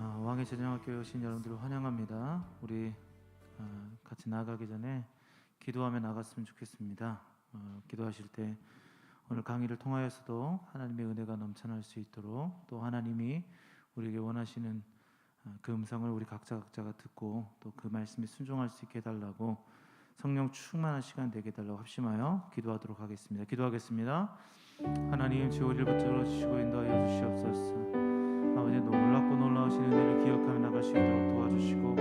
왕의 제정학교에 오신 여러분들을 환영합니다. 우리 같이 나아가기 전에 기도하며 나갔으면 좋겠습니다. 기도하실 때 오늘 강의를 통하여서도 하나님의 은혜가 넘쳐날 수 있도록, 또 하나님이 우리에게 원하시는 그 음성을 우리 각자가 듣고 또 그 말씀에 순종할 수 있게 해달라고, 성령 충만한 시간 되게 해달라고 합심하여 기도하도록 하겠습니다. 기도하겠습니다. 하나님, 주 우리를 붙들어 주시고 인도하여 주시옵소서. 아버지, 놀랍고 놀라우신 은혜를 기억하며 나갈 수 있도록 도와주시고,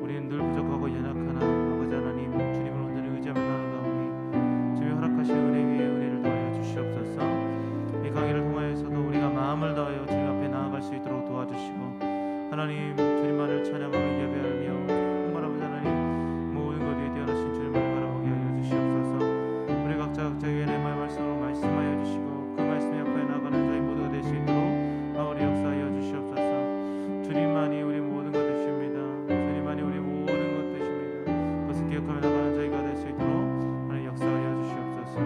우리는 늘 부족하고 연약하나 아버지 하나님, 주님을 온전히 의지하며 나아가오니 주님이 허락하신 은혜 위에 은혜를 더하여 주시옵소서. 이 강의를 통하여서도 우리가 마음을 다하여 주님 앞에 나아갈 수 있도록 도와주시고, 하나님 주님만을 찬양하며 예배하며 정말 아버지 하나님 모든 것 위에 뛰어나신 주님을 바라보게 하여 주시옵소서. 우리 각자 각자의 은혜 말씀으로 말씀하여 주시고, 그 말씀에 앞에 나아가는 저희 모두가 될 수 있도록 우리 역사하여 주시옵소서. 주님만이 우리 모든 것 되십니다. 주님만이 우리 모든 것 되십니다. 그것을 기억하며 나가는 저희가 될 수 있도록 하나님 역사하여 주시옵소서.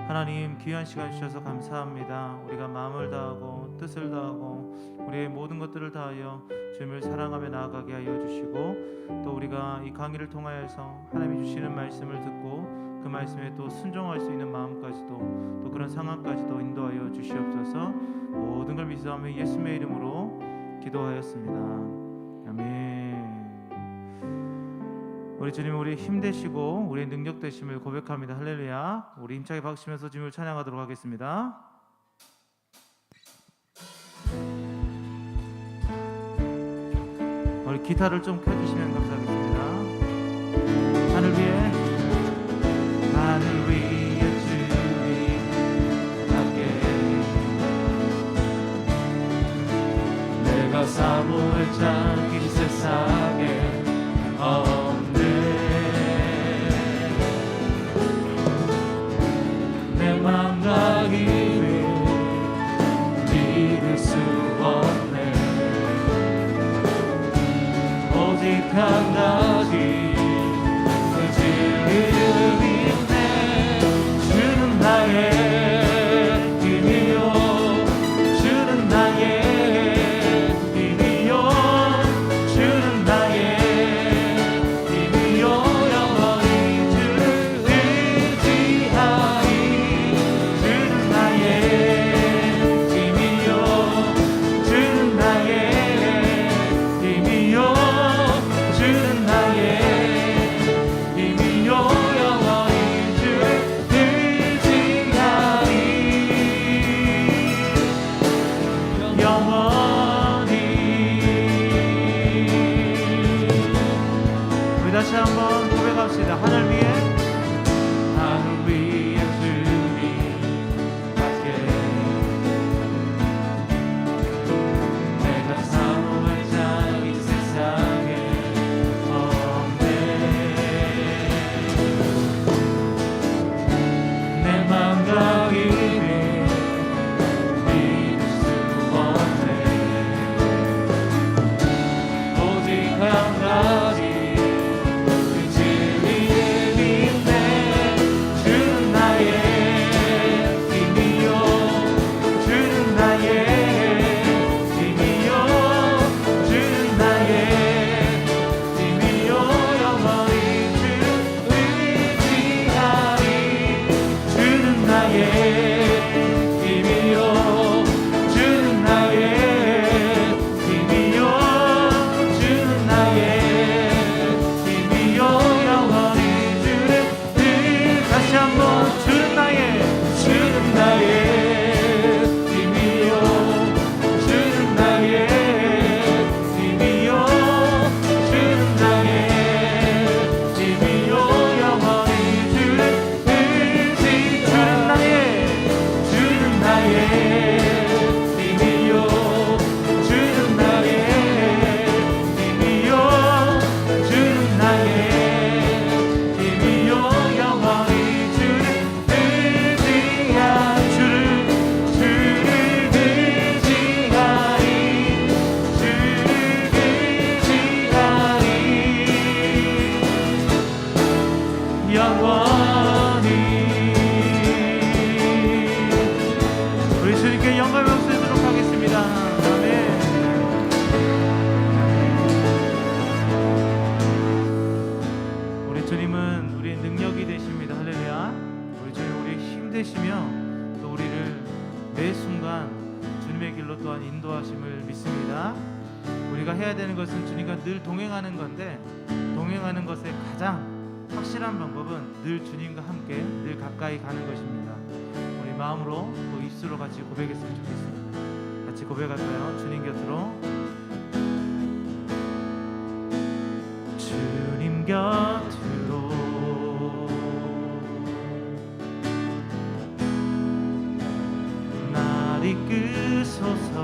하나님, 귀한 시간 주셔서 감사합니다. 우리가 마음을 다하고 뜻을 다하고 우리의 모든 것들을 다하여 주님을 사랑하며 나아가게 하여 주시고, 또 우리가 이 강의를 통하여서 하나님이 주시는 말씀을 듣고 그 말씀에 또 순종할 수 있는 마음까지도, 또 그런 상황까지도 인도하여 주시옵소서. 모든 걸 믿사오며 예수님의 이름으로 기도하였습니다. 아멘. 우리 주님, 우리 힘 되시고 우리의 능력 되심을 고백합니다. 할렐루야. 우리 힘차게 박수치면서 주님을 찬양하도록 하겠습니다. 우리 기타를 좀 켜주시면 감사하겠습니다. 하늘 위에 주님 함께, 내가 사모할 짝이 세상에 없네. 내 맘과 힘을 믿을 수 없네. 오직 한 가지, 그 진리를 믿네. 주는 나의 힘이요, 주는 나의 힘이요, 주는 나의 힘이요. 영원히 주를 의지하리. 주는 나의 힘이요, 주는 나의 힘이요, 주는 나의 힘이요. 영원히 주를 의지하리. 영원히. 우리 다시 한번 고백합시다. 하늘 위에 주님 밖에, 내가 사모할 짝이 세상에 없네. 내 맘과 힘을 믿을 수 없네. 오직 한 가지, 그 진리를 믿네. 주는 나의 힘이요, 주는 나의 힘이요, 주는 나의 힘이요. 영원히 주를 의지하리. 주는 나의 힘이요, 주는 나의 힘이요, 주는 나의 힘이요. 영원히 주를 다시 한번, 주는 나의 힘이요, 주는 나의 힘이요, 주는 나의 힘이요. 영원히 주를 의지. 주는 나의 힘이요, 주는 나의 힘이요, 주는 나의 힘이요. 영원히 주를 의지하리. 주를 의지하리. 주를 의지하리. 영원히. 우리 주님께 영광을 드리도록 하겠습니다. 아멘. 우리 주님은 우리의 능력이 되십니다. 할렐루야. 우리 주님 우리의 힘 되시며 또 우리를 매 순간 주님의 길로 또한 인도하심을 믿습니다. 우리가 해야 되는 것은 주님과 늘 동행하는 건데, 동행하는 것의 가장 확실한 방법은 늘 주님과 함께 늘 가까이 가는 것입니다. 우리 마음으로 또 입술로 같이 고백했으면 좋겠습니다. 같이 고백할까요? 주님 곁으로. 주님 곁으로 날 이끄소서.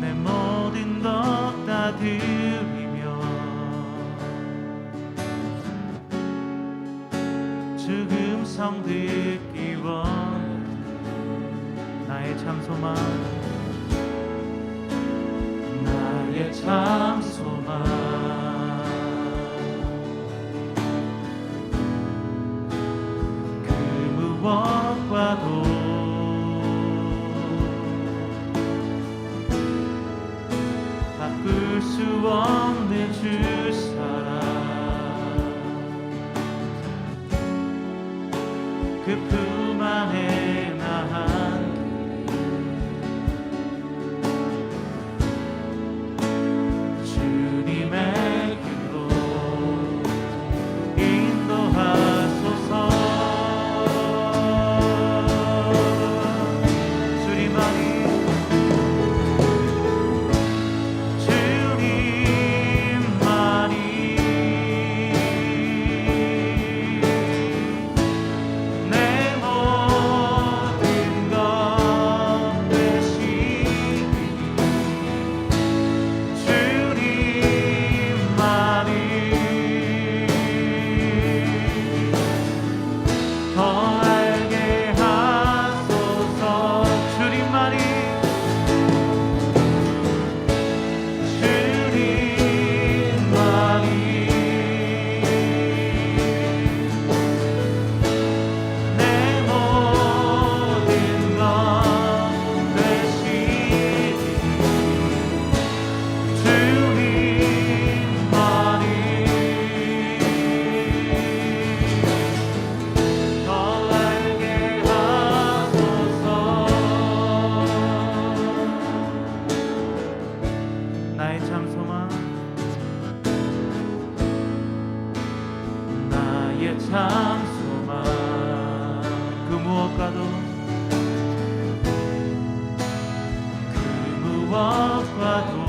내 모든 것 다 드리며 주 음성 듣기 원해. 나의 참 소망, 나의 참 소망. 그 무엇과도 바꿀 수 없는 주 사랑. 그 품 안에 나 함께 주님의 길로 인도하소서. 주님만이 나의 참 소망, 나의 참 소망. 그 무엇과도, 그 무엇과도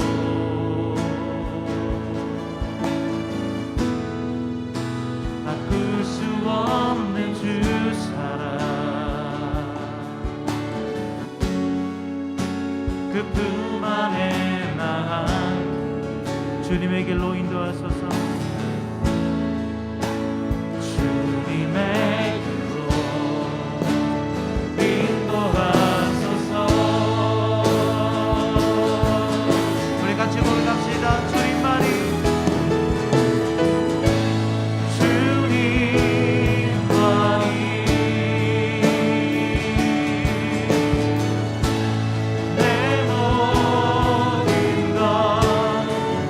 바꿀 수 없는 주 사랑. 그 품 안에 나 주님의 길로 인도하소서. 주님의 길로 인도하소서. 우리 같이 고백합시다. 주님만이, 내 모든 것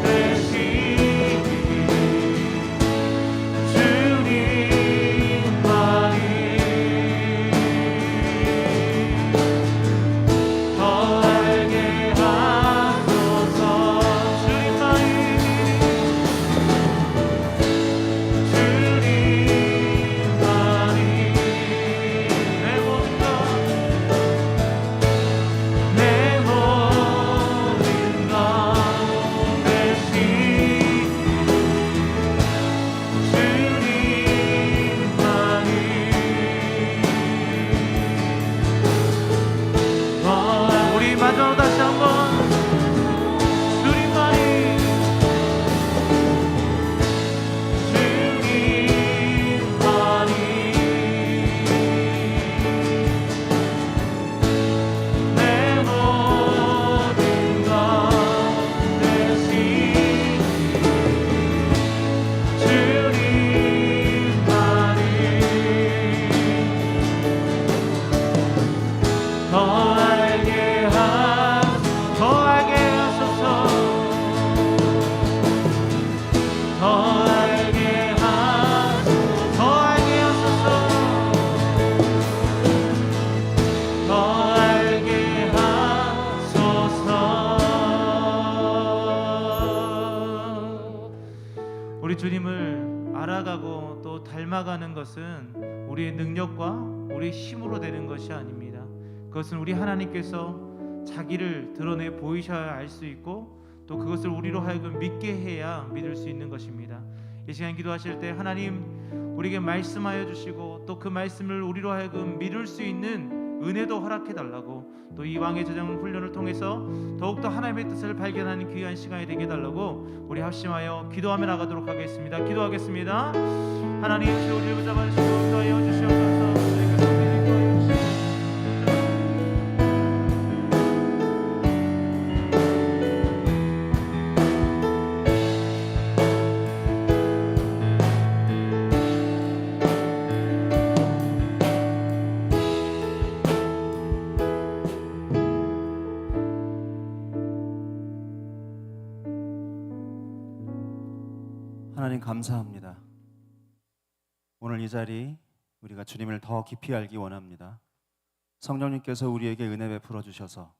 대신 기도하는 것은 우리의 능력과 우리의 힘으로 되는 것이 아닙니다. 그것은 우리 하나님께서 자기를 드러내 보이셔야 알 수 있고 또 그것을 우리로 하여금 믿게 해야 믿을 수 있는 것입니다. 이 시간 기도하실 때 하나님 우리에게 말씀하여 주시고 또 그 말씀을 우리로 하여금 믿을 수 있는 은혜도 허락해 달라고, 또 이 왕의 제정 훈련을 통해서 더욱더 하나님의 뜻을 발견하는 귀한 시간이 되게 달라고 우리 합심하여 기도하며 나가도록 하겠습니다. 기도하겠습니다. 하나님 주 우리를 붙잡아주시고 인도하여 주시옵소서. 하나님 감사합니다. 오늘 이 자리 우리가 주님을 더 깊이 알기 원합니다. 성령님께서 우리에게 은혜 베풀어 주셔서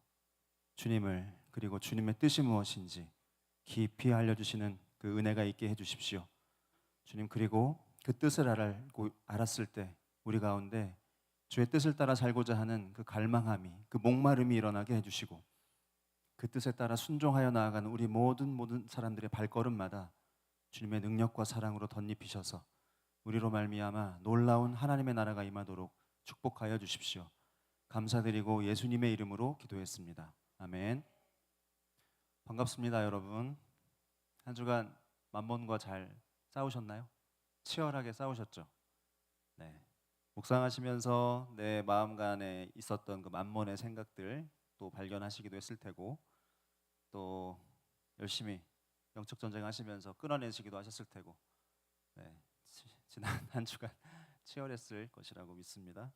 주님을, 그리고 주님의 뜻이 무엇인지 깊이 알려주시는 그 은혜가 있게 해주십시오. 주님, 그리고 그 뜻을 알았을 때 우리 가운데 주의 뜻을 따라 살고자 하는 그 갈망함이, 그 목마름이 일어나게 해주시고 그 뜻에 따라 순종하여 나아가는 우리 모든 사람들의 발걸음마다 주님의 능력과 사랑으로 덧입히셔서 우리로 말미암아 놀라운 하나님의 나라가 임하도록 축복하여 주십시오. 감사드리고 예수님의 이름으로 기도했습니다. 아멘. 반갑습니다, 여러분. 한 주간 만몬과 잘 싸우셨나요? 치열하게 싸우셨죠? 네. 묵상하시면서 내 마음간에 있었던 그 만몬의 생각들 또 발견하시기도 했을 테고, 또 열심히 영적 전쟁 하시면서 끊어내시기도 하셨을 테고, 네, 지난 한 주간 치열했을 것이라고 믿습니다.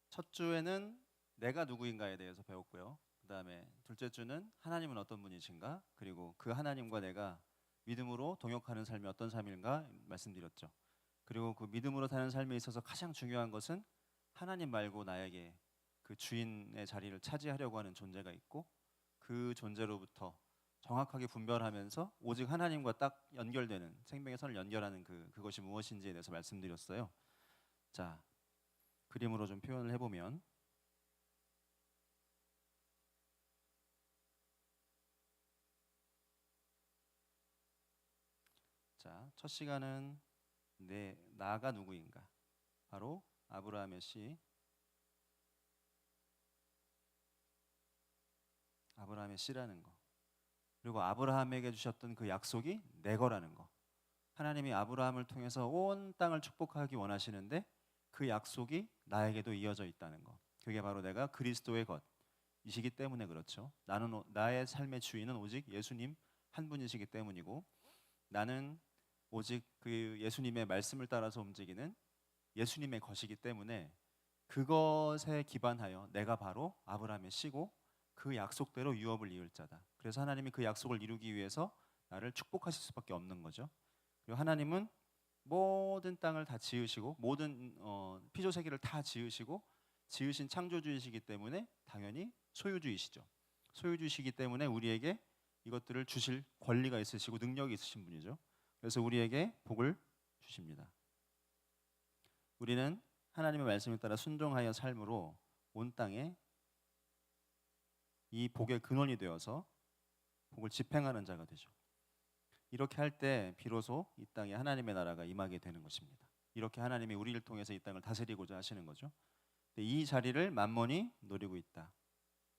첫 주에는 내가 누구인가에 대해서 배웠고요. 그 다음에 둘째 주는 하나님은 어떤 분이신가, 그리고 그 하나님과 내가 믿음으로 동역하는 삶이 어떤 삶인가 말씀드렸죠. 그리고 그 믿음으로 사는 삶에 있어서 가장 중요한 것은 하나님 말고 나에게 그 주인의 자리를 차지하려고 하는 존재가 있고, 그 존재로부터 정확하게 분별하면서 오직 하나님과 딱 연결되는, 생명의 선을 연결하는 그것이 무엇인지에 대해서 말씀드렸어요. 자, 그림으로 좀 표현을 해보면, 자, 첫 시간은 나가 누구인가, 바로 아브라함의 씨, 아브라함의 씨라는 거, 그리고 아브라함에게 주셨던 그 약속이 내 거라는 거. 하나님이 아브라함을 통해서 온 땅을 축복하기 원하시는데 그 약속이 나에게도 이어져 있다는 거. 그게 바로 내가 그리스도의 것이시기 때문에 그렇죠. 나의 삶의 주인은 오직 예수님 한 분이시기 때문이고, 나는 오직 그 예수님의 말씀을 따라서 움직이는 예수님의 것이기 때문에 그것에 기반하여 내가 바로 아브라함의 씨고 그 약속대로 유업을 이을 자다. 그래서 하나님이 그 약속을 이루기 위해서 나를 축복하실 수밖에 없는 거죠. 그리고 하나님은 모든 땅을 다 지으시고 모든 피조세계를 다 지으시고 지으신 창조주이시기 때문에 당연히 소유주이시죠. 소유주이시기 때문에 우리에게 이것들을 주실 권리가 있으시고 능력이 있으신 분이죠. 그래서 우리에게 복을 주십니다. 우리는 하나님의 말씀에 따라 순종하여 삶으로 온 땅에 이 복의 근원이 되어서 복을 집행하는 자가 되죠. 이렇게 할 때 비로소 이 땅에 하나님의 나라가 임하게 되는 것입니다. 이렇게 하나님이 우리를 통해서 이 땅을 다스리고자 하시는 거죠. 이 자리를 만몬이 노리고 있다.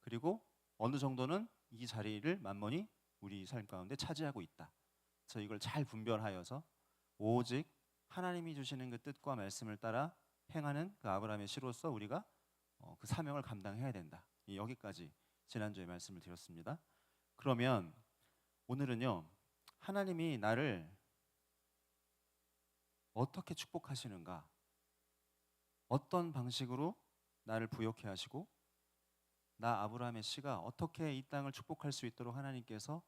그리고 어느 정도는 이 자리를 만몬이 우리 삶 가운데 차지하고 있다. 그래서 이걸 잘 분별하여서 오직 하나님이 주시는 그 뜻과 말씀을 따라 행하는 그 아브라함의 씨로서 우리가 그 사명을 감당해야 된다. 여기까지 지난주에 말씀을 드렸습니다. 그러면 오늘은요, 하나님이 나를 어떻게 축복하시는가, 어떤 방식으로 나를 부욕해 하시고 나 아브라함의 씨가 어떻게 이 땅을 축복할 수 있도록 하나님께서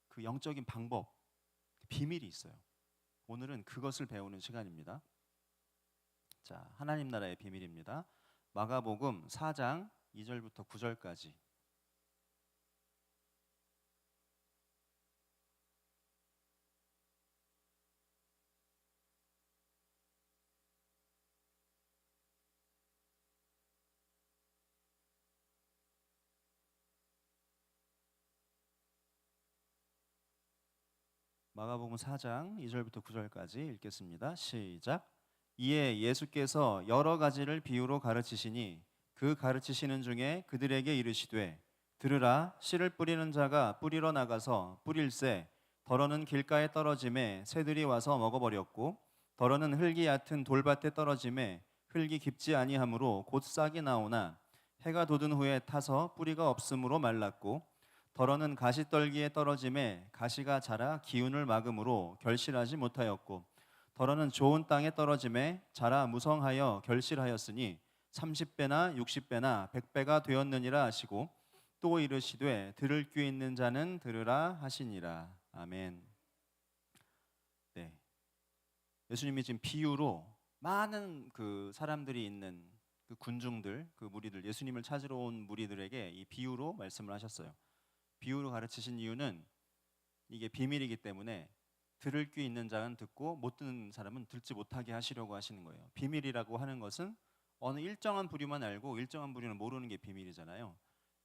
그 영적인 방법, 비밀이 있어요. 오늘은 그것을 배우는 시간입니다. 자, 하나님 나라의 비밀입니다. 마가복음 4장 2절부터 9절까지. 마가복음 4장 2절부터 9절까지 읽겠습니다. 시작. 이에 예수께서 여러 가지를 비유로 가르치시니 그 가르치시는 중에 그들에게 이르시되 들으라. 씨를 뿌리는 자가 뿌리러 나가서 뿌릴새 더러는 길가에 떨어짐에 새들이 와서 먹어버렸고 더러는 흙이 얕은 돌밭에 떨어짐에 흙이 깊지 아니하므로 곧 싹이 나오나 해가 돋은 후에 타서 뿌리가 없으므로 말랐고 더러는 가시떨기에 떨어짐에 가시가 자라 기운을 막음으로 결실하지 못하였고 더러는 좋은 땅에 떨어짐에 자라 무성하여 결실하였으니 30배나 60배나 100배가 되었느니라 하시고 또 이르시되 들을 귀 있는 자는 들으라 하시니라. 아멘. 네. 예수님이 지금 비유로 많은 그 사람들이 있는 그 군중들, 그 무리들, 예수님을 찾으러 온 무리들에게 이 비유로 말씀을 하셨어요. 비유로 가르치신 이유는 이게 비밀이기 때문에 들을 귀 있는 자는 듣고 못 듣는 사람은 듣지 못하게 하시려고 하시는 거예요. 비밀이라고 하는 것은 어느 일정한 부류만 알고 일정한 부류는 모르는 게 비밀이잖아요.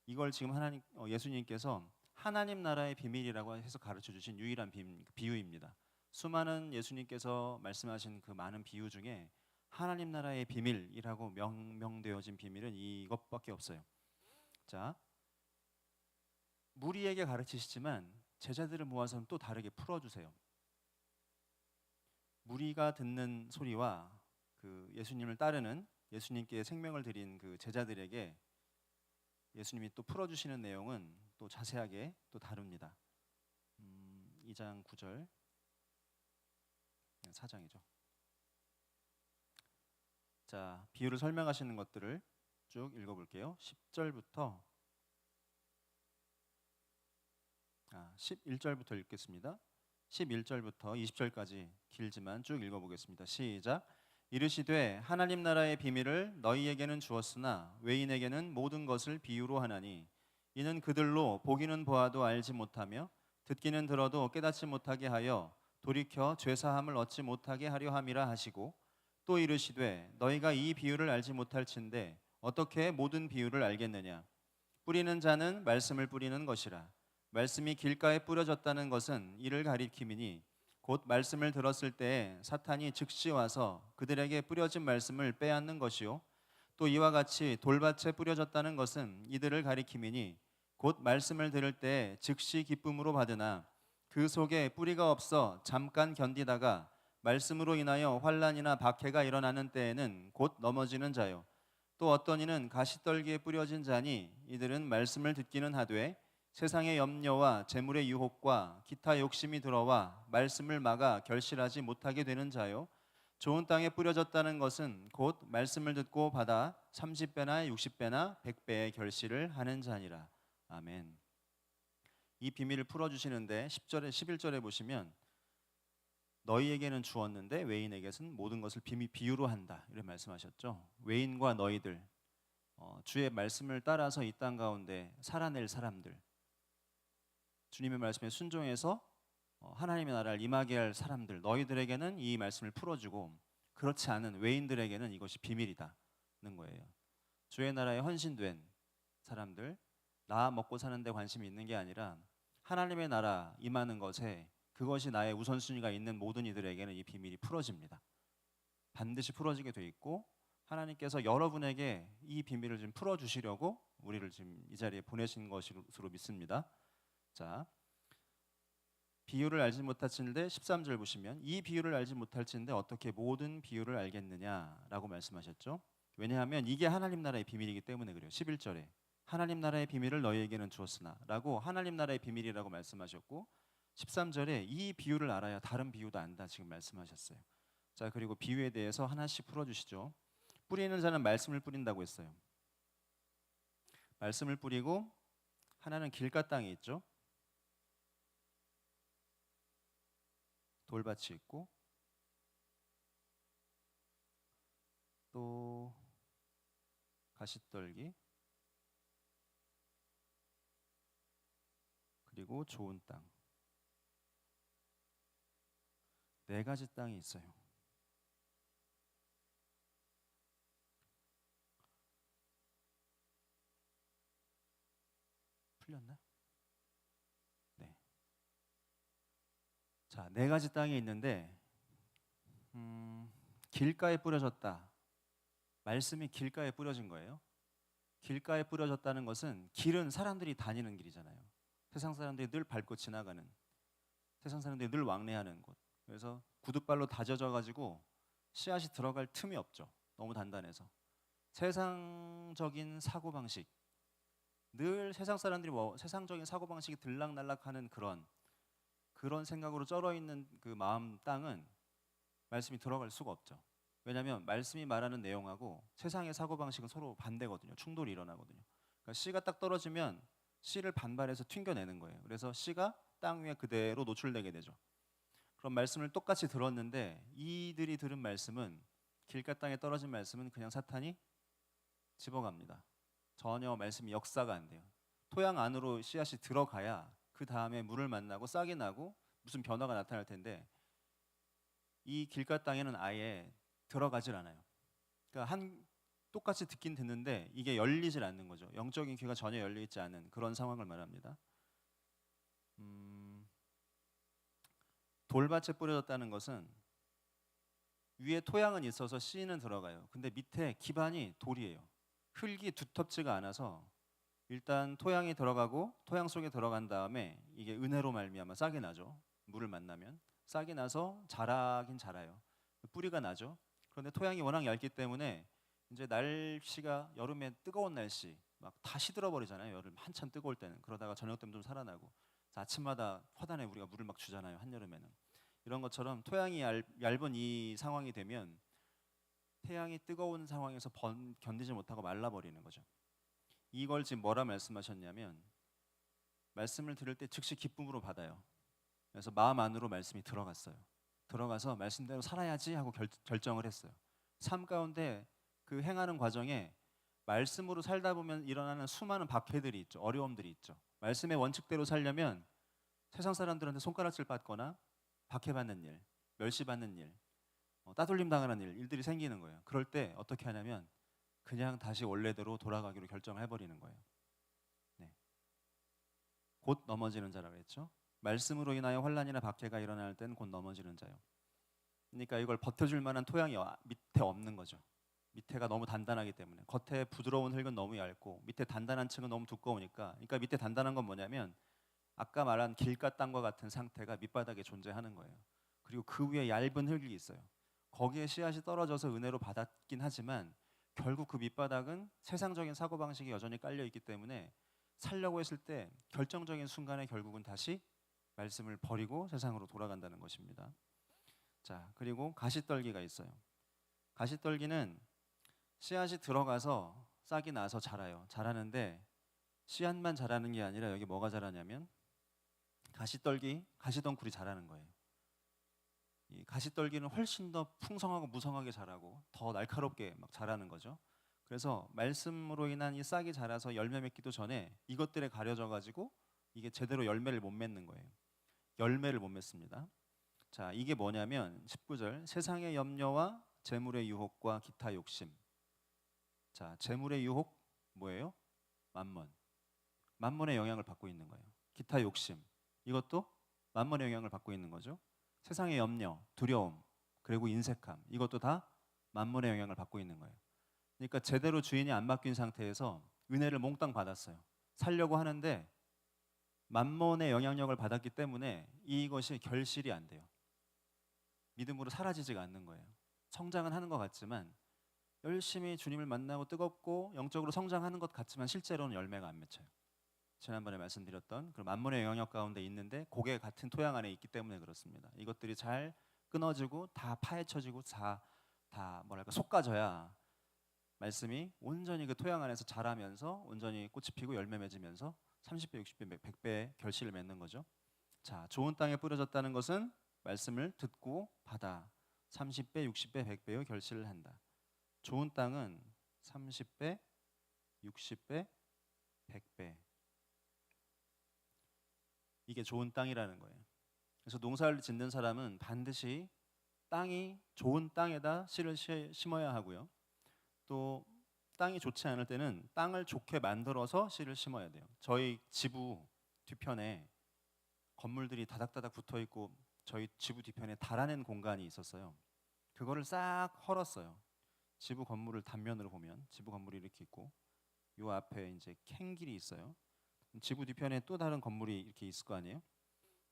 이걸 지금 예수님께서 하나님 나라의 비밀이라고 해서 가르쳐 주신 유일한 비유입니다. 수많은 예수님께서 말씀하신 그 많은 비유 중에 하나님 나라의 비밀이라고 명명되어진 비밀은 이것밖에 없어요. 자, 무리에게 가르치시지만 제자들을 모아서는 또 다르게 풀어주세요. 무리가 듣는 소리와 그 예수님을 따르는 예수님께 생명을 드린 그 제자들에게 예수님이 또 풀어주시는 내용은 또 자세하게 또 다릅니다. 2장 9절 4장이죠. 자, 비유를 설명하시는 것들을 쭉 읽어볼게요. 10절부터 11절부터 읽겠습니다. 11절부터 20절까지 길지만 쭉 읽어보겠습니다. 시작. 이르시되 하나님 나라의 비밀을 너희에게는 주었으나 외인에게는 모든 것을 비유로 하나니 이는 그들로 보기는 보아도 알지 못하며 듣기는 들어도 깨닫지 못하게 하여 돌이켜 죄사함을 얻지 못하게 하려 함이라 하시고 또 이르시되 너희가 이 비유를 알지 못할진대 어떻게 모든 비유를 알겠느냐. 뿌리는 자는 말씀을 뿌리는 것이라. 말씀이 길가에 뿌려졌다는 것은 이를 가리킴이니 곧 말씀을 들었을 때에 사탄이 즉시 와서 그들에게 뿌려진 말씀을 빼앗는 것이요 또 이와 같이 돌밭에 뿌려졌다는 것은 이들을 가리킴이니 곧 말씀을 들을 때에 즉시 기쁨으로 받으나 그 속에 뿌리가 없어 잠깐 견디다가 말씀으로 인하여 환난이나 박해가 일어나는 때에는 곧 넘어지는 자요 또 어떤 이는 가시떨기에 뿌려진 자니 이들은 말씀을 듣기는 하되 세상의 염려와 재물의 유혹과 기타 욕심이 들어와 말씀을 막아 결실하지 못하게 되는 자요 좋은 땅에 뿌려졌다는 것은 곧 말씀을 듣고 받아 30배나 60배나 100배의 결실을 하는 자니라. 아멘. 이 비밀을 풀어주시는데 10절에 11절에 보시면 너희에게는 주었는데 외인에게는 모든 것을 비유로 한다 이렇게 말씀하셨죠. 외인과 너희들 주의 말씀을 따라서 이 땅 가운데 살아낼 사람들 주님의 말씀에 순종해서 하나님의 나라를 임하게 할 사람들 너희들에게는 이 말씀을 풀어주고 그렇지 않은 외인들에게는 이것이 비밀이다는 거예요. 주의 나라에 헌신된 사람들 나 먹고 사는 데 관심이 있는 게 아니라 하나님의 나라 임하는 것에 그것이 나의 우선순위가 있는 모든 이들에게는 이 비밀이 풀어집니다. 반드시 풀어지게 돼 있고 하나님께서 여러분에게 이 비밀을 좀 풀어주시려고 우리를 지금 이 자리에 보내신 것으로 믿습니다. 자, 비유를 알지 못할진대 13절 보시면 이 비유를 알지 못할진대 어떻게 모든 비유를 알겠느냐라고 말씀하셨죠. 왜냐하면 이게 하나님 나라의 비밀이기 때문에 그래요. 11절에 하나님 나라의 비밀을 너희에게는 주었으나 라고 하나님 나라의 비밀이라고 말씀하셨고 13절에 이 비유를 알아야 다른 비유도 안다 지금 말씀하셨어요. 자, 그리고 비유에 대해서 하나씩 풀어주시죠. 뿌리는 자는 말씀을 뿌린다고 했어요. 말씀을 뿌리고 하나는 길가 땅에 있죠. 돌밭이 있고 또 가시떨기 그리고 좋은 땅 네 가지 땅이 있어요. 풀렸나? 네. 자, 자, 네 가지 땅이 있는데 길가에 뿌려졌다. 말씀이 길가에 뿌려진 거예요. 길가에 뿌려졌다는 것은 길은 사람들이 다니는 길이잖아요. 세상 사람들이 늘 밟고 지나가는, 세상 사람들이 늘 왕래하는 곳. 그래서 구둣발로 다져져 가지고 씨앗이 들어갈 틈이 없죠. 너무 단단해서. 세상적인 사고방식, 늘 세상 사람들이 세상적인 사고방식이 들락날락하는 그런 생각으로 쩔어 있는 그 마음 땅은 말씀이 들어갈 수가 없죠. 왜냐하면 말씀이 말하는 내용하고 세상의 사고방식은 서로 반대거든요. 충돌이 일어나거든요. 그러니까 씨가 딱 떨어지면 씨를 반발해서 튕겨내는 거예요. 그래서 씨가 땅 위에 그대로 노출되게 되죠. 그런 말씀을 똑같이 들었는데 이들이 들은 말씀은, 길가 땅에 떨어진 말씀은 그냥 사탄이 집어갑니다. 전혀 말씀이 역사가 안 돼요. 토양 안으로 씨앗이 들어가야 그 다음에 물을 만나고 싹이 나고 무슨 변화가 나타날 텐데 이 길가 땅에는 아예 들어가질 않아요. 그러니까 똑같이 듣긴 듣는데 이게 열리질 않는 거죠. 영적인 귀가 전혀 열려 있지 않은 그런 상황을 말합니다. 돌밭에 뿌려졌다는 것은 위에 토양은 있어서 씨는 들어가요. 근데 밑에 기반이 돌이에요. 흙이 두텁지가 않아서 일단 토양이 들어가고 토양 속에 들어간 다음에 이게 은혜로 말미암아 싹이 나죠. 물을 만나면 싹이 나서 자라긴 자라요. 뿌리가 나죠. 그런데 토양이 워낙 얇기 때문에 이제 날씨가 여름에 뜨거운 날씨 막 다 시들어 버리잖아요. 여름 한참 뜨거울 때는. 그러다가 저녁 되면 좀 살아나고. 아침마다 화단에 우리가 물을 막 주잖아요. 한여름에는. 이런 것처럼 토양이 얇은 이 상황이 되면 태양이 뜨거운 상황에서 견디지 못하고 말라버리는 거죠. 이걸 지금 뭐라 말씀하셨냐면 말씀을 들을 때 즉시 기쁨으로 받아요. 그래서 마음 안으로 말씀이 들어갔어요. 들어가서 말씀대로 살아야지 하고 결정을 했어요. 삶 가운데 그 행하는 과정에 말씀으로 살다 보면 일어나는 수많은 박해들이 있죠. 어려움들이 있죠. 말씀의 원칙대로 살려면 세상 사람들한테 손가락질 받거나 박해받는 일, 멸시받는 일, 따돌림 당하는 일들이 생기는 거예요. 그럴 때 어떻게 하냐면 그냥 다시 원래대로 돌아가기로 결정을 해버리는 거예요. 네. 곧 넘어지는 자라고 했죠. 말씀으로 인하여 환난이나 박해가 일어날 때는 곧 넘어지는 자요. 그러니까 이걸 버텨줄 만한 토양이 밑에 없는 거죠. 밑에가 너무 단단하기 때문에. 겉에 부드러운 흙은 너무 얇고 밑에 단단한 층은 너무 두꺼우니까. 그러니까 밑에 단단한 건 뭐냐면 아까 말한 길가 땅과 같은 상태가 밑바닥에 존재하는 거예요. 그리고 그 위에 얇은 흙이 있어요. 거기에 씨앗이 떨어져서 은혜로 받았긴 하지만 결국 그 밑바닥은 세상적인 사고방식이 여전히 깔려 있기 때문에 살려고 했을 때 결정적인 순간에 결국은 다시 말씀을 버리고 세상으로 돌아간다는 것입니다. 자, 그리고 가시떨기가 있어요. 가시떨기는 씨앗이 들어가서 싹이 나서 자라요. 자라는데 씨앗만 자라는 게 아니라 여기 뭐가 자라냐면 가시덩굴이 자라는 거예요. 이 가시떨기는 훨씬 더 풍성하고 무성하게 자라고 더 날카롭게 막 자라는 거죠. 그래서 말씀으로 인한 이 싹이 자라서 열매 맺기도 전에 이것들에 가려져 가지고 이게 제대로 열매를 못 맺는 거예요. 열매를 못 맺습니다. 자, 이게 뭐냐면 19절 세상의 염려와 재물의 유혹과 기타 욕심. 자, 재물의 유혹 뭐예요? 만몬의 영향을 받고 있는 거예요. 기타 욕심. 이것도 만몬의 영향을 받고 있는 거죠. 세상의 염려, 두려움, 그리고 인색함. 이것도 다 만몬의 영향을 받고 있는 거예요. 그러니까 제대로 주인이 안 맡긴 상태에서 은혜를 몽땅 받았어요. 살려고 하는데 만몬의 영향력을 받았기 때문에 이것이 결실이 안 돼요. 믿음으로 사라지지가 않는 거예요. 성장은 하는 것 같지만 열심히 주님을 만나고 뜨겁고 영적으로 성장하는 것 같지만 실제로는 열매가 안 맺혀요. 지난번에 말씀드렸던 그 만몬의 영향력 가운데 있는데 고개 같은 토양 안에 있기 때문에 그렇습니다. 이것들이 잘 끊어지고 다 파헤쳐지고 다 솎아져야 말씀이 온전히 그 토양 안에서 자라면서 온전히 꽃이 피고 열매 맺으면서 30배, 60배, 100배의 결실을 맺는 거죠. 자, 좋은 땅에 뿌려졌다는 것은 말씀을 듣고 받아 30배, 60배, 100배의 결실을 한다. 좋은 땅은 30배, 60배, 100배. 이게 좋은 땅이라는 거예요. 그래서 농사를 짓는 사람은 반드시 땅이 좋은 땅에다 씨를 심어야 하고요. 또 땅이 좋지 않을 때는 땅을 좋게 만들어서 씨를 심어야 돼요. 저희 지부 뒤편에 건물들이 다닥다닥 붙어 있고 저희 지부 뒤편에 달아낸 공간이 있었어요. 그거를 싹 헐었어요. 지부 건물을 단면으로 보면 지부 건물이 이렇게 있고 요 앞에 이제 캔길이 있어요. 지부 뒤편에 또 다른 건물이 이렇게 있을 거 아니에요?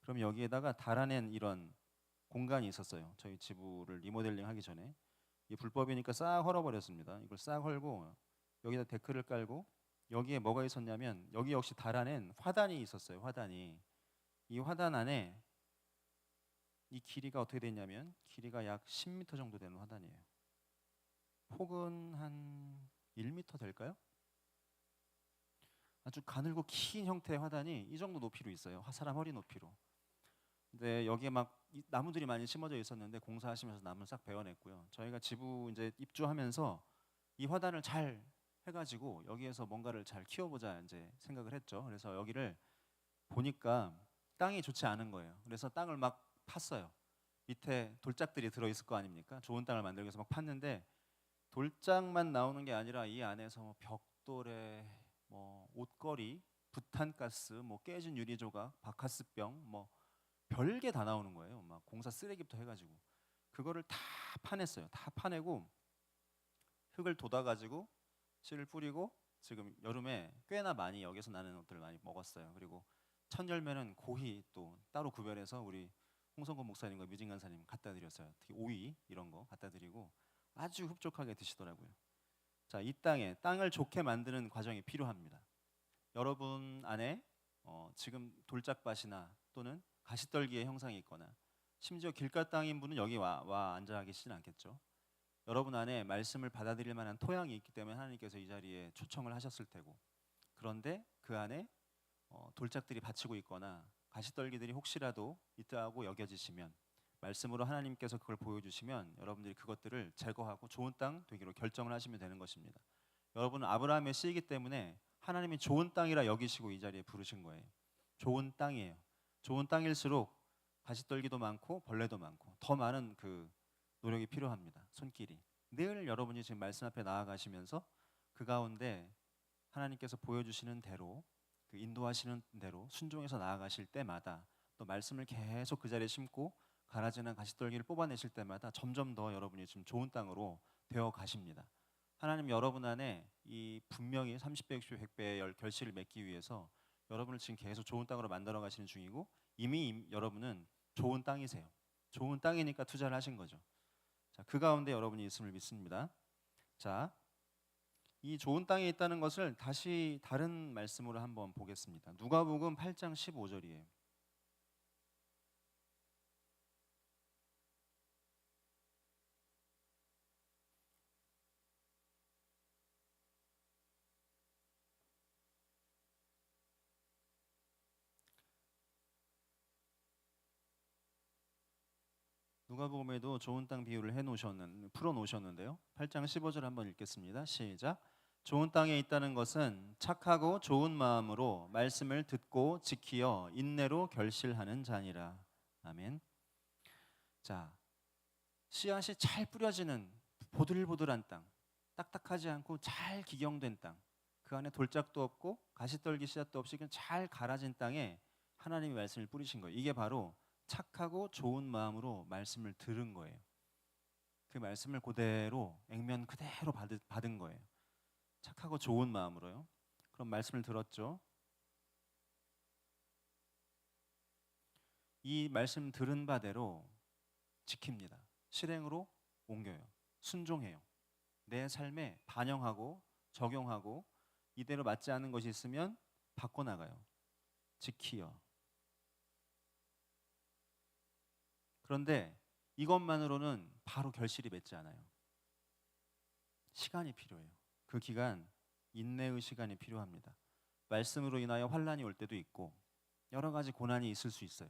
그럼 여기에다가 달아낸 이런 공간이 있었어요. 저희 지부를 리모델링 하기 전에 이 불법이니까 싹 헐어버렸습니다. 이걸 싹 헐고 여기다 데크를 깔고 여기에 뭐가 있었냐면 여기 역시 달아낸 화단이 있었어요. 화단이 이 화단 안에 이 길이가 어떻게 됐냐면 길이가 약 10m 정도 되는 화단이에요. 폭은 한 1m 될까요? 아주 가늘고 긴 형태의 화단이 이 정도 높이로 있어요. 사람 허리 높이로. 근데 여기에 막 나무들이 많이 심어져 있었는데 공사하시면서 나무를 싹 베어냈고요. 저희가 지부 이제 입주하면서 이 화단을 잘 해가지고 여기에서 뭔가를 잘 키워보자 이제 생각을 했죠. 그래서 여기를 보니까 땅이 좋지 않은 거예요. 그래서 땅을 막 팠어요. 밑에 돌짝들이 들어있을 거 아닙니까? 좋은 땅을 만들기 위해서 막 팠는데 돌짝만 나오는 게 아니라 이 안에서 뭐 벽돌에 뭐 옷걸이, 부탄가스, 뭐 깨진 유리 조각, 바카스병, 뭐 별게 다 나오는 거예요. 막 공사 쓰레기부터 해가지고 그거를 다 파냈어요. 다 파내고 흙을 돋아가지고 씨를 뿌리고 지금 여름에 꽤나 많이 여기서 나는 것들을 많이 먹었어요. 그리고 첫 열매는 고히 또 따로 구별해서 우리 홍성곤 목사님과 뮤진 간사님 갖다 드렸어요. 특히 오이 이런 거 갖다 드리고 아주 흡족하게 드시더라고요. 자, 이 땅을 좋게 만드는 과정이 필요합니다. 여러분 안에 지금 돌짝밭이나 또는 가시떨기의 형상이 있거나 심지어 길가 땅인 분은 여기 와 앉아 계시진 않겠죠. 여러분 안에 말씀을 받아들일 만한 토양이 있기 때문에 하나님께서 이 자리에 초청을 하셨을 테고 그런데 그 안에 돌짝들이 받치고 있거나 가시떨기들이 혹시라도 있다고 여겨지시면 말씀으로 하나님께서 그걸 보여주시면 여러분들이 그것들을 제거하고 좋은 땅 되기로 결정을 하시면 되는 것입니다. 여러분은 아브라함의 씨이기 때문에 하나님이 좋은 땅이라 여기시고 이 자리에 부르신 거예요. 좋은 땅이에요. 좋은 땅일수록 가시떨기도 많고 벌레도 많고 더 많은 그 노력이 필요합니다. 손길이. 늘 여러분이 지금 말씀 앞에 나아가시면서 그 가운데 하나님께서 보여주시는 대로 그 인도하시는 대로 순종해서 나아가실 때마다 또 말씀을 계속 그 자리에 심고 가라지는 가시떨기를 뽑아내실 때마다 점점 더 여러분이 지금 좋은 땅으로 되어 가십니다. 하나님 여러분 안에 이 분명히 30배, 60배, 100배의 결실을 맺기 위해서 여러분을 지금 계속 좋은 땅으로 만들어 가시는 중이고 이미 여러분은 좋은 땅이세요. 좋은 땅이니까 투자를 하신 거죠. 자, 그 가운데 여러분이 있음을 믿습니다. 자, 이 좋은 땅에 있다는 것을 다시 다른 말씀으로 한번 보겠습니다. 누가복음 8장 15절이에요. 누가복음에도 좋은 땅 비유를 풀어 놓으셨는데요. 8장 15절 한번 읽겠습니다. 시작. 좋은 땅에 있다는 것은 착하고 좋은 마음으로 말씀을 듣고 지키어 인내로 결실하는 자니라. 아멘. 자, 씨앗이 잘 뿌려지는 보들보들한 땅, 딱딱하지 않고 잘 기경된 땅, 그 안에 돌짝도 없고 가시떨기 씨앗도 없이 그냥 잘 갈아진 땅에 하나님의 말씀을 뿌리신 거예요. 이게 바로 착하고 좋은 마음으로 말씀을 들은 거예요. 그 말씀을 그대로 액면 그대로 받은 거예요. 착하고 좋은 마음으로요. 그럼 말씀을 들었죠. 이 말씀 들은 바대로 지킵니다. 실행으로 옮겨요. 순종해요. 내 삶에 반영하고 적용하고 이대로 맞지 않는 것이 있으면 바꿔나가요. 지키어. 그런데 이것만으로는 바로 결실이 맺지 않아요. 시간이 필요해요. 그 기간 인내의 시간이 필요합니다. 말씀으로 인하여 환란이 올 때도 있고 여러 가지 고난이 있을 수 있어요.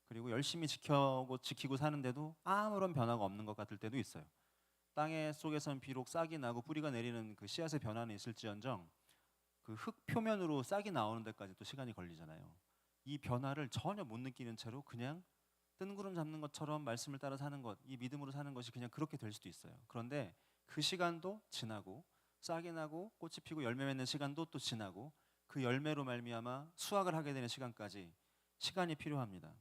그리고 열심히 지키고 사는데도 아무런 변화가 없는 것 같을 때도 있어요. 땅의 속에서는 비록 싹이 나고 뿌리가 내리는 그 씨앗의 변화는 있을지언정 그 흙 표면으로 싹이 나오는 데까지 또 시간이 걸리잖아요. 이 변화를 전혀 못 느끼는 채로 그냥 뜬구름 잡는 것처럼 말씀을 따라 사는 것, 이 믿음으로 사는 것이 그냥 그렇게 될 수도 있어요. 그런데 그 시간도 지나고 싹이 나고 꽃이 피고 열매 맺는 시간도 또 지나고 그 열매로 말미암아 수확을 하게 되는 시간까지 시간이 필요합니다.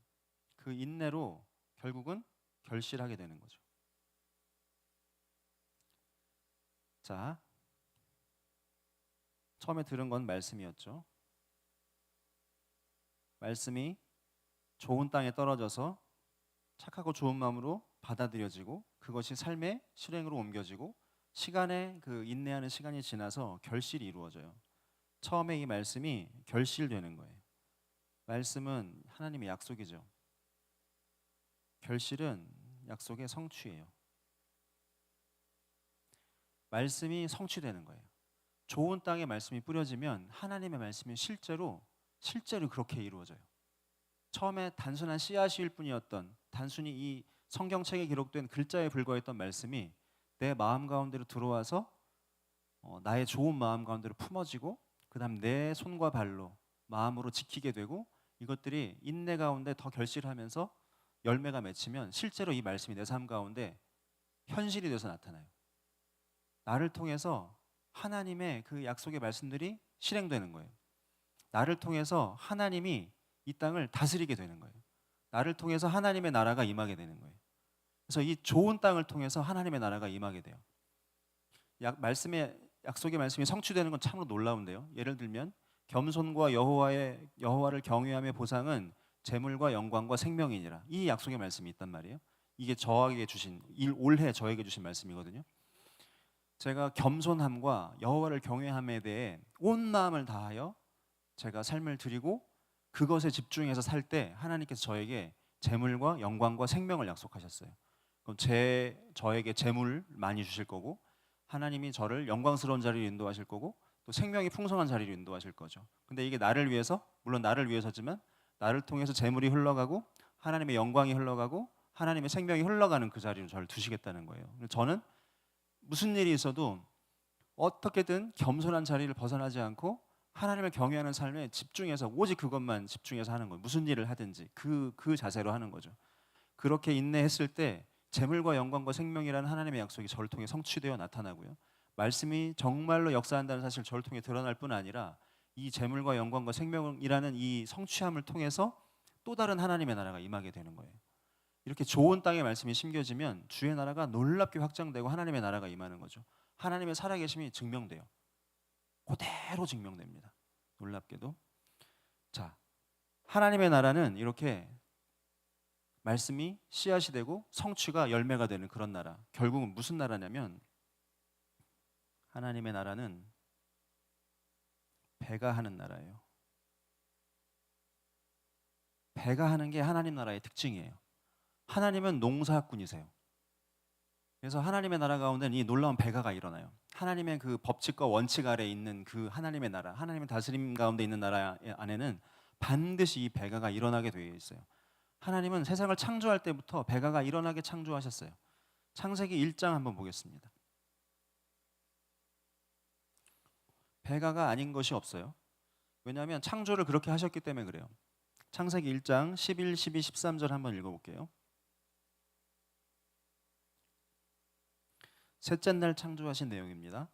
그 인내로 결국은 결실하게 되는 거죠. 자, 처음에 들은 건 말씀이었죠. 말씀이 좋은 땅에 떨어져서 착하고 좋은 마음으로 받아들여지고 그것이 삶의 실행으로 옮겨지고 시간에 그 인내하는 시간이 지나서 결실이 이루어져요. 처음에 이 말씀이 결실되는 거예요. 말씀은 하나님의 약속이죠. 결실은 약속의 성취예요. 말씀이 성취되는 거예요. 좋은 땅에 말씀이 뿌려지면 하나님의 말씀이 실제로 그렇게 이루어져요. 처음에 단순한 씨앗일 뿐이었던, 단순히 이 성경책에 기록된 글자에 불과했던 말씀이 내 마음 가운데로 들어와서 나의 좋은 마음 가운데로 품어지고 그다음 내 손과 발로 마음으로 지키게 되고 이것들이 인내 가운데 더 결실하면서 열매가 맺히면 실제로 이 말씀이 내 삶 가운데 현실이 돼서 나타나요. 나를 통해서 하나님의 그 약속의 말씀들이 실행되는 거예요. 나를 통해서 하나님이 이 땅을 다스리게 되는 거예요. 나를 통해서 하나님의 나라가 임하게 되는 거예요. 그래서 이 좋은 땅을 통해서 하나님의 나라가 임하게 돼요. 약속의 말씀이 성취되는 건 참으로 놀라운데요. 예를 들면 겸손과 여호와를 경외함의 보상은 재물과 영광과 생명이니라. 이 약속의 말씀이 있단 말이에요. 이게 올해 저에게 주신 말씀이거든요. 제가 겸손함과 여호와를 경외함에 대해 온 마음을 다하여 제가 삶을 드리고 그것에 집중해서 살 때 하나님께서 저에게 재물과 영광과 생명을 약속하셨어요. 그럼 저에게 재물 많이 주실 거고 하나님이 저를 영광스러운 자리로 인도하실 거고 또 생명이 풍성한 자리로 인도하실 거죠. 근데 이게 나를 위해서, 물론 나를 위해서지만 나를 통해서 재물이 흘러가고 하나님의 영광이 흘러가고 하나님의 생명이 흘러가는 그 자리로 저를 두시겠다는 거예요. 저는 무슨 일이 있어도 어떻게든 겸손한 자리를 벗어나지 않고 하나님을 경외하는 삶에 집중해서 오직 그것만 집중해서 하는 거예요. 무슨 일을 하든지 그 자세로 하는 거죠. 그렇게 인내했을 때 재물과 영광과 생명이라는 하나님의 약속이 저를 통해 성취되어 나타나고요. 말씀이 정말로 역사한다는 사실 저를 통해 드러날 뿐 아니라 이 재물과 영광과 생명이라는 이 성취함을 통해서 또 다른 하나님의 나라가 임하게 되는 거예요. 이렇게 좋은 땅에 말씀이 심겨지면 주의 나라가 놀랍게 확장되고 하나님의 나라가 임하는 거죠. 하나님의 살아계심이 증명돼요. 그대로 증명됩니다. 놀랍게도. 자, 하나님의 나라는 이렇게 말씀이 씨앗이 되고 성취가 열매가 되는 그런 나라. 결국은 무슨 나라냐면 하나님의 나라는 배가 하는 나라예요. 배가 하는 게 하나님 나라의 특징이에요. 하나님은 농사꾼이세요. 그래서 하나님의 나라 가운데는 이 놀라운 배가가 일어나요. 하나님의 그 법칙과 원칙 아래에 있는 그 하나님의 나라, 하나님의 다스림 가운데 있는 나라 안에는 반드시 이 배가가 일어나게 되어 있어요. 하나님은 세상을 창조할 때부터 배가가 일어나게 창조하셨어요. 창세기 1장 한번 보겠습니다. 배가가 아닌 것이 없어요. 왜냐하면 창조를 그렇게 하셨기 때문에 그래요. 창세기 1장 11, 12, 13절 한번 읽어볼게요. 셋째 날 창조하신 내용입니다.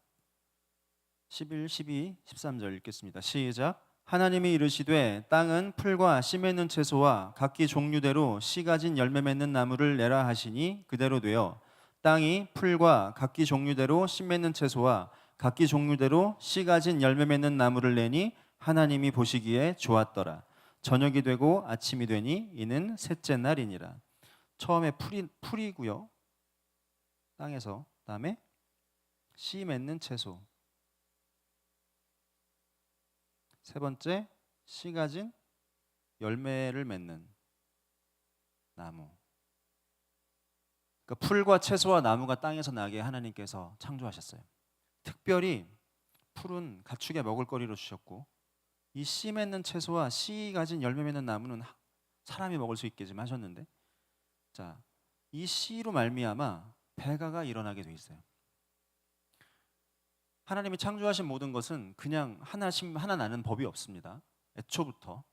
11, 12, 13절 읽겠습니다. 시작. 하나님이 이르시되 땅은 풀과 씨 맺는 채소와 각기 종류대로 씨 가진 열매 맺는 나무를 내라 하시니 그대로 되어 땅이 풀과 각기 종류대로 씨 맺는 채소와 각기 종류대로 씨 가진 열매 맺는 나무를 내니 하나님이 보시기에 좋았더라. 저녁이 되고 아침이 되니 이는 셋째 날이니라. 처음에 풀이고요. 땅에서. 그다음에 씨 맺는 채소. 세 번째, 씨 가진 열매를 맺는 나무. 그러니까 풀과 채소와 나무가 땅에서 나게 하나님께서 창조하셨어요. 특별히 풀은 가축에 먹을 거리로 주셨고 이 씨 맺는 채소와 씨 가진 열매 맺는 나무는 사람이 먹을 수 있게끔 하셨는데 자, 이 씨로 말미암아 배가가 일어나게 돼 있어요. 하나님이 창조하신 모든 것은 그냥 하나 나는 법이 없습니다. 애초부터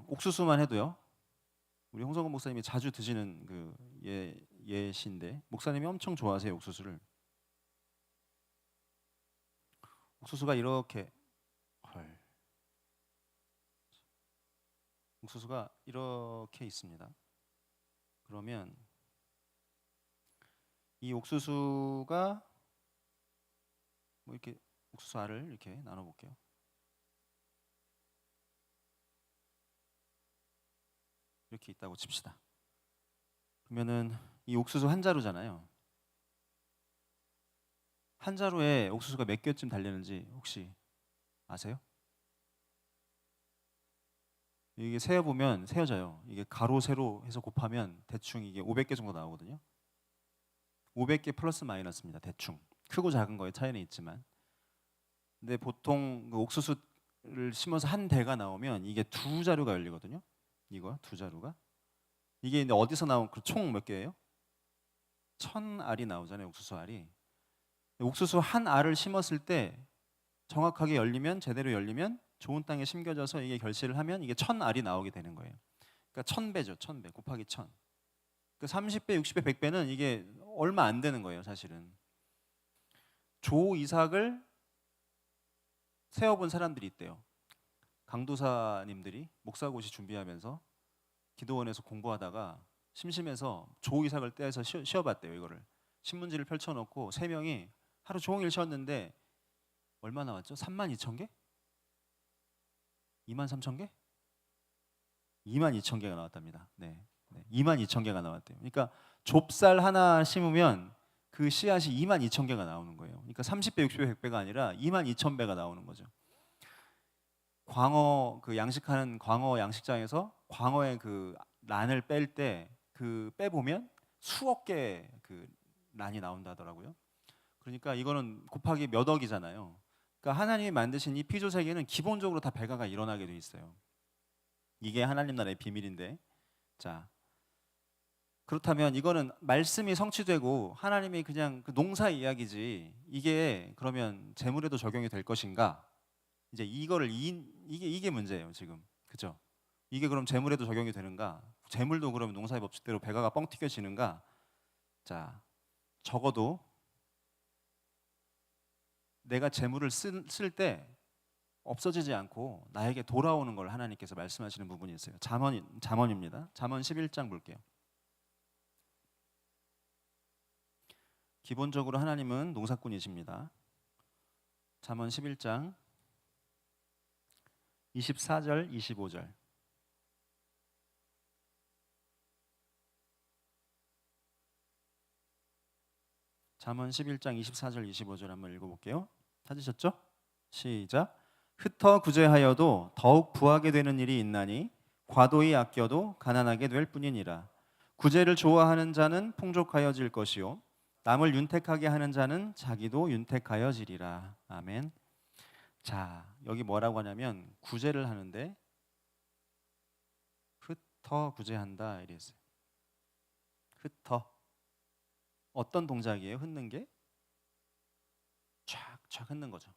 옥수수만 해도요. 우리 홍성근 목사님이 자주 드시는 그 예신데 목사님이 엄청 좋아하세요 옥수수를. 옥수수가 이렇게 옥수수가 이렇게 있습니다. 그러면 이 옥수수가 뭐 이렇게 옥수수 알을 이렇게 나눠 볼게요. 이렇게 있다고 칩시다. 그러면은 이 옥수수 한 자루잖아요. 한 자루에 옥수수가 몇 개쯤 달리는지 혹시 아세요? 이게 세어 보면 세어져요. 이게 가로 세로 해서 곱하면 대충 이게 500개 정도 나오거든요. 500개 플러스 마이너스입니다. 대충 크고 작은 거에 차이는 있지만, 근데 보통 그 옥수수를 심어서 한 대가 나오면 이게 두 자루가 열리거든요. 이거 두 자루가 이게 근데 어디서 나온 그 총 몇 개예요? 1000알이 나오잖아요. 옥수수 알이. 옥수수 한 알을 심었을 때 정확하게 열리면, 제대로 열리면 좋은 땅에 심겨져서 이게 결실을 하면 이게 1000알이 나오게 되는 거예요. 그러니까 1000배죠. 1000배 곱하기 1000. 그 30배, 60배, 100배는 이게 얼마 안 되는 거예요, 사실은. 조 이삭을 세어본 사람들이 있대요. 강도사님들이 목사고시 준비하면서 기도원에서 공부하다가 심심해서 조 이삭을 떼서 쉬어봤대요. 이거를 신문지를 펼쳐놓고 세 명이 하루 종일 쉬었는데 얼마 나왔죠? 32,000개? 23,000개? 22,000개가 나왔답니다. 네, 22,000개가 나왔대요. 그러니까 좁쌀 하나 심으면 그 씨앗이 22,000개가 나오는 거예요. 그러니까 30배, 60배, 100배가 아니라 22,000배가 나오는 거죠. 광어 그 양식하는 광어 양식장에서 광어의 그 란을 뺄 때 그 빼보면 수억 개 그 란이 나온다더라고요. 그러니까 이거는 곱하기 몇 억이잖아요. 그러니까 하나님이 만드신 이 피조 세계는 기본적으로 다 배가가 일어나게 돼 있어요. 이게 하나님 나라의 비밀인데, 자, 그렇다면 이거는 말씀이 성취되고 하나님이 그냥 그 농사 이야기지, 이게 그러면 재물에도 적용이 될 것인가? 이제 이거를 이게 문제예요 지금, 그죠? 이게 그럼 재물에도 적용이 되는가? 재물도 그러면 농사의 법칙대로 배가가 뻥 튀겨지는가? 자, 적어도 내가 재물을 쓸 때 없어지지 않고 나에게 돌아오는 걸 하나님께서 말씀하시는 부분이 있어요. 잠언입니다. 잠언 11장 볼게요. 기본적으로 하나님은 농사꾼이십니다. 잠언 11장 24절 25절. 잠언 11장 24절 25절 한번 읽어볼게요. 찾으셨죠? 시작. 흩어 구제하여도 더욱 부하게 되는 일이 있나니 과도히 아껴도 가난하게 될 뿐이니라. 구제를 좋아하는 자는 풍족하여질 것이요 남을 윤택하게 하는 자는 자기도 윤택하여지리라. 아멘. 자, 여기 뭐라고 하냐면 구제를 하는데 흩어 구제한다 이랬어요. 흩어. 어떤 동작이에요? 흩는 게 쫙쫙 흩는 거죠.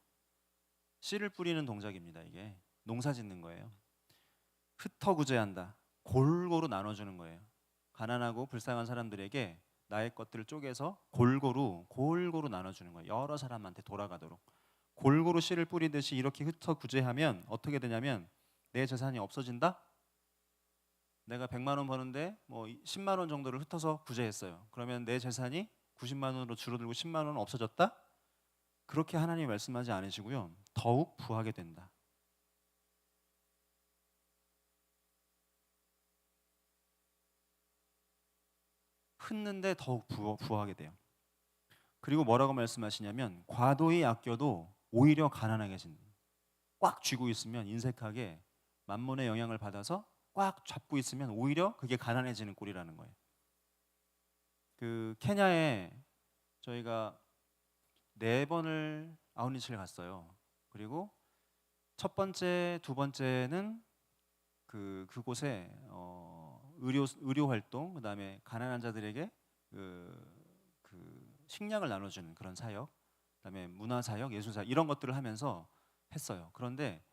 씨를 뿌리는 동작입니다. 이게 농사 짓는 거예요. 흩어 구제한다. 골고루 나눠주는 거예요. 가난하고 불쌍한 사람들에게 나의 것들을 쪼개서 골고루 나눠주는 거예요. 여러 사람한테 돌아가도록 골고루 씨를 뿌리듯이 이렇게 흩어 구제하면 어떻게 되냐면 내 재산이 없어진다. 내가 100만 원 버는데 뭐 10만 원 정도를 흩어서 구제했어요. 그러면 내 재산이 90만 원으로 줄어들고 10만 원은 없어졌다? 그렇게 하나님이 말씀하지 않으시고요. 더욱 부하게 된다. 흩는데 더욱 부하게 돼요. 그리고 뭐라고 말씀하시냐면 과도히 아껴도 오히려 가난하게 진다. 꽉 쥐고 있으면 인색하게 만몬의 영향을 받아서 꽉 잡고 있으면 오히려 그게 가난해지는 꼴이라는 거예요. 그 케냐에 저희가 4번을 아웃리치를 갔어요. 그리고 첫 번째, 두 번째는 그곳에 의료 활동, 그다음에 가난한 자들에게 그 식량을 나눠주는 그런 사역, 그다음에 문화 사역, 예술 사역 이런 것들을 하면서 했어요. 그런데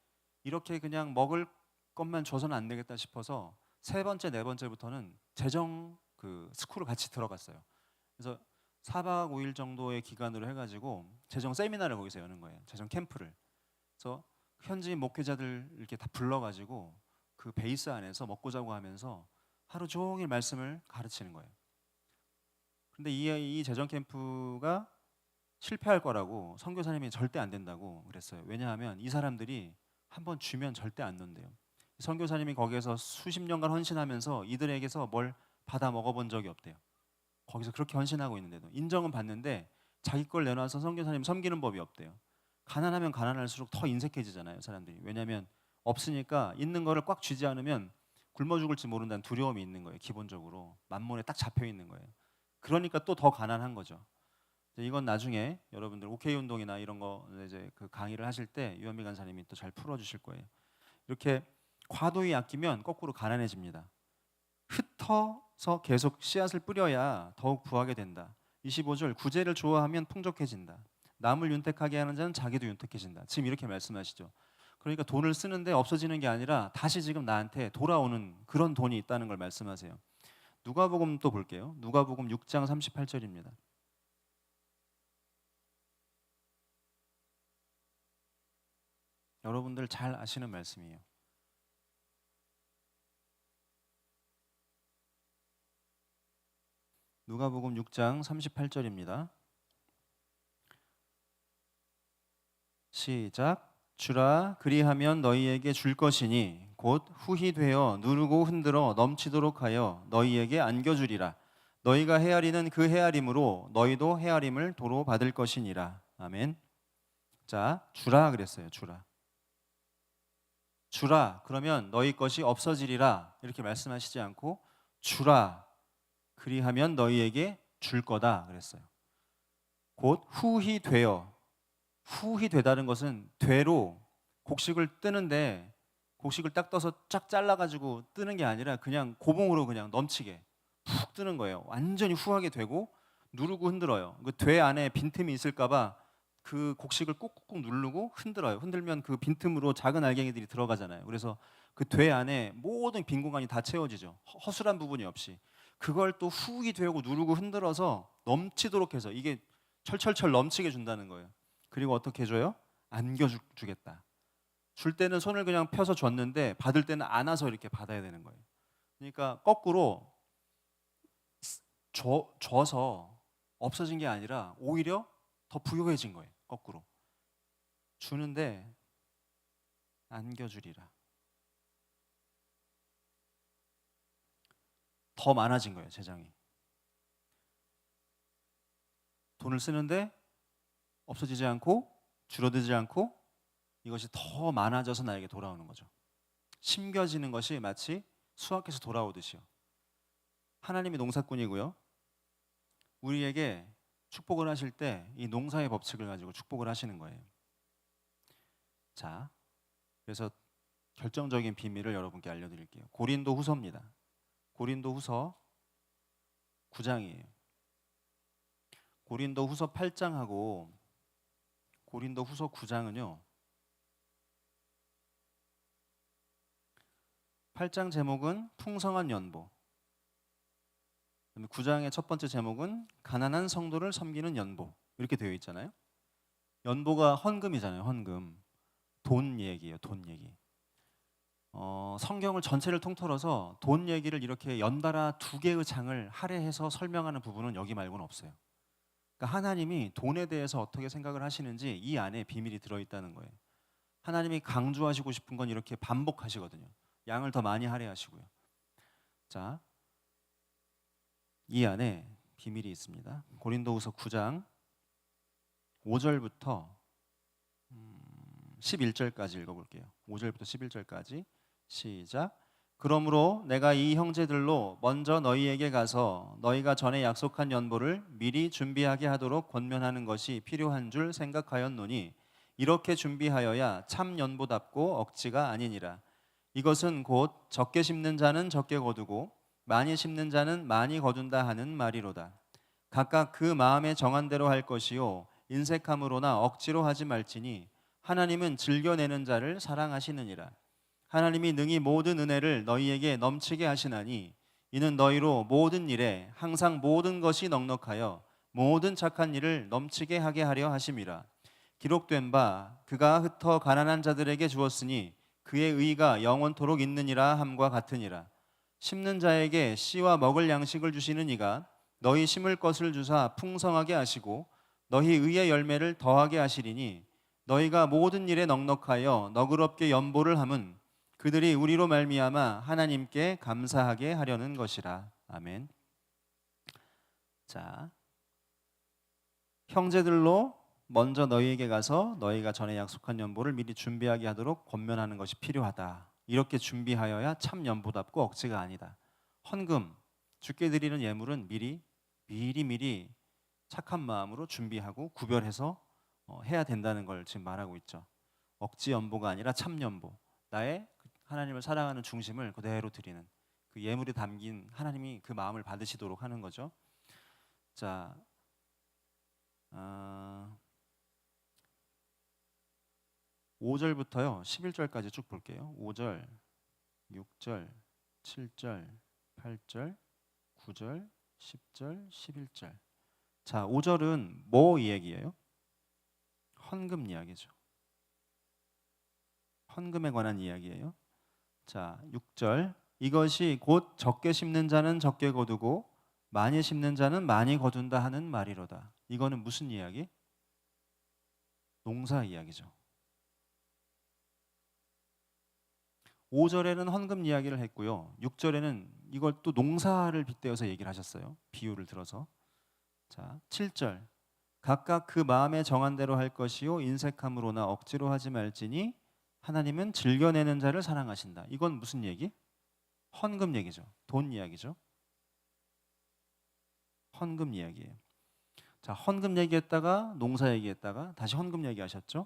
이렇게 그냥 먹을 것만 줘서는 안 되겠다 싶어서 세 번째, 네 번째부터는 재정 그 스쿨을 같이 들어갔어요. 그래서 4박 5일 정도의 기간으로 해가지고 재정 세미나를 거기서 여는 거예요. 재정 캠프를. 그래서 현지 목회자들 이렇게 다 불러가지고 그 베이스 안에서 먹고 자고 하면서 하루 종일 말씀을 가르치는 거예요. 그런데 이 재정 캠프가 실패할 거라고 선교사님이 절대 안 된다고 그랬어요. 왜냐하면 이 사람들이 한번 주면 절대 안 논대요. 선교사님이 거기에서 수십 년간 헌신하면서 이들에게서 뭘 받아 먹어본 적이 없대요. 거기서 그렇게 헌신하고 있는데도 인정은 받는데 자기 걸 내놔서 선교사님 섬기는 법이 없대요. 가난하면 가난할수록 더 인색해지잖아요, 사람들이. 왜냐하면 없으니까 있는 거를 꽉 쥐지 않으면 굶어 죽을지 모른다는 두려움이 있는 거예요. 기본적으로 만몬에 딱 잡혀 있는 거예요. 그러니까 또 더 가난한 거죠. 이건 나중에 여러분들 OK 운동이나 이런 거 이제 그 강의를 하실 때 유현미 간사님이 또 잘 풀어주실 거예요. 이렇게 과도히 아끼면 거꾸로 가난해집니다. 흩어서 계속 씨앗을 뿌려야 더욱 부하게 된다. 25절 구제를 좋아하면 풍족해진다. 남을 윤택하게 하는 자는 자기도 윤택해진다. 지금 이렇게 말씀하시죠. 그러니까 돈을 쓰는데 없어지는 게 아니라 다시 지금 나한테 돌아오는 그런 돈이 있다는 걸 말씀하세요. 누가복음 또 볼게요. 누가복음 6장 38절입니다. 여러분들 잘 아시는 말씀이에요. 누가복음 6장 38절입니다. 시작. 주라 그리하면 너희에게 줄 것이니 곧 후히 되어 누르고 흔들어 넘치도록 하여 너희에게 안겨주리라. 너희가 헤아리는 그 헤아림으로 너희도 헤아림을 도로 받을 것이니라. 아멘. 자, 주라 그랬어요. 주라. 주라 그러면 너희 것이 없어지리라 이렇게 말씀하시지 않고 주라 그리하면 너희에게 줄 거다 그랬어요. 곧 후히 되어. 후히 되다는 것은 되로 곡식을 뜨는데 곡식을 딱 떠서 쫙 잘라가지고 뜨는 게 아니라 그냥 고봉으로 그냥 넘치게 푹 뜨는 거예요. 완전히 후하게 되고 누르고 흔들어요. 그 돼 안에 빈틈이 있을까봐 그 곡식을 꾹꾹꾹 누르고 흔들어요. 흔들면 그 빈틈으로 작은 알갱이들이 들어가잖아요. 그래서 그 돼 안에 모든 빈 공간이 다 채워지죠. 허술한 부분이 없이. 그걸 또 후히 되고 누르고 흔들어서 넘치도록 해서 이게 철철철 넘치게 준다는 거예요. 그리고 어떻게 해줘요? 안겨주겠다. 줄 때는 손을 그냥 펴서 줬는데 받을 때는 안아서 이렇게 받아야 되는 거예요. 그러니까 거꾸로 줘서 없어진 게 아니라 오히려 더 부유해진 거예요. 거꾸로. 주는데 안겨주리라. 더 많아진 거예요. 재정이. 돈을 쓰는데 없어지지 않고 줄어들지 않고 이것이 더 많아져서 나에게 돌아오는 거죠. 심겨지는 것이 마치 수확해서 돌아오듯이요. 하나님이 농사꾼이고요. 우리에게 축복을 하실 때 이 농사의 법칙을 가지고 축복을 하시는 거예요. 자, 그래서 결정적인 비밀을 여러분께 알려드릴게요. 고린도 후서입니다. 고린도 후서 9장이에요. 고린도 후서 8장하고 고린도 후서 9장은요. 8장 제목은 풍성한 연보. 9장의 첫 번째 제목은 가난한 성도를 섬기는 연보. 이렇게 되어 있잖아요. 연보가 헌금이잖아요. 헌금. 돈 얘기예요. 돈 얘기. 성경을 전체를 통틀어서 돈 얘기를 이렇게 연달아 두 개의 장을 할애해서 설명하는 부분은 여기 말고는 없어요. 그러니까 하나님이 돈에 대해서 어떻게 생각을 하시는지 이 안에 비밀이 들어있다는 거예요. 하나님이 강조하시고 싶은 건 이렇게 반복하시거든요. 양을 더 많이 할애하시고요. 자, 이 안에 비밀이 있습니다. 고린도후서 9장 5절부터 11절까지 읽어볼게요. 5절부터 11절까지 시작. 그러므로 내가 이 형제들로 먼저 너희에게 가서 너희가 전에 약속한 연보를 미리 준비하게 하도록 권면하는 것이 필요한 줄 생각하였노니 이렇게 준비하여야 참 연보답고 억지가 아니니라. 이것은 곧 적게 심는 자는 적게 거두고 많이 심는 자는 많이 거둔다 하는 말이로다. 각각 그 마음에 정한 대로 할 것이요 인색함으로나 억지로 하지 말지니 하나님은 즐겨내는 자를 사랑하시느니라. 하나님이 능히 모든 은혜를 너희에게 넘치게 하시나니 이는 너희로 모든 일에 항상 모든 것이 넉넉하여 모든 착한 일을 넘치게 하게 하려 하심이라. 기록된 바 그가 흩어 가난한 자들에게 주었으니 그의 의가 영원토록 있느니라 함과 같으니라. 심는 자에게 씨와 먹을 양식을 주시는 이가 너희 심을 것을 주사 풍성하게 하시고 너희 의의 열매를 더하게 하시리니 너희가 모든 일에 넉넉하여 너그럽게 연보를 함은 그들이 우리로 말미암아 하나님께 감사하게 하려는 것이라. 아멘. 자, 형제들로 먼저 너희에게 가서 너희가 전에 약속한 연보를 미리 준비하게 하도록 권면하는 것이 필요하다. 이렇게 준비하여야 참 연보답고 억지가 아니다. 헌금, 주께 드리는 예물은 미리 착한 마음으로 준비하고 구별해서 해야 된다는 걸 지금 말하고 있죠. 억지 연보가 아니라 참 연보. 나의 하나님을 사랑하는 중심을 그대로 드리는 그 예물이 담긴 하나님이 그 마음을 받으시도록 하는 거죠. 자, 5절부터요 11절까지 쭉 볼게요. 5절, 6절, 7절, 8절, 9절, 10절, 11절. 자, 5절은 뭐 이야기예요? 헌금 이야기죠. 헌금에 관한 이야기예요. 자, 6절. 이것이 곧 적게 심는 자는 적게 거두고 많이 심는 자는 많이 거둔다 하는 말이로다. 이거는 무슨 이야기? 농사 이야기죠. 5절에는 헌금 이야기를 했고요. 6절에는 이걸 또 농사를 빗대어서 얘기를 하셨어요. 비유를 들어서. 자, 7절. 각각 그 마음에 정한 대로 할 것이요 인색함으로나 억지로 하지 말지니 하나님은 즐겨내는 자를 사랑하신다. 이건 무슨 얘기? 헌금 얘기죠. 돈 이야기죠. 헌금 이야기예요. 자, 헌금 얘기했다가 농사 얘기했다가 다시 헌금 얘기하셨죠.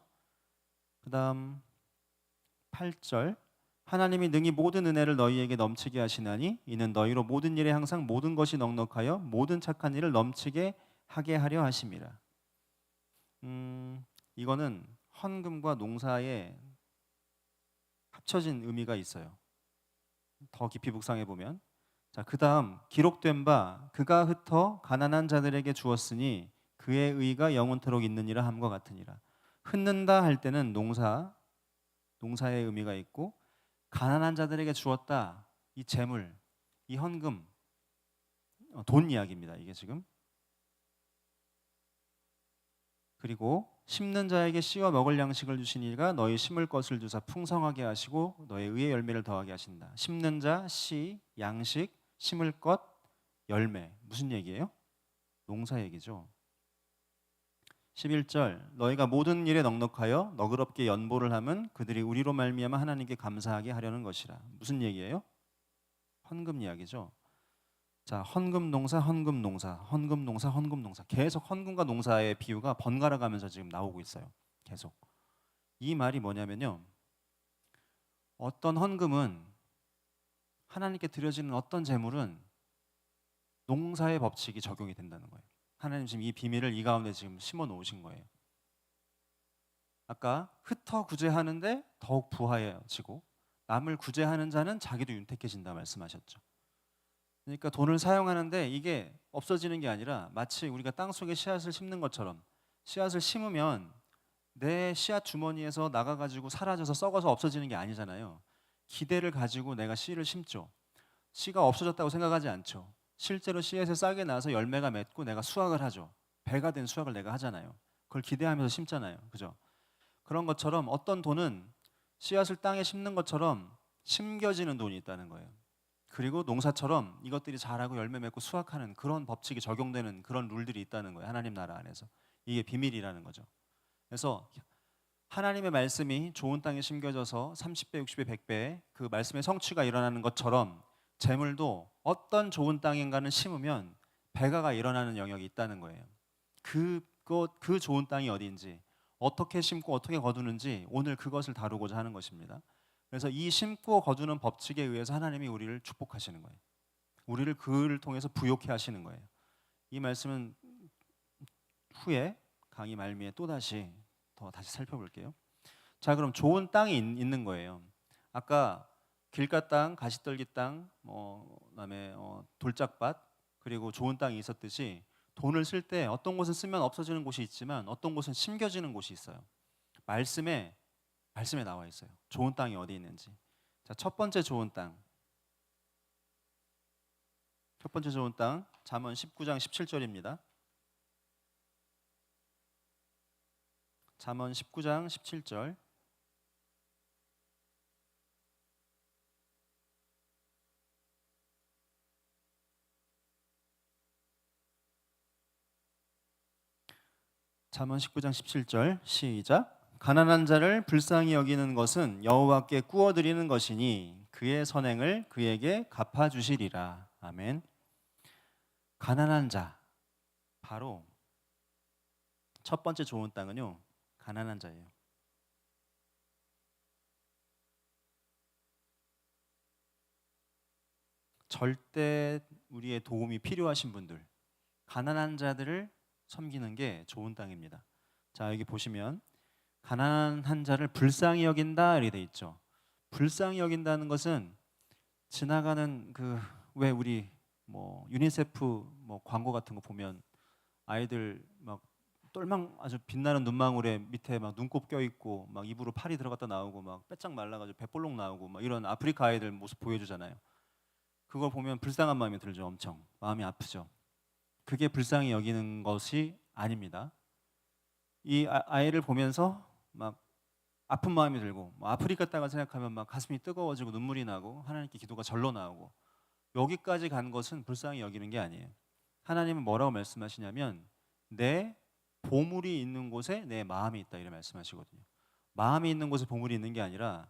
그 다음 8절. 하나님이 능히 모든 은혜를 너희에게 넘치게 하시나니 이는 너희로 모든 일에 항상 모든 것이 넉넉하여 모든 착한 일을 넘치게 하게 하려 하심이라. 이거는 헌금과 농사의 합쳐진 의미가 있어요. 더 깊이 묵상해 보면, 자, 그다음 기록된 바 그가 흩어 가난한 자들에게 주었으니 그의 의가 영원토록 있느니라 함과 같으니라. 흩는다 할 때는 농사의 의미가 있고, 가난한 자들에게 주었다, 이 재물, 이 헌금, 돈 이야기입니다. 이게 지금. 그리고 심는 자에게 씨와 먹을 양식을 주시니가 너희 심을 것을 주사 풍성하게 하시고 너희 의의 열매를 더하게 하신다. 심는 자, 씨, 양식, 심을 것, 열매. 무슨 얘기예요? 농사 얘기죠. 11절. 너희가 모든 일에 넉넉하여 너그럽게 연보를 함은 그들이 우리로 말미암아 하나님께 감사하게 하려는 것이라. 무슨 얘기예요? 헌금 이야기죠. 자, 헌금 농사, 헌금 농사, 헌금 농사, 헌금 농사. 계속 헌금과 농사의 비유가 번갈아 가면서 지금 나오고 있어요. 계속. 이 말이 뭐냐면요. 어떤 헌금은, 하나님께 드려지는 어떤 재물은 농사의 법칙이 적용이 된다는 거예요. 하나님 지금 이 비밀을 이 가운데 지금 심어 놓으신 거예요. 아까 흩어 구제하는데 더욱 부하해지고 남을 구제하는 자는 자기도 윤택해진다 말씀하셨죠. 그러니까 돈을 사용하는데 이게 없어지는 게 아니라 마치 우리가 땅속에 씨앗을 심는 것처럼, 씨앗을 심으면 내 씨앗 주머니에서 나가가지고 사라져서 썩어서 없어지는 게 아니잖아요. 기대를 가지고 내가 씨를 심죠. 씨가 없어졌다고 생각하지 않죠. 실제로 씨앗에 싹이 나서 열매가 맺고 내가 수확을 하죠. 배가 된 수확을 내가 하잖아요. 그걸 기대하면서 심잖아요. 그죠? 그런 것처럼 어떤 돈은 씨앗을 땅에 심는 것처럼 심겨지는 돈이 있다는 거예요. 그리고 농사처럼 이것들이 자라고 열매 맺고 수확하는 그런 법칙이 적용되는 그런 룰들이 있다는 거예요. 하나님 나라 안에서. 이게 비밀이라는 거죠. 그래서 하나님의 말씀이 좋은 땅에 심겨져서 30배, 60배, 100배 그 말씀의 성취가 일어나는 것처럼 재물도 어떤 좋은 땅인가는 심으면 배가가 일어나는 영역이 있다는 거예요. 그 좋은 땅이 어디인지, 어떻게 심고 어떻게 거두는지 오늘 그것을 다루고자 하는 것입니다. 그래서 이 심고 거두는 법칙에 의해서 하나님이 우리를 축복하시는 거예요. 우리를 그를 통해서 부욕해 하시는 거예요. 이 말씀은 후에 강의 말미에 또다시 다시 살펴볼게요. 자, 그럼 좋은 땅이 있는 거예요. 아까 길가 땅, 가시떨기 땅, 그다음에 돌짝밭, 그리고 좋은 땅이 있었듯이 돈을 쓸 때 어떤 곳은 쓰면 없어지는 곳이 있지만 어떤 곳은 심겨지는 곳이 있어요. 말씀에 말씀에 나와 있어요. 좋은 땅이 어디 있는지. 자, 첫 번째 좋은 땅. 첫 번째 좋은 땅 잠언 19장 17절입니다. 잠언 19장 17절. 잠언 19장 17절 시작. 가난한 자를 불쌍히 여기는 것은 여호와께 꾸어 드리는 것이니 그의 선행을 그에게 갚아 주시리라. 아멘. 가난한 자, 바로 첫 번째 좋은 땅은요, 가난한 자예요. 절대 우리의 도움이 필요하신 분들, 가난한 자들을 섬기는 게 좋은 땅입니다. 자, 여기 보시면 가난한 자를 불쌍히 여긴다 이렇게 돼 있죠. 불쌍히 여긴다는 것은 지나가는 그 왜 우리 뭐 유니세프 뭐 광고 같은 거 보면 아이들 막 똘망 아주 빛나는 눈망울에 밑에 막 눈곱 껴 있고 막 입으로 팔이 들어갔다 나오고 막 빼짝 말라가지고 배볼록 나오고 막 이런 아프리카 아이들 모습 보여주잖아요. 그걸 보면 불쌍한 마음이 들죠. 엄청 마음이 아프죠. 그게 불쌍히 여기는 것이 아닙니다. 이 아이를 보면서 막 아픈 마음이 들고 뭐 아프리카 땅을 생각하면 막 가슴이 뜨거워지고 눈물이 나고 하나님께 기도가 절로 나오고 여기까지 간 것은 불쌍히 여기는 게 아니에요. 하나님은 뭐라고 말씀하시냐면 내 보물이 있는 곳에 내 마음이 있다 이렇게 말씀하시거든요. 마음이 있는 곳에 보물이 있는 게 아니라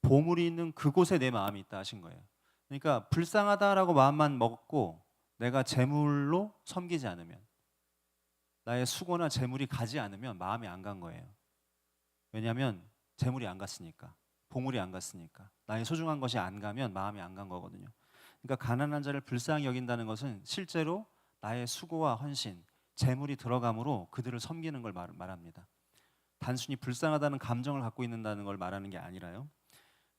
보물이 있는 그곳에 내 마음이 있다 하신 거예요. 그러니까 불쌍하다라고 마음만 먹고 내가 재물로 섬기지 않으면, 나의 수고나 재물이 가지 않으면 마음이 안 간 거예요. 왜냐하면 재물이 안 갔으니까, 보물이 안 갔으니까, 나의 소중한 것이 안 가면 마음이 안 간 거거든요. 그러니까 가난한 자를 불쌍히 여긴다는 것은 실제로 나의 수고와 헌신, 재물이 들어감으로 그들을 섬기는 걸 말합니다. 단순히 불쌍하다는 감정을 갖고 있는다는 걸 말하는 게 아니라요.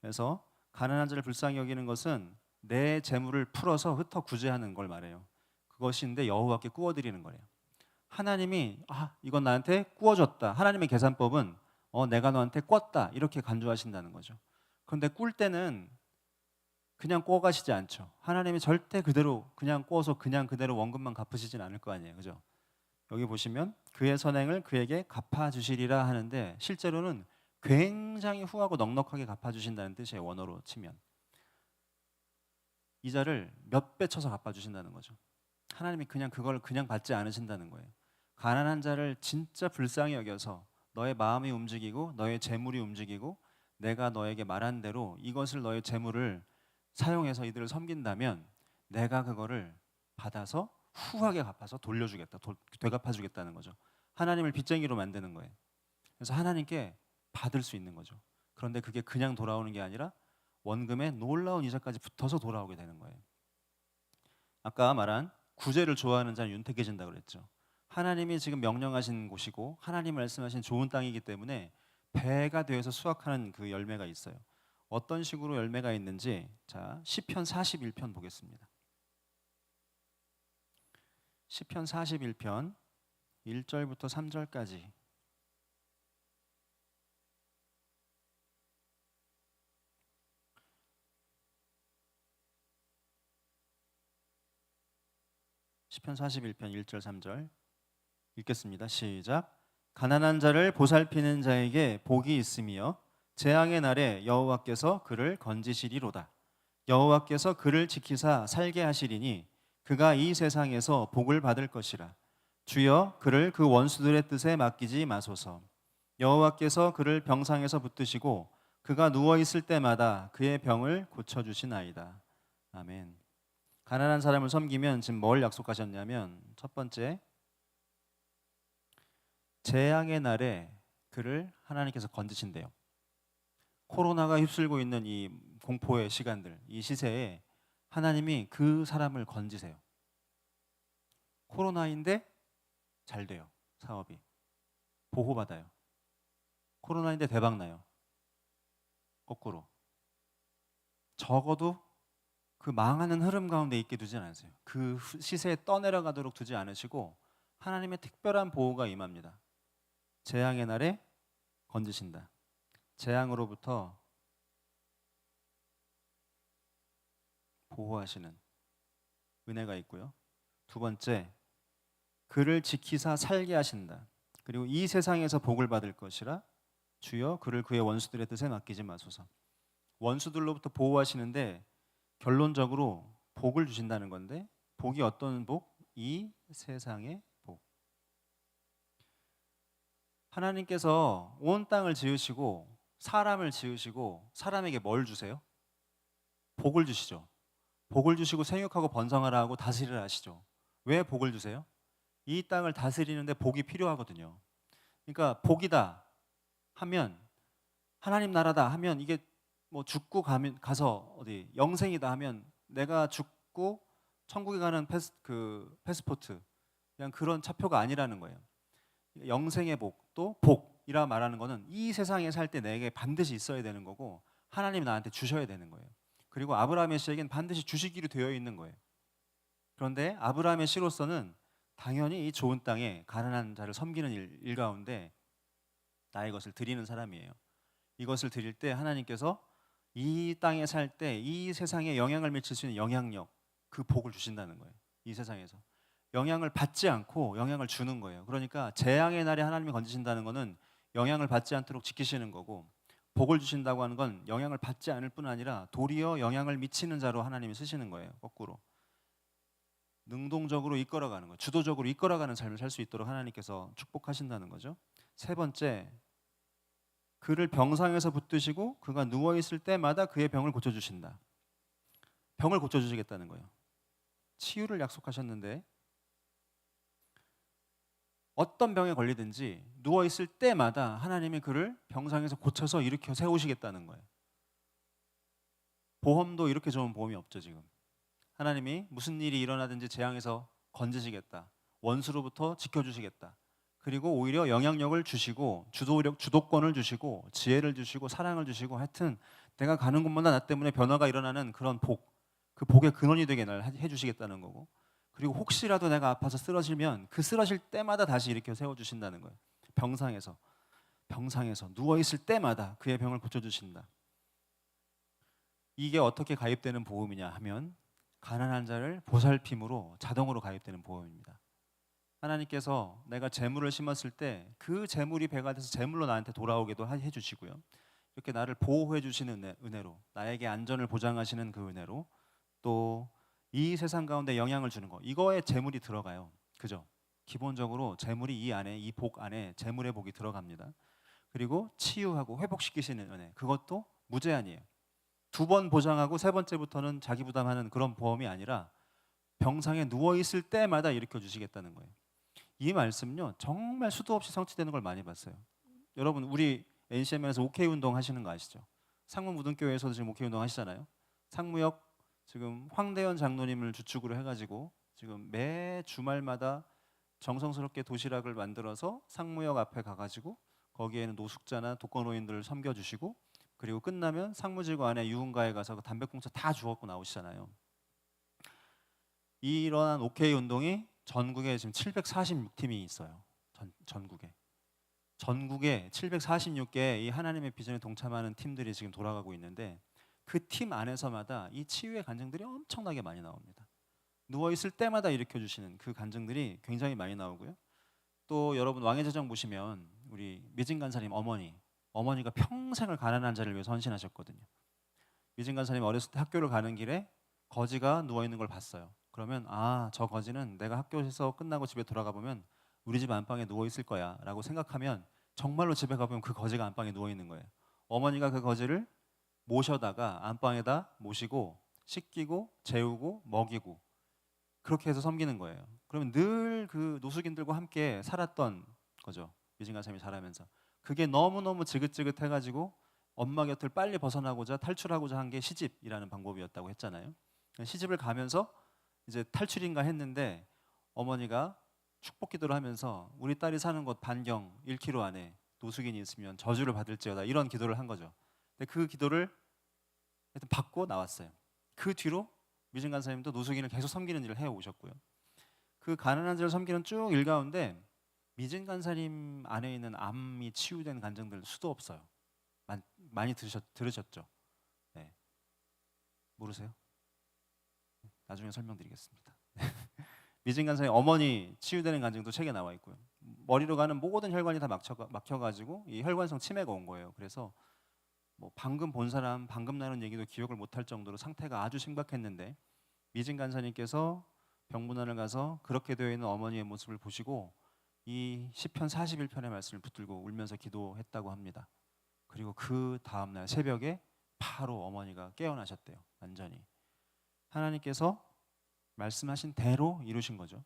그래서 가난한 자를 불쌍히 여기는 것은 내 재물을 풀어서 흩어 구제하는 걸 말해요. 그것인데 여호와께 구워드리는 거래요. 하나님이 이건 나한테 구워줬다. 하나님의 계산법은 내가 너한테 꿨다 이렇게 간주하신다는 거죠. 그런데 꿀 때는 그냥 구워 가시지 않죠. 하나님이 절대 그대로 그냥 구워서 그냥 그대로 원금만 갚으시진 않을 거 아니에요. 그죠? 여기 보시면 그의 선행을 그에게 갚아주시리라 하는데 실제로는 굉장히 후하고 넉넉하게 갚아주신다는 뜻이에요. 원어로 치면 이자를 몇 배 쳐서 갚아주신다는 거죠. 하나님이 그냥 그걸 그냥 받지 않으신다는 거예요. 가난한 자를 진짜 불쌍히 여겨서 너의 마음이 움직이고 너의 재물이 움직이고 내가 너에게 말한 대로 이것을 너의 재물을 사용해서 이들을 섬긴다면 내가 그거를 받아서 후하게 갚아서 돌려주겠다, 되갚아주겠다는 거죠. 하나님을 빚쟁이로 만드는 거예요. 그래서 하나님께 받을 수 있는 거죠. 그런데 그게 그냥 돌아오는 게 아니라 원금에 놀라운 이자까지 붙어서 돌아오게 되는 거예요. 아까 말한 구제를 좋아하는 자는 윤택해진다고 그랬죠. 하나님이 지금 명령하신 곳이고 하나님 말씀하신 좋은 땅이기 때문에 배가 되어서 수확하는 그 열매가 있어요. 어떤 식으로 열매가 있는지 자 시편 41편 보겠습니다. 시편 41편 1절부터 3절까지 시편 41편 1절 3절 읽겠습니다. 시작. 가난한 자를 보살피는 자에게 복이 있으며 재앙의 날에 여호와께서 그를 건지시리로다. 여호와께서 그를 지키사 살게 하시리니 그가 이 세상에서 복을 받을 것이라. 주여 그를 그 원수들의 뜻에 맡기지 마소서. 여호와께서 그를 병상에서 붙드시고 그가 누워 있을 때마다 그의 병을 고쳐 주시나이다. 아멘. 가난한 사람을 섬기면 지금 뭘 약속하셨냐면 첫 번째 재앙의 날에 그를 하나님께서 건지신대요. 코로나가 휩쓸고 있는 이 공포의 시간들, 이 시세에 하나님이 그 사람을 건지세요. 코로나인데 잘 돼요. 사업이 보호받아요. 코로나인데 대박 나요. 거꾸로 적어도 그 망하는 흐름 가운데 있게 두지 않으세요. 그 시세에 떠내려가도록 두지 않으시고 하나님의 특별한 보호가 임합니다. 재앙의 날에 건지신다. 재앙으로부터 보호하시는 은혜가 있고요. 두 번째, 그를 지키사 살게 하신다. 그리고 이 세상에서 복을 받을 것이라 주여 그를 그의 원수들의 뜻에 맡기지 마소서. 원수들로부터 보호하시는데 결론적으로 복을 주신다는 건데, 복이 어떤 복? 이 세상의 복. 하나님께서 온 땅을 지으시고 사람을 지으시고 사람에게 뭘 주세요? 복을 주시죠. 복을 주시고 생육하고 번성하라 하고 다스리라 하시죠. 왜 복을 주세요? 이 땅을 다스리는데 복이 필요하거든요. 그러니까 복이다 하면, 하나님 나라다 하면, 이게 뭐 죽고 가서 어디 영생이다 하면 내가 죽고 천국에 가는 패스포트, 그냥 그런 차표가 아니라는 거예요. 영생의 복, 또 복이라 말하는 거는 이 세상에 살 때 내게 반드시 있어야 되는 거고 하나님이 나한테 주셔야 되는 거예요. 그리고 아브라함의 씨에겐 반드시 주시기로 되어 있는 거예요. 그런데 아브라함의 씨로서는 당연히 이 좋은 땅에 가난한 자를 섬기는 일 가운데 나의 것을 드리는 사람이에요. 이것을 드릴 때 하나님께서 이 땅에 살 때 이 세상에 영향을 미칠 수 있는 영향력, 그 복을 주신다는 거예요. 이 세상에서 영향을 받지 않고 영향을 주는 거예요. 그러니까 재앙의 날에 하나님이 건지신다는 것은 영향을 받지 않도록 지키시는 거고, 복을 주신다고 하는 건 영향을 받지 않을 뿐 아니라 도리어 영향을 미치는 자로 하나님이 쓰시는 거예요. 거꾸로 능동적으로 이끌어가는 거예요. 주도적으로 이끌어가는 삶을 살 수 있도록 하나님께서 축복하신다는 거죠. 세 번째, 그를 병상에서 붙드시고 그가 누워 있을 때마다 그의 병을 고쳐주신다. 병을 고쳐주시겠다는 거예요. 치유를 약속하셨는데 어떤 병에 걸리든지 누워 있을 때마다 하나님이 그를 병상에서 고쳐서 일으켜 세우시겠다는 거예요. 보험도 이렇게 좋은 보험이 없죠 지금. 하나님이 무슨 일이 일어나든지 재앙에서 건지시겠다, 원수로부터 지켜주시겠다, 그리고 오히려 영향력을 주시고 주도권을 주시고 지혜를 주시고 사랑을 주시고, 하여튼 내가 가는 곳마다 나 때문에 변화가 일어나는 그런 복, 그 복의 근원이 되게 날 해주시겠다는 거고, 그리고 혹시라도 내가 아파서 쓰러지면 그 쓰러질 때마다 다시 일으켜 세워주신다는 거예요. 병상에서 누워 있을 때마다 그의 병을 고쳐주신다. 이게 어떻게 가입되는 보험이냐 하면 가난한 자를 보살핌으로 자동으로 가입되는 보험입니다. 하나님께서 내가 재물을 심었을 때 그 재물이 배가 돼서 재물로 나한테 돌아오게도 해주시고요. 이렇게 나를 보호해 주시는 은혜로, 나에게 안전을 보장하시는 그 은혜로, 또 이 세상 가운데 영향을 주는 거, 이거에 재물이 들어가요. 그죠? 기본적으로 재물이 이 안에, 이 복 안에 재물의 복이 들어갑니다. 그리고 치유하고 회복시키시는 은혜, 그것도 무제한이에요. 2번 보장하고 세 번째부터는 자기 부담하는 그런 보험이 아니라 병상에 누워 있을 때마다 일으켜 주시겠다는 거예요. 이 말씀은요 정말 수도 없이 성취되는 걸 많이 봤어요. 여러분, 우리 NCM에서 OK 운동 하시는 거 아시죠? 상무무등교회에서도 지금 OK 운동 하시잖아요. 상무역 지금 황대현 장로님을 주축으로 해가지고 지금 매 주말마다 정성스럽게 도시락을 만들어서 상무역 앞에 가가지고 거기에는 노숙자나 독거노인들을 섬겨주시고, 그리고 끝나면 상무지구 안에 유흥가에 가서 그 담배꽁초 다 주웠고 나오시잖아요. 이러한 OK 운동이 전국에 지금 746팀이 있어요. 전국에 746개의 이 하나님의 비전에 동참하는 팀들이 지금 돌아가고 있는데, 그 팀 안에서마다 이 치유의 간증들이 엄청나게 많이 나옵니다. 누워 있을 때마다 일으켜 주시는 그 간증들이 굉장히 많이 나오고요. 또 여러분 왕의 제정 보시면 우리 미진 간사님 어머니가 평생을 가난한 자를 위해서 헌신하셨거든요. 미진 간사님 어렸을 때 학교를 가는 길에 거지가 누워 있는 걸 봤어요. 그러면 저 거지는 내가 학교에서 끝나고 집에 돌아가 보면 우리 집 안방에 누워 있을 거야라고 생각하면 정말로 집에 가보면 그 거지가 안방에 누워 있는 거예요. 어머니가 그 거지를 모셔다가 안방에다 모시고 씻기고 재우고 먹이고 그렇게 해서 섬기는 거예요. 그러면 늘 그 노숙인들과 함께 살았던 거죠. 미진 간사님이 자라면서 그게 너무너무 지긋지긋해가지고 엄마 곁을 빨리 벗어나고자 탈출하고자 한 게 시집이라는 방법이었다고 했잖아요. 시집을 가면서 이제 탈출인가 했는데 어머니가 축복 기도를 하면서 우리 딸이 사는 곳 반경 1km 안에 노숙인이 있으면 저주를 받을지어다, 이런 기도를 한 거죠. 근데 그 기도를 하여튼 받고 나왔어요. 그 뒤로 미진 간사님도 노숙인을 계속 섬기는 일을 해오셨고요. 그 가난한 자를 섬기는 쭉 일 가운데 미진 간사님 안에 있는 암이 치유된 간증들 수도 없어요. 많이 들으셨죠? 네. 모르세요? 나중에 설명드리겠습니다. 미진 간사의 어머니 치유되는 간증도 책에 나와 있고요. 머리로 가는 모든 혈관이 다 막혀가지고 이 혈관성 치매가 온 거예요. 그래서 뭐 방금 본 사람, 방금 나눈 얘기도 기억을 못할 정도로 상태가 아주 심각했는데 미진 간사님께서 병문안을 가서 그렇게 되어 있는 어머니의 모습을 보시고 이 시편 41편의 말씀을 붙들고 울면서 기도했다고 합니다. 그리고 그 다음날 새벽에 바로 어머니가 깨어나셨대요. 완전히 하나님께서 말씀하신 대로 이루신 거죠.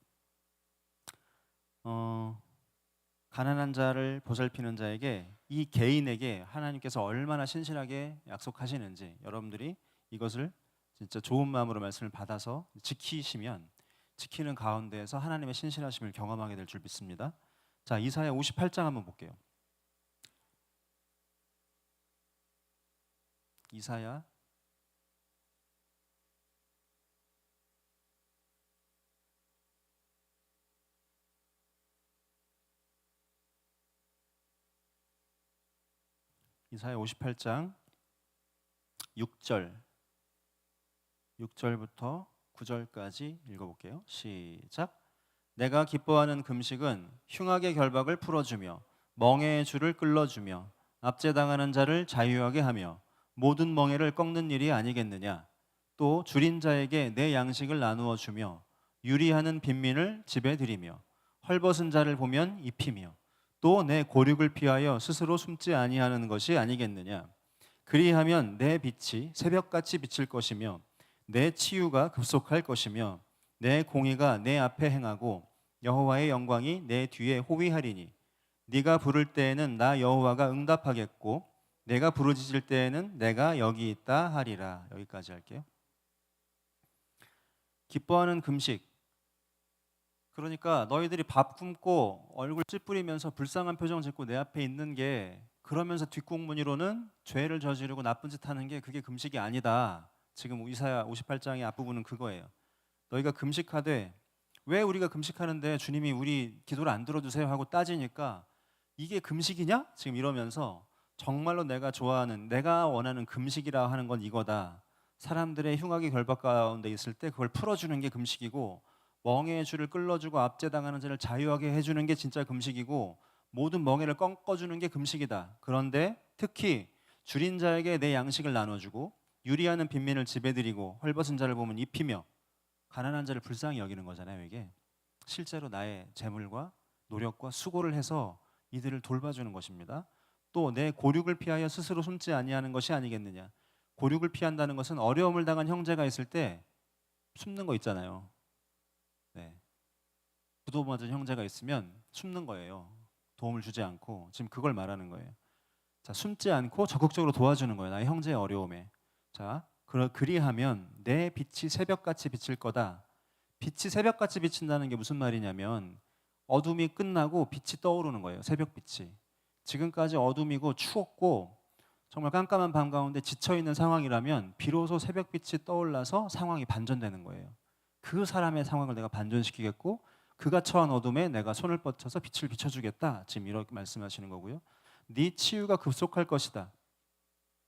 가난한 자를 보살피는 자에게, 이 개인에게 하나님께서 얼마나 신실하게 약속하시는지 여러분들이 이것을 진짜 좋은 마음으로 말씀을 받아서 지키시면 지키는 가운데에서 하나님의 신실하심을 경험하게 될 줄 믿습니다. 자, 이사야 58장 한번 볼게요. 이사야 58장 6절부터 9절까지 읽어볼게요. 시작. 내가 기뻐하는 금식은 흉악의 결박을 풀어주며 멍에의 줄을 끌어주며 압제당하는 자를 자유하게 하며 모든 멍에를 꺾는 일이 아니겠느냐. 또 줄인 자에게 내 양식을 나누어 주며 유리하는 빈민을 집에 들이며 헐벗은 자를 보면 입히며 또 내 고륙을 피하여 스스로 숨지 아니하는 것이 아니겠느냐. 그리하면 내 빛이 새벽같이 비칠 것이며 내 치유가 급속할 것이며 내 공의가 내 앞에 행하고 여호와의 영광이 내 뒤에 호위하리니 네가 부를 때에는 나 여호와가 응답하겠고 내가 부르짖을 때에는 내가 여기 있다 하리라. 여기까지 할게요. 기뻐하는 금식. 그러니까 너희들이 밥 굶고 얼굴 찌푸리면서 불쌍한 표정 짓고 내 앞에 있는 게, 그러면서 뒷공무니로는 죄를 저지르고 나쁜 짓 하는 게 그게 금식이 아니다. 지금 이사야 58장의 앞부분은 그거예요. 너희가 금식하되, 왜 우리가 금식하는데 주님이 우리 기도를 안 들어주세요 하고 따지니까 이게 금식이냐? 지금 이러면서 정말로 내가 좋아하는, 내가 원하는 금식이라 하는 건 이거다. 사람들의 흉악의 결박 가운데 있을 때 그걸 풀어주는 게 금식이고, 멍에의 줄을 끌어주고 압제당하는 자를 자유하게 해주는 게 진짜 금식이고, 모든 멍에를 꺾어주는 게 금식이다. 그런데 특히 줄인 자에게 내 양식을 나눠주고 유리하는 빈민을 집에 들이고 헐벗은 자를 보면 입히며, 가난한 자를 불쌍히 여기는 거잖아요. 이게 실제로 나의 재물과 노력과 수고를 해서 이들을 돌봐주는 것입니다. 또 내 고륙을 피하여 스스로 숨지 아니하는 것이 아니겠느냐. 고륙을 피한다는 것은 어려움을 당한 형제가 있을 때 숨는 거 있잖아요. 네. 부도 맞은 형제가 있으면 숨는 거예요. 도움을 주지 않고. 지금 그걸 말하는 거예요. 자, 숨지 않고 적극적으로 도와주는 거예요. 나의 형제의 어려움에. 자, 그리하면 내 빛이 새벽같이 비칠 거다. 빛이 새벽같이 비친다는 게 무슨 말이냐면 어둠이 끝나고 빛이 떠오르는 거예요. 새벽빛이. 지금까지 어둠이고 추웠고 정말 깜깜한 밤 가운데 지쳐있는 상황이라면 비로소 새벽빛이 떠올라서 상황이 반전되는 거예요. 그 사람의 상황을 내가 반전시키겠고 그가 처한 어둠에 내가 손을 뻗쳐서 빛을 비춰주겠다. 지금 이렇게 말씀하시는 거고요. 네 치유가 급속할 것이다.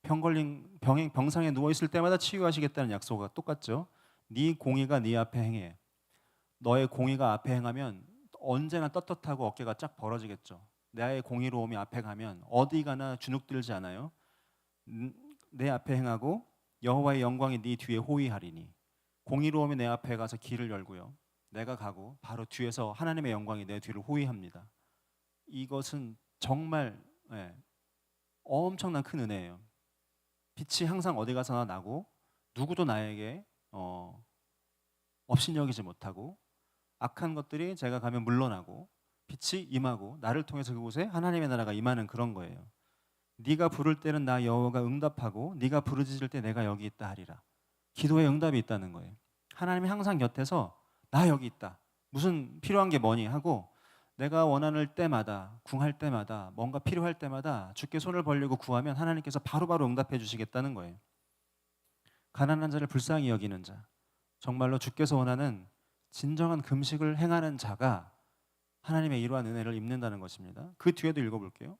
병상에 누워 있을 때마다 치유하시겠다는 약속과 똑같죠. 네 공의가 네 앞에 행해. 너의 공의가 앞에 행하면 언제나 떳떳하고 어깨가 쫙 벌어지겠죠. 나의 공의로움이 앞에 가면 어디 가나 주눅들지 않아요. 내 앞에 행하고 여호와의 영광이 네 뒤에 호위하리니. 공의로움이 내 앞에 가서 길을 열고요. 내가 가고 바로 뒤에서 하나님의 영광이 내 뒤를 호위합니다. 이것은 정말 엄청난 큰 은혜예요. 빛이 항상 어디 가서나 나고 누구도 나에게 업신여기지 못하고 악한 것들이 제가 가면 물러나고 빛이 임하고 나를 통해서 그곳에 하나님의 나라가 임하는 그런 거예요. 네가 부를 때는 나 여호와가 응답하고 네가 부르짖을 때 내가 여기 있다 하리라. 기도에 응답이 있다는 거예요. 하나님이 항상 곁에서 나 여기 있다. 무슨 필요한 게 뭐니 하고 내가 원하는 때마다, 궁할 때마다, 뭔가 필요할 때마다 주께 손을 벌리고 구하면 하나님께서 바로바로 응답해 주시겠다는 거예요. 가난한 자를 불쌍히 여기는 자, 정말로 주께서 원하는 진정한 금식을 행하는 자가 하나님의 이러한 은혜를 입는다는 것입니다. 그 뒤에도 읽어볼게요.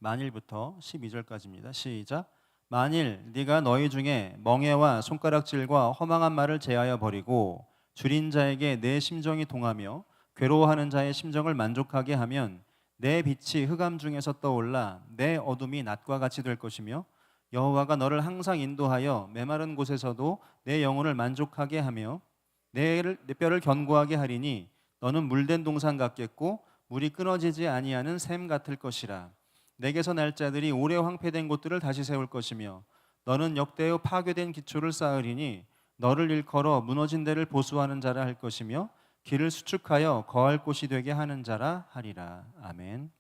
만일부터 12절까지입니다. 시작. 만일 네가 너희 중에 멍에와 손가락질과 허망한 말을 제하여 버리고 줄인 자에게 내 심정이 동하며 괴로워하는 자의 심정을 만족하게 하면 내 빛이 흑암 중에서 떠올라 내 어둠이 낮과 같이 될 것이며 여호와가 너를 항상 인도하여 메마른 곳에서도 내 영혼을 만족하게 하며 내 뼈를 견고하게 하리니 너는 물된 동산 같겠고 물이 끊어지지 아니하는 샘 같을 것이라. 내게서 날 자들이 오래 황폐된 곳들을 다시 세울 것이며 너는 역대의 파괴된 기초를 쌓으리니 너를 일컬어 무너진 데를 보수하는 자라 할 것이며 길을 수축하여 거할 곳이 되게 하는 자라 하리라. 아멘.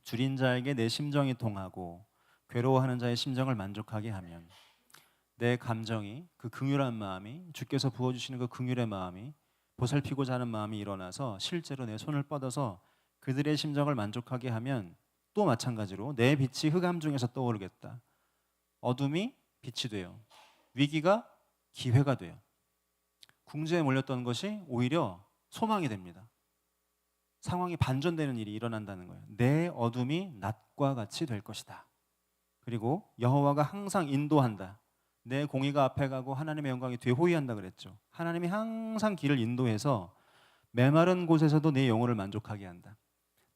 줄인 자에게 내 심정이 동하고 괴로워하는 자의 심정을 만족하게 하면 내 감정이, 그 긍휼한 마음이, 주께서 부어주시는 그 긍휼의 마음이, 보살피고자 하는 마음이 일어나서 실제로 내 손을 뻗어서 그들의 심정을 만족하게 하면 또 마찬가지로 내 빛이 흑암 중에서 떠오르겠다. 어둠이 빛이 돼요. 위기가 기회가 돼요. 궁지에 몰렸던 것이 오히려 소망이 됩니다. 상황이 반전되는 일이 일어난다는 거예요. 내 어둠이 낮과 같이 될 것이다. 그리고 여호와가 항상 인도한다. 내 공의가 앞에 가고 하나님의 영광이 뒤에 호위한다 그랬죠. 하나님이 항상 길을 인도해서 메마른 곳에서도 내 영혼을 만족하게 한다.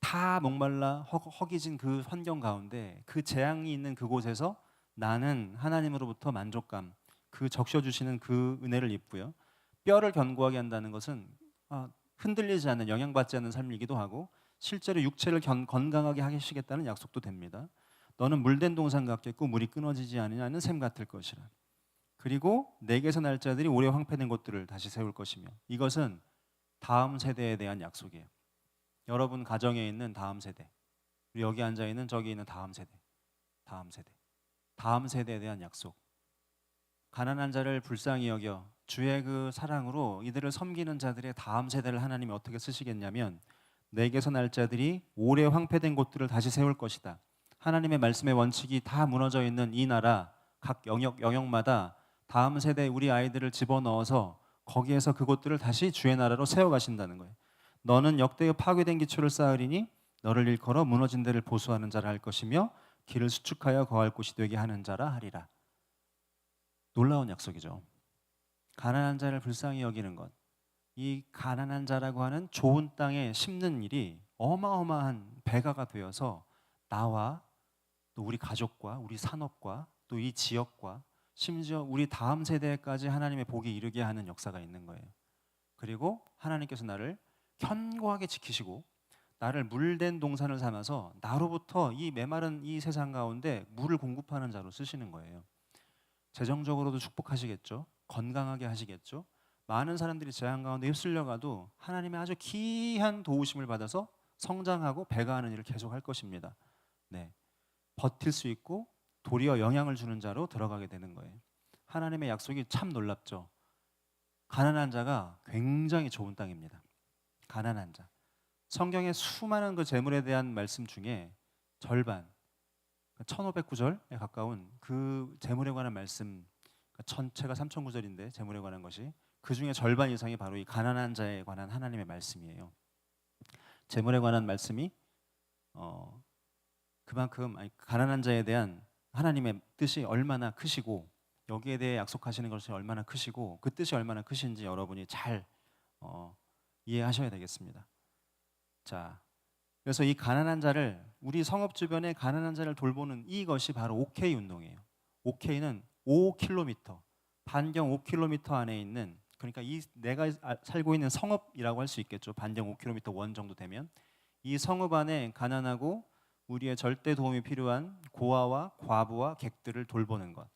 다 목말라 허기진 그 환경 가운데 그 재앙이 있는 그곳에서 나는 하나님으로부터 만족감, 그 적셔주시는 그 은혜를 입고요. 뼈를 견고하게 한다는 것은 흔들리지 않는, 영향받지 않는 삶이기도 하고 실제로 육체를 건강하게 하시겠다는 약속도 됩니다. 너는 물된 동산 같겠고 물이 끊어지지 않는 샘 같을 것이라. 그리고 내게서 날 자들이 오래 황폐된 곳들을 다시 세울 것이며, 이것은 다음 세대에 대한 약속이에요. 여러분 가정에 있는 다음 세대, 여기 앉아 있는 저기 있는 다음 세대, 다음 세대에 대한 약속. 가난한 자를 불쌍히 여겨 주의 그 사랑으로 이들을 섬기는 자들의 다음 세대를 하나님이 어떻게 쓰시겠냐면, 내게서 날 자들이 오래 황폐된 곳들을 다시 세울 것이다. 하나님의 말씀의 원칙이 다 무너져 있는 이 나라 각 영역마다 다음 세대 우리 아이들을 집어넣어서 거기에서 그곳들을 다시 주의 나라로 세워가신다는 거예요. 너는 역대의 파괴된 기초를 쌓으리니 너를 일컬어 무너진 데를 보수하는 자라 할 것이며 길을 수축하여 거할 곳이 되게 하는 자라 하리라. 놀라운 약속이죠. 가난한 자를 불쌍히 여기는 것, 이 가난한 자라고 하는 좋은 땅에 심는 일이 어마어마한 배가가 되어서 나와 또 우리 가족과 우리 산업과 또 이 지역과 심지어 우리 다음 세대까지 하나님의 복이 이르게 하는 역사가 있는 거예요. 그리고 하나님께서 나를 견고하게 지키시고 나를 물된 동산을 삼아서 나로부터 이 메마른 이 세상 가운데 물을 공급하는 자로 쓰시는 거예요. 재정적으로도 축복하시겠죠. 건강하게 하시겠죠. 많은 사람들이 재앙 가운데 휩쓸려가도 하나님의 아주 귀한 도우심을 받아서 성장하고 배가하는 일을 계속할 것입니다. 네, 버틸 수 있고 도리어 영향을 주는 자로 들어가게 되는 거예요. 하나님의 약속이 참 놀랍죠. 가난한 자가 굉장히 좋은 땅입니다. 가난한 자. 성경의 수많은 그 재물에 대한 말씀 중에 절반, 1509절에 가까운 그 재물에 관한 말씀, 전체가 3009절인데 재물에 관한 것이 그 중에 절반 이상이 바로 이 가난한 자에 관한 하나님의 말씀이에요. 재물에 관한 말씀이 그만큼 가난한 자에 대한 하나님의 뜻이 얼마나 크시고 여기에 대해 약속하시는 것이 얼마나 크시고 그 뜻이 얼마나 크신지 여러분이 잘 이해하셔야 되겠습니다. 자, 그래서 이 가난한 자를, 우리 성읍 주변에 가난한 자를 돌보는 이것이 바로 OK 운동이에요. OK는 5km, 반경 5km 안에 있는, 그러니까 이 내가 살고 있는 성읍이라고 할 수 있겠죠. 반경 5km 원 정도 되면 이 성읍 안에 가난하고 우리의 절대 도움이 필요한 고아와 과부와 객들을 돌보는 것,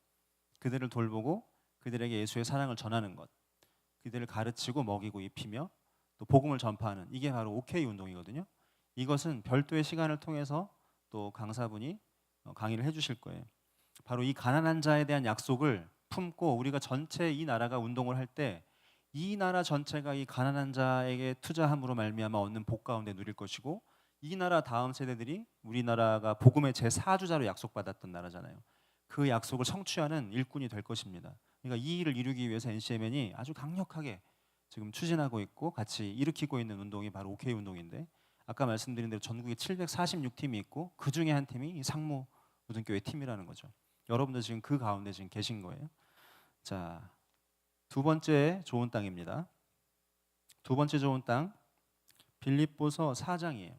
그들을 돌보고 그들에게 예수의 사랑을 전하는 것, 그들을 가르치고 먹이고 입히며 또 복음을 전파하는, 이게 바로 OK 운동이거든요. 이것은 별도의 시간을 통해서 또 강사분이 강의를 해주실 거예요. 바로 이 가난한 자에 대한 약속을 품고 우리가 전체 이 나라가 운동을 할 때 이 나라 전체가 이 가난한 자에게 투자함으로 말미암아 얻는 복 가운데 누릴 것이고, 이 나라 다음 세대들이 우리나라가 복음의 제4주자로 약속받았던 나라잖아요. 그 약속을 성취하는 일꾼이 될 것입니다. 그러니까 이 일을 이루기 위해서 NCMN이 아주 강력하게 지금 추진하고 있고 같이 일으키고 있는 운동이 바로 OK 운동인데, 아까 말씀드린 대로 전국에 746팀이 있고 그 중에 한 팀이 이 상무 고등교회 팀이라는 거죠. 여러분들 지금 그 가운데 지금 계신 거예요. 자, 두 번째 좋은 땅입니다. 두 번째 좋은 땅 빌립보서 4장이에요.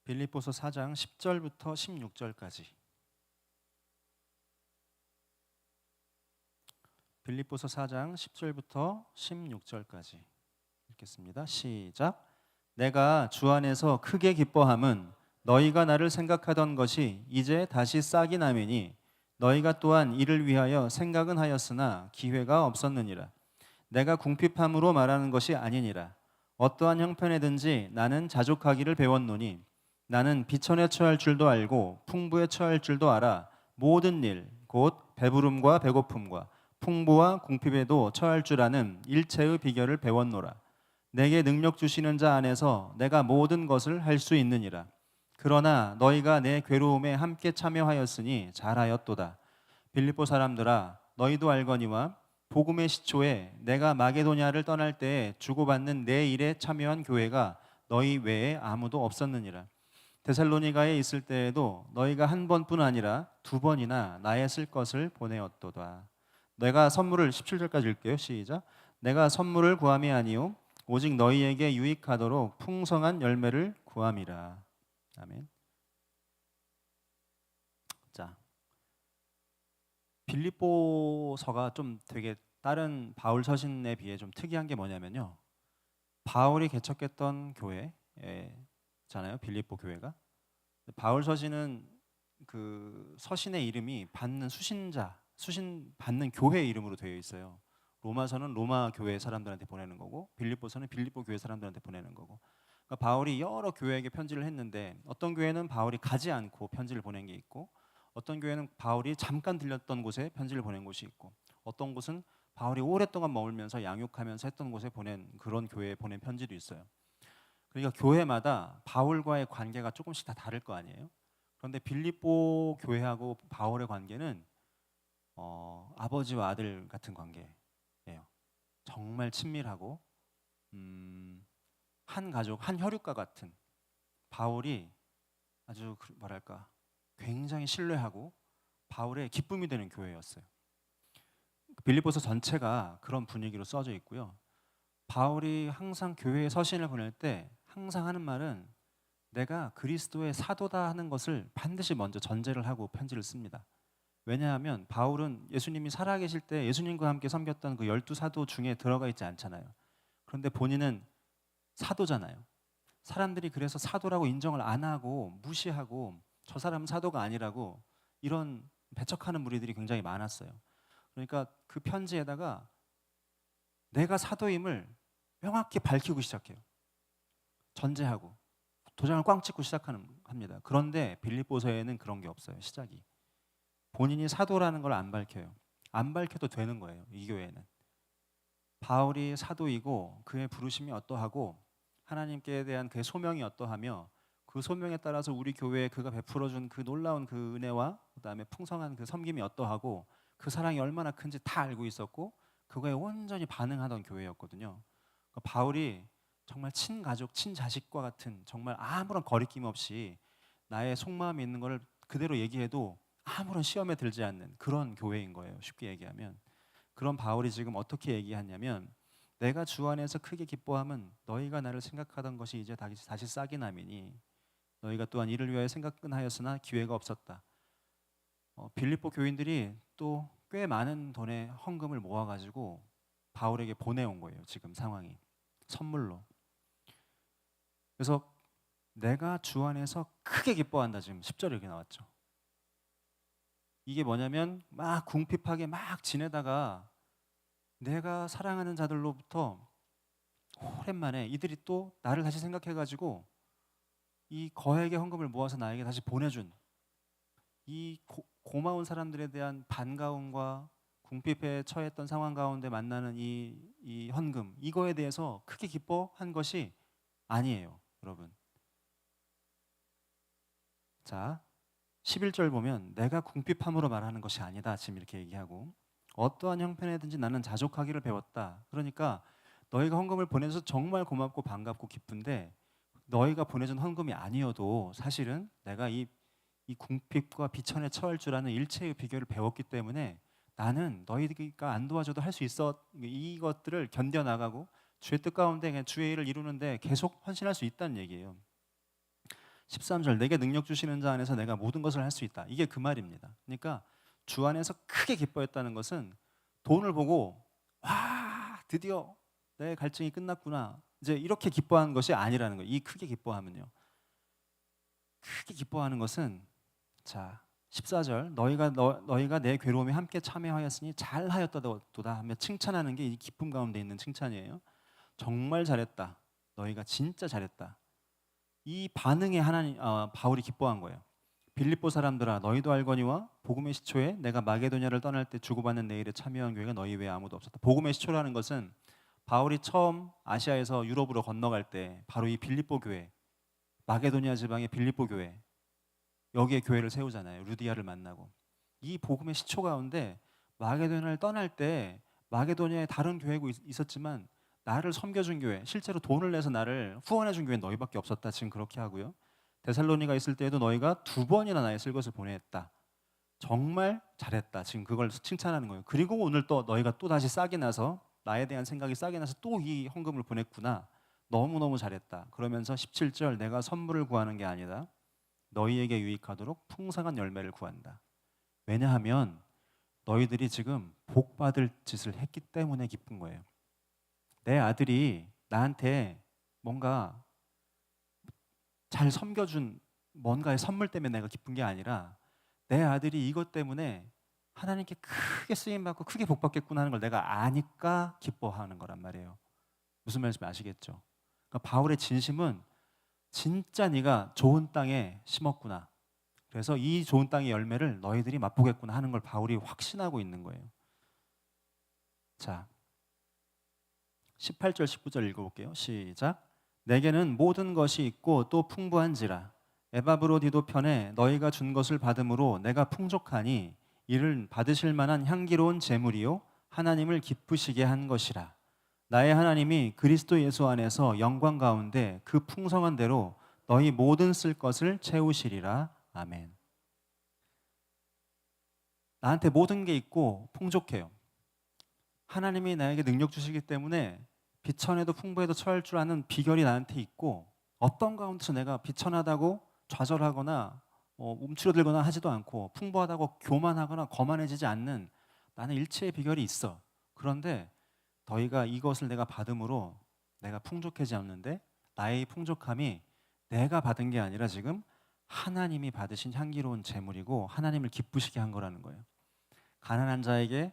빌립보서 4장 10절부터 16절까지. 빌립보서 4장 10절부터 16절까지 읽겠습니다. 시작. 내가 주 안에서 크게 기뻐함은 너희가 나를 생각하던 것이 이제 다시 싹이 나매니 너희가 또한 이를 위하여 생각은 하였으나 기회가 없었느니라. 내가 궁핍함으로 말하는 것이 아니니라. 어떠한 형편에든지 나는 자족하기를 배웠노니 나는 비천에 처할 줄도 알고 풍부에 처할 줄도 알아. 모든 일 곧 배부름과 배고픔과 풍부와 궁핍에도 처할 줄 아는 일체의 비결을 배웠노라. 내게 능력 주시는 자 안에서 내가 모든 것을 할 수 있느니라. 그러나 너희가 내 괴로움에 함께 참여하였으니 잘하였도다. 빌립보 사람들아, 너희도 알거니와 복음의 시초에 내가 마게도냐를 떠날 때에 주고받는 내 일에 참여한 교회가 너희 외에 아무도 없었느니라. 데살로니가에 있을 때에도 너희가 한 번뿐 아니라 두 번이나 나의 쓸 것을 보내었도다. 내가 선물을 17절까지 읽게요. 시작. 내가 선물을 구함이 아니요 오직 너희에게 유익하도록 풍성한 열매를 구함이라. 아멘. 자, 빌립보서가 좀 되게 다른 바울 서신에 비해 좀 특이한 게 뭐냐면요. 바울이 개척했던 교회잖아요. 빌립보 교회가. 바울 서신은 그 서신의 이름이 받는 수신자, 수신 받는 교회 이름으로 되어 있어요. 로마서는 로마 교회 사람들한테 보내는 거고 빌립보서는 빌립보 교회 사람들한테 보내는 거고. 그러니까 바울이 여러 교회에게 편지를 했는데 어떤 교회는 바울이 가지 않고 편지를 보낸 게 있고 어떤 교회는 바울이 잠깐 들렸던 곳에 편지를 보낸 곳이 있고 어떤 곳은 바울이 오랫동안 머물면서 양육하면서 했던 곳에 보낸 그런 교회에 보낸 편지도 있어요. 그러니까 교회마다 바울과의 관계가 조금씩 다 다를 거 아니에요. 그런데 빌립보 교회하고 바울의 관계는 아버지와 아들 같은 관계예요. 정말 친밀하고 한 가족, 한 혈육과 같은 바울이 아주 뭐랄까 굉장히 신뢰하고 바울의 기쁨이 되는 교회였어요. 빌립보서 전체가 그런 분위기로 써져 있고요. 바울이 항상 교회에 서신을 보낼 때 항상 하는 말은 내가 그리스도의 사도다 하는 것을 반드시 먼저 전제를 하고 편지를 씁니다. 왜냐하면 바울은 예수님이 살아계실 때 예수님과 함께 섬겼던 그 12사도 중에 들어가 있지 않잖아요. 그런데 본인은 사도잖아요. 사람들이 그래서 사도라고 인정을 안 하고 무시하고 저 사람은 사도가 아니라고 이런 배척하는 무리들이 굉장히 많았어요. 그러니까 그 편지에다가 내가 사도임을 명확히 밝히고 시작해요. 전제하고 도장을 꽝 찍고 합니다. 그런데 빌립보서에는 그런 게 없어요. 시작이 본인이 사도라는 걸 안 밝혀요. 안 밝혀도 되는 거예요. 이 교회는 바울이 사도이고 그의 부르심이 어떠하고 하나님께 대한 그의 소명이 어떠하며 그 소명에 따라서 우리 교회에 그가 베풀어준 그 놀라운 그 은혜와 그다음에 풍성한 그 섬김이 어떠하고 그 사랑이 얼마나 큰지 다 알고 있었고 그거에 온전히 반응하던 교회였거든요. 그러니까 바울이 정말 친가족, 친자식과 같은 정말 아무런 거리낌 없이 나의 속마음이 있는 것을 그대로 얘기해도 아무런 시험에 들지 않는 그런 교회인 거예요. 쉽게 얘기하면. 그런 바울이 지금 어떻게 얘기하냐면 내가 주 안에서 크게 기뻐함은 너희가 나를 생각하던 것이 이제 다시 싹이 나미니 너희가 또한 이를 위하여 생각은 하였으나 기회가 없었다. 빌립보 교인들이 또 꽤 많은 돈의 헌금을 모아가지고 바울에게 보내온 거예요. 지금 상황이 선물로. 그래서 내가 주 안에서 크게 기뻐한다. 지금 10절에 이렇게 나왔죠. 이게 뭐냐면 막 궁핍하게 막 지내다가 내가 사랑하는 자들로부터 오랜만에 이들이 또 나를 다시 생각해가지고 이 거액의 헌금을 모아서 나에게 다시 보내준 이 고마운 사람들에 대한 반가움과 궁핍에 처했던 상황 가운데 만나는 이 헌금 이거에 대해서 크게 기뻐한 것이 아니에요, 여러분. 자, 11절 보면 내가 궁핍함으로 말하는 것이 아니다. 지금 이렇게 얘기하고 어떠한 형편에든지 나는 자족하기를 배웠다. 그러니까 너희가 헌금을 보내줘서 정말 고맙고 반갑고 기쁜데 너희가 보내준 헌금이 아니어도 사실은 내가 이 궁핍과 비천에 처할 줄 아는 일체의 비결을 배웠기 때문에 나는 너희가 안 도와줘도 할 수 있어. 이것들을 견뎌나가고 주의 뜻 가운데 그냥 주의 일을 이루는데 계속 헌신할 수 있다는 얘기예요. 13절 내게 능력 주시는 자 안에서 내가 모든 것을 할 수 있다. 이게 그 말입니다. 그러니까 주 안에서 크게 기뻐했다는 것은 돈을 보고 와 드디어 내 갈증이 끝났구나 이제 이렇게 기뻐하는 것이 아니라는 거예요. 이 크게 기뻐하면요. 크게 기뻐하는 것은 자 14절 너희가 내 괴로움에 함께 참여하였으니 잘하였다도다 하며 칭찬하는 게 이 기쁨 가운데 있는 칭찬이에요. 정말 잘했다. 너희가 진짜 잘했다. 이 반응에 바울이 기뻐한 거예요. 빌립보 사람들아 너희도 알거니와 복음의 시초에 내가 마게도냐를 떠날 때 주고받는 내 일에 참여한 교회가 너희 외에 아무도 없었다. 복음의 시초라는 것은 바울이 처음 아시아에서 유럽으로 건너갈 때 바로 이 빌립보 교회, 마게도냐 지방의 빌립보 교회 여기에 교회를 세우잖아요. 루디아를 만나고 이 복음의 시초 가운데 마게도냐를 떠날 때 마게도냐에 다른 교회가 있었지만 나를 섬겨준 교회, 실제로 돈을 내서 나를 후원해준 교회는 너희밖에 없었다. 지금 그렇게 하고요. 데살로니가 있을 때에도 너희가 2번이나 나의 쓸것을 보냈다. 정말 잘했다. 지금 그걸 칭찬하는 거예요. 그리고 오늘 또 너희가 또 다시 싹이 나서 나에 대한 생각이 싹이 나서 또 이 헌금을 보냈구나. 너무너무 잘했다. 그러면서 17절 내가 선물을 구하는 게 아니다. 너희에게 유익하도록 풍성한 열매를 구한다. 왜냐하면 너희들이 지금 복 받을 짓을 했기 때문에 기쁜 거예요. 내 아들이 나한테 뭔가 잘 섬겨준 뭔가의 선물 때문에 내가 기쁜 게 아니라 내 아들이 이것 때문에 하나님께 크게 쓰임받고 크게 복받겠구나 하는 걸 내가 아니까 기뻐하는 거란 말이에요. 무슨 말인지 아시겠죠? 그러니까 바울의 진심은 진짜 네가 좋은 땅에 심었구나. 그래서 이 좋은 땅의 열매를 너희들이 맛보겠구나 하는 걸 바울이 확신하고 있는 거예요. 자, 18절 19절 읽어볼게요. 시작. 내게는 모든 것이 있고 또 풍부한지라 에바브로디도 편에 너희가 준 것을 받음으로 내가 풍족하니 이를 받으실 만한 향기로운 제물이요 하나님을 기쁘시게 한 것이라. 나의 하나님이 그리스도 예수 안에서 영광 가운데 그 풍성한 대로 너희 모든 쓸 것을 채우시리라. 아멘. 나한테 모든 게 있고 풍족해요. 하나님이 나에게 능력 주시기 때문에 비천에도 풍부에도 처할 줄 아는 비결이 나한테 있고 어떤 가운데서 내가 비천하다고 좌절하거나 움츠러들거나 하지도 않고 풍부하다고 교만하거나 거만해지지 않는 나는 일체의 비결이 있어. 그런데 너희가 이것을 내가 받음으로 내가 풍족하지 않는데 나의 풍족함이 내가 받은 게 아니라 지금 하나님이 받으신 향기로운 제물이고 하나님을 기쁘시게 한 거라는 거예요. 가난한 자에게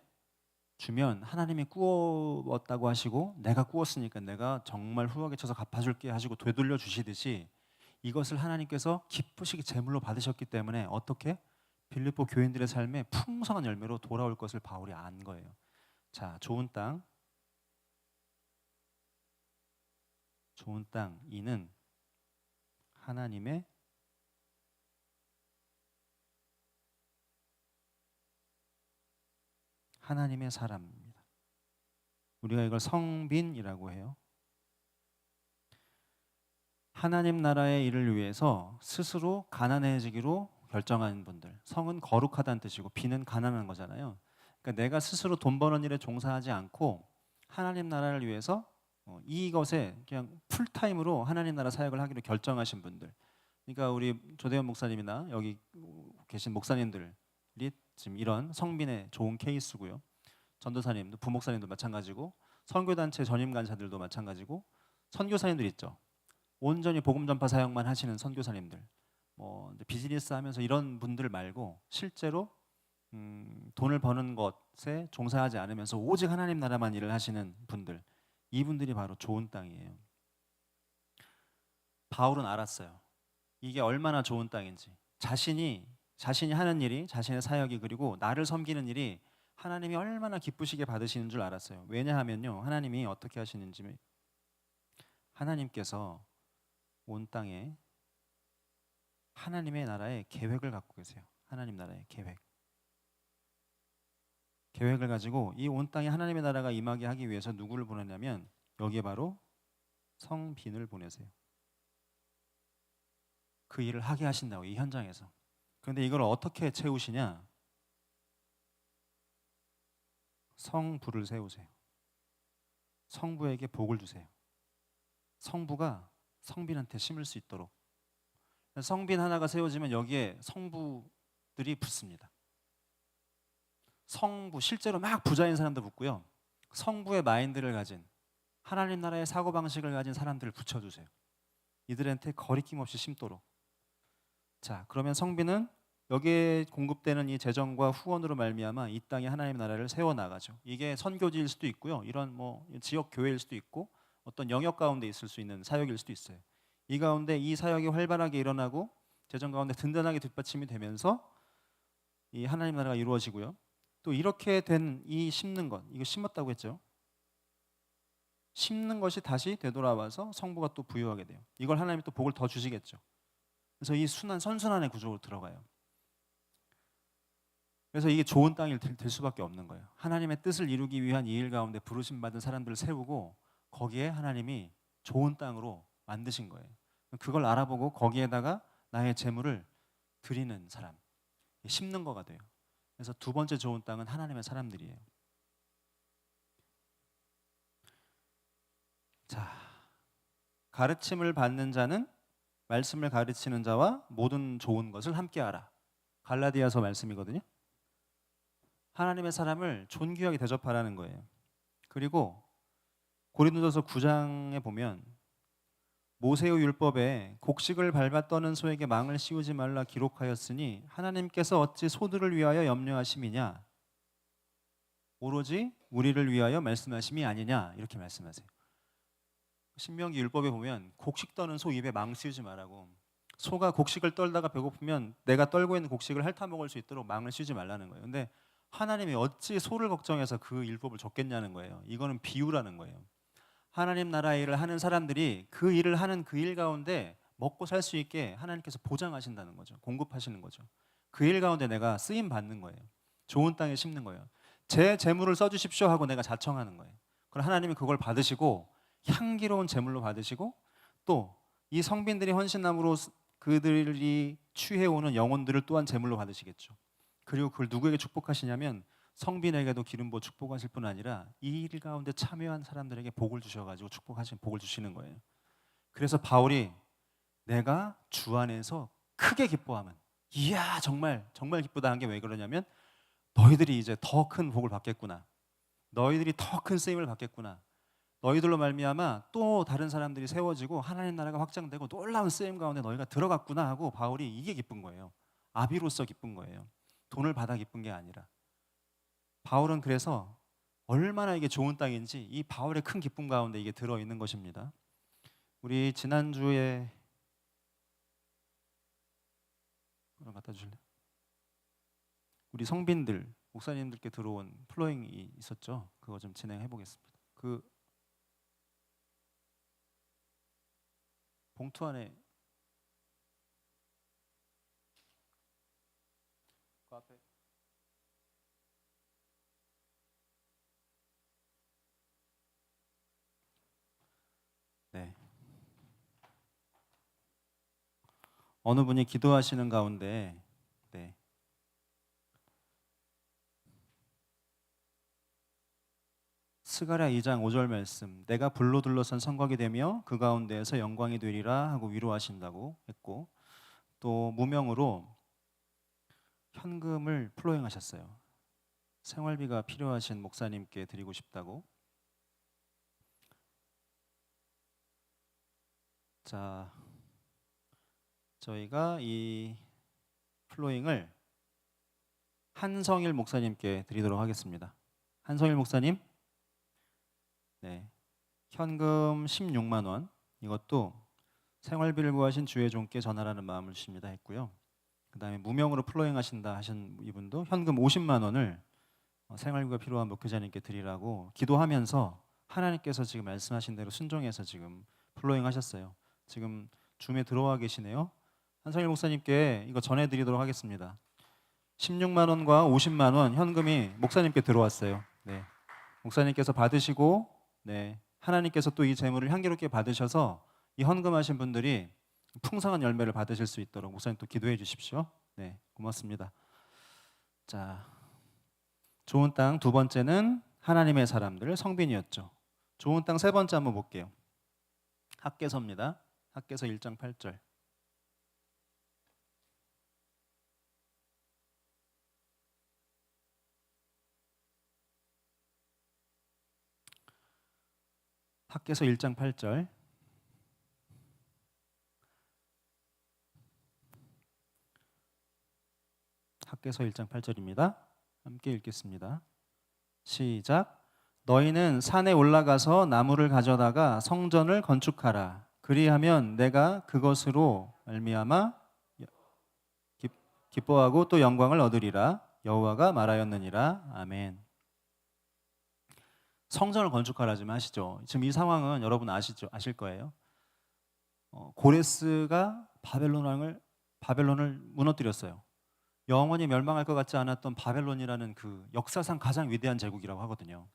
주면 하나님이 꾸었다고 하시고 내가 꾸었으니까 내가 정말 후하게 쳐서 갚아줄게 하시고 되돌려 주시듯이 이것을 하나님께서 기쁘시게 제물로 받으셨기 때문에 어떻게 빌립보 교인들의 삶에 풍성한 열매로 돌아올 것을 바울이 안 거예요. 자, 좋은 땅 2는 하나님의 사람입니다. 우리가 이걸 성빈이라고 해요. 하나님 나라의 일을 위해서 스스로 가난해지기로 결정한 분들. 성은 거룩하다는 뜻이고 빈은 가난한 거잖아요. 그러니까 내가 스스로 돈 버는 일에 종사하지 않고 하나님 나라를 위해서 이것에 그냥 풀타임으로 하나님 나라 사역을 하기로 결정하신 분들. 그러니까 우리 조대현 목사님이나 여기 계신 목사님들이 지금 이런 성빈의 좋은 케이스고요. 전도사님도 부목사님도 마찬가지고 선교단체 전임 간사들도 마찬가지고 선교사님들 있죠. 온전히 복음 전파 사역만 하시는 선교사님들, 비즈니스 하면서 이런 분들 말고 실제로 돈을 버는 것에 종사하지 않으면서 오직 하나님 나라만 일을 하시는 분들, 이분들이 바로 좋은 땅이에요. 바울은 알았어요. 이게 얼마나 좋은 땅인지. 자신이 하는 일이, 자신의 사역이 그리고 나를 섬기는 일이 하나님이 얼마나 기쁘시게 받으시는 줄 알았어요. 왜냐하면요, 하나님이 어떻게 하시는지, 하나님께서 온 땅에 하나님의 나라의 계획을 갖고 계세요. 하나님 나라의 계획. 계획을 가지고 이 온 땅에 하나님의 나라가 임하게 하기 위해서 누구를 보내냐면 여기에 바로 성빈을 보내세요. 그 일을 하게 하신다고, 이 현장에서. 그런데 이걸 어떻게 채우시냐? 성부를 세우세요. 성부에게 복을 주세요. 성부가 성빈한테 심을 수 있도록. 성빈 하나가 세워지면 여기에 성부들이 붙습니다. 성부, 실제로 막 부자인 사람도 붙고요. 성부의 마인드를 가진, 하나님 나라의 사고방식을 가진 사람들을 붙여주세요. 이들한테 거리낌 없이 심도록. 자, 그러면 성빈은 여기에 공급되는 이 재정과 후원으로 말미암아 이 땅에 하나님 나라를 세워나가죠. 이게 선교지일 수도 있고요. 이런 뭐 지역 교회일 수도 있고 어떤 영역 가운데 있을 수 있는 사역일 수도 있어요. 이 가운데 이 사역이 활발하게 일어나고 재정 가운데 든든하게 뒷받침이 되면서 이 하나님 나라가 이루어지고요. 또 이렇게 된 이 심는 것, 이거 심었다고 했죠. 심는 것이 다시 되돌아와서 성부가 또 부여하게 돼요. 이걸 하나님이 또 복을 더 주시겠죠. 그래서 이 순환, 선순환의 구조로 들어가요. 그래서 이게 좋은 땅이 될 수밖에 없는 거예요. 하나님의 뜻을 이루기 위한 이 일 가운데 부르심 받은 사람들을 세우고 거기에 하나님이 좋은 땅으로 만드신 거예요. 그걸 알아보고 거기에다가 나의 재물을 드리는 사람, 심는 거가 돼요. 그래서 두 번째 좋은 땅은 하나님의 사람들이에요. 자, 가르침을 받는 자는 말씀을 가르치는 자와 모든 좋은 것을 함께 하라. 갈라디아서 말씀이거든요. 하나님의 사람을 존귀하게 대접하라는 거예요. 그리고 고린도전서 9장에 보면 모세의 율법에 곡식을 밟아 떠는 소에게 망을 씌우지 말라 기록하였으니 하나님께서 어찌 소들을 위하여 염려하심이냐 오로지 우리를 위하여 말씀하심이 아니냐 이렇게 말씀하세요. 신명기 율법에 보면 곡식 떠는 소 입에 망 씌우지 말라고. 소가 곡식을 떨다가 배고프면 내가 떨고 있는 곡식을 핥아먹을 수 있도록 망을 씌우지 말라는 거예요. 근데 하나님이 어찌 소를 걱정해서 그 율법을 줬겠냐는 거예요. 이거는 비유라는 거예요. 하나님 나라의 일을 하는 사람들이 그 일을 하는 그 일 가운데 먹고 살 수 있게 하나님께서 보장하신다는 거죠. 공급하시는 거죠. 그 일 가운데 내가 쓰임 받는 거예요. 좋은 땅에 심는 거예요. 제 재물을 써주십시오 하고 내가 자청하는 거예요. 그럼 하나님이 그걸 받으시고 향기로운 재물로 받으시고 또 이 성빈들이 헌신함으로 그들이 취해오는 영혼들을 또한 재물로 받으시겠죠. 그리고 그걸 누구에게 축복하시냐면 성빈에게도 기름 부어 축복하실 뿐 아니라 이 일 가운데 참여한 사람들에게 복을 주셔가지고 축복하신 복을 주시는 거예요. 그래서 바울이 내가 주 안에서 크게 기뻐하면 이야 정말 기쁘다 한 게 왜 그러냐면 너희들이 이제 더 큰 복을 받겠구나. 너희들이 더 큰 쓰임을 받겠구나. 너희들로 말미암아 또 다른 사람들이 세워지고 하나님 나라가 확장되고 놀라운 쓰임 가운데 너희가 들어갔구나 하고 바울이 이게 기쁜 거예요. 아비로서 기쁜 거예요. 돈을 받아 기쁜 게 아니라. 바울은 그래서 얼마나 이게 좋은 땅인지 이 바울의 큰 기쁨 가운데 이게 들어있는 것입니다. 우리 지난주에 갖다 주실래요? 우리 성빈들, 목사님들께 들어온 플로잉이 있었죠. 그거 좀 진행해 보겠습니다. 그 봉투 안에 그 앞에 네. 어느 분이 기도하시는 가운데 네. 스가랴 2장 5절 말씀 내가 불로 둘러선 성곽이 되며 그 가운데에서 영광이 되리라 하고 위로하신다고 했고 또 무명으로 현금을 플로잉하셨어요. 생활비가 필요하신 목사님께 드리고 싶다고. 자, 저희가 이 플로잉을 한성일 목사님께 드리도록 하겠습니다. 한성일 목사님, 네, 현금 16만 원 이것도 생활비를 구하신 주의 종께 전하라는 마음을 주십니다 했고요. 그 다음에 무명으로 플로잉하신다 하신 이분도 현금 50만 원을 생활비가 필요한 목회자님께 드리라고 기도하면서 하나님께서 지금 말씀하신 대로 순종해서 지금 플로잉하셨어요. 지금 줌에 들어와 계시네요. 한성일 목사님께 이거 전해드리도록 하겠습니다. 16만 원과 50만 원 현금이 목사님께 들어왔어요. 네. 목사님께서 받으시고, 네, 하나님께서 또 이 재물을 향기롭게 받으셔서 이 헌금하신 분들이 풍성한 열매를 받으실 수 있도록 목사님 또 기도해 주십시오. 네, 고맙습니다. 자, 좋은 땅 두 번째는 하나님의 사람들 성빈이었죠. 좋은 땅 세 번째 한번 볼게요. 학개서입니다. 학개서 1장 8절. 학개서 1장 8절. 학개서 1장 8절입니다. 함께 읽겠습니다. 시작. 너희는 산에 올라가서 나무를 가져다가 성전을 건축하라. 그리하면 내가 그것으로 말미암아 기뻐하고 또 영광을 얻으리라. 여호와가 말하였느니라. 아멘. 성전을 건축하라지만 아시죠? 지금 이 상황은 여러분 아시죠? 아실 거예요. 고레스가 바벨론을 무너뜨렸어요. 영원히 멸망할 것 같지 않았던 바벨론이라는 그 역사상 가장 위대한 제국이라고 하거든요.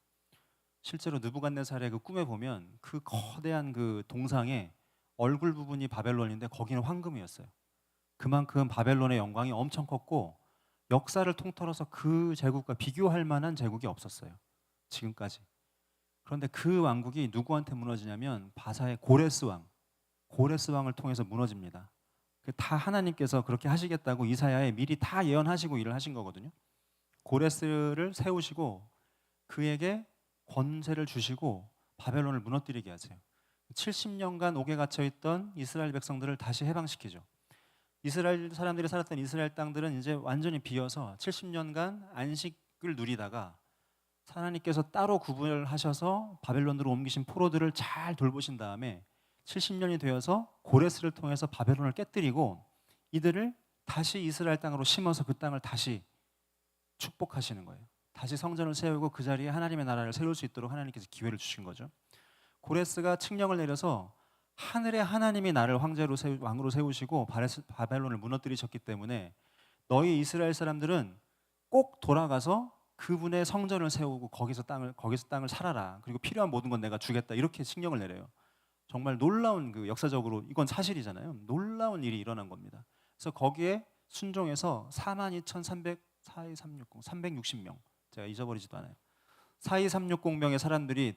실제로 느부갓네살의 그 꿈에 보면 그 거대한 그 동상의 얼굴 부분이 바벨론인데 거기는 황금이었어요. 그만큼 바벨론의 영광이 엄청 컸고 역사를 통틀어서 그 제국과 비교할 만한 제국이 없었어요. 지금까지. 그런데 그 왕국이 누구한테 무너지냐면 바사의 고레스 왕을 통해서 무너집니다. 다 하나님께서 그렇게 하시겠다고 이사야에 미리 다 예언하시고 일을 하신 거거든요. 고레스를 세우시고 그에게 권세를 주시고 바벨론을 무너뜨리게 하세요. 70년간 옥에 갇혀 있던 이스라엘 백성들을 다시 해방시키죠. 이스라엘 사람들이 살았던 이스라엘 땅들은 이제 완전히 비어서 70년간 안식을 누리다가 하나님께서 따로 구분을 하셔서 바벨론으로 옮기신 포로들을 잘 돌보신 다음에 70년이 되어서 고레스를 통해서 바벨론을 깨뜨리고 이들을 다시 이스라엘 땅으로 심어서 그 땅을 다시 축복하시는 거예요. 다시 성전을 세우고 그 자리에 하나님의 나라를 세울 수 있도록 하나님께서 기회를 주신 거죠. 고레스가 칙령을 내려서 하늘의 하나님이 나를 왕으로 세우시고 바벨론을 무너뜨리셨기 때문에 너희 이스라엘 사람들은 꼭 돌아가서 그분의 성전을 세우고 거기서 땅을 살아라. 그리고 필요한 모든 건 내가 주겠다. 이렇게 칙령을 내려요. 정말 놀라운 그 역사적으로 이건 사실이잖아요. 놀라운 일이 일어난 겁니다. 그래서 거기에 순종해서 42,360명 제가 잊어버리지도 않아요. 42360명의 사람들이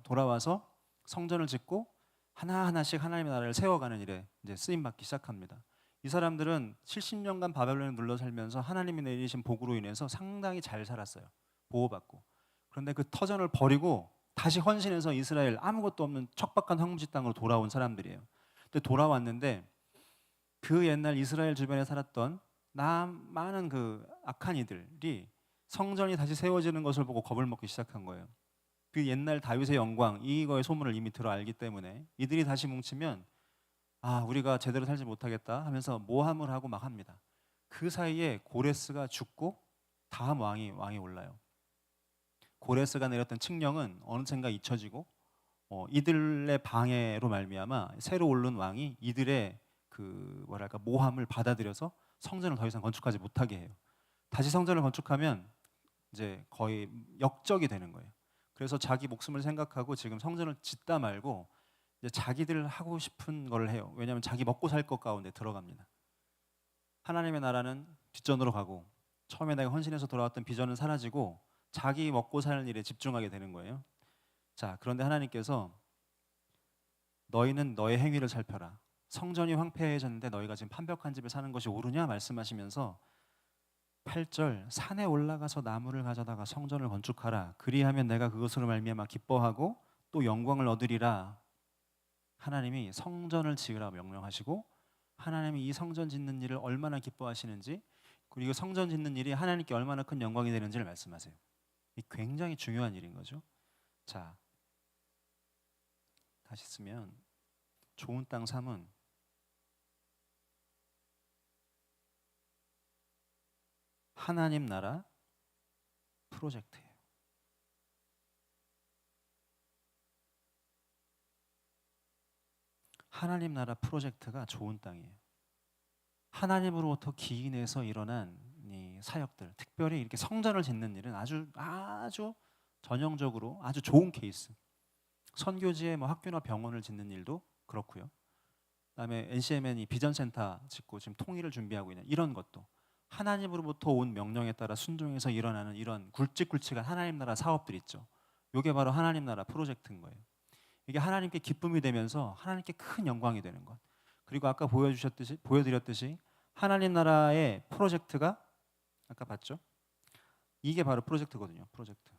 돌아와서 성전을 짓고 하나하나씩 하나님의 나라를 세워가는 일에 이제 쓰임 받기 시작합니다. 이 사람들은 70년간 바벨론에 눌러 살면서 하나님이 내리신 복으로 인해서 상당히 잘 살았어요. 보호받고. 그런데 그 터전을 버리고 다시 헌신해서 이스라엘 아무것도 없는 척박한 황무지 땅으로 돌아온 사람들이에요. 근데 돌아왔는데 그 옛날 이스라엘 주변에 살았던 많은 그 악한 이들이 성전이 다시 세워지는 것을 보고 겁을 먹기 시작한 거예요. 그 옛날 다윗의 영광 이거의 소문을 이미 들어 알기 때문에 이들이 다시 뭉치면 우리가 제대로 살지 못하겠다 하면서 모함을 하고 막 합니다. 그 사이에 고레스가 죽고 다음 왕이 올라요. 고레스가 내렸던 칙령은 어느샌가 잊혀지고 이들의 방해로 말미암아 새로 오른 왕이 이들의 그 모함을 받아들여서 성전을 더 이상 건축하지 못하게 해요. 다시 성전을 건축하면 이제 거의 역적이 되는 거예요. 그래서 자기 목숨을 생각하고 지금 성전을 짓다 말고 이제 자기들 하고 싶은 걸 해요. 왜냐하면 자기 먹고 살 것 가운데 들어갑니다. 하나님의 나라는 뒷전으로 가고 처음에 내가 헌신해서 돌아왔던 비전은 사라지고 자기 먹고 사는 일에 집중하게 되는 거예요. 자, 그런데 하나님께서 너희는 너의 행위를 살펴라. 성전이 황폐해졌는데 너희가 지금 판벽한 집에 사는 것이 옳으냐 말씀하시면서 8절 산에 올라가서 나무를 가져다가 성전을 건축하라. 그리하면 내가 그것으로 말미암아 기뻐하고 또 영광을 얻으리라. 하나님이 성전을 지으라 명령하시고 하나님이 이 성전 짓는 일을 얼마나 기뻐하시는지 그리고 성전 짓는 일이 하나님께 얼마나 큰 영광이 되는지를 말씀하세요. 이 굉장히 중요한 일인 거죠. 자, 다시 쓰면 좋은 땅 3은 하나님 나라 프로젝트예요. 하나님 나라 프로젝트가 좋은 땅이에요. 하나님으로부터 기인해서 일어난 이 사역들, 특별히 이렇게 성전을 짓는 일은 아주 전형적으로 아주 좋은 케이스. 선교지에 뭐 학교나 병원을 짓는 일도 그렇고요. 그다음에 NCMN이 비전센터 짓고 지금 통일을 준비하고 있는 이런 것도 하나님으로부터 온 명령에 따라 순종해서 일어나는 이런 굵직굵직한 하나님 나라 사업들 있죠. 이게 바로 하나님 나라 프로젝트인 거예요. 이게 하나님께 기쁨이 되면서 하나님께 큰 영광이 되는 것. 그리고 아까 보여드렸듯이 하나님 나라의 프로젝트가 아까 봤죠? 이게 바로 프로젝트거든요. 프로젝트.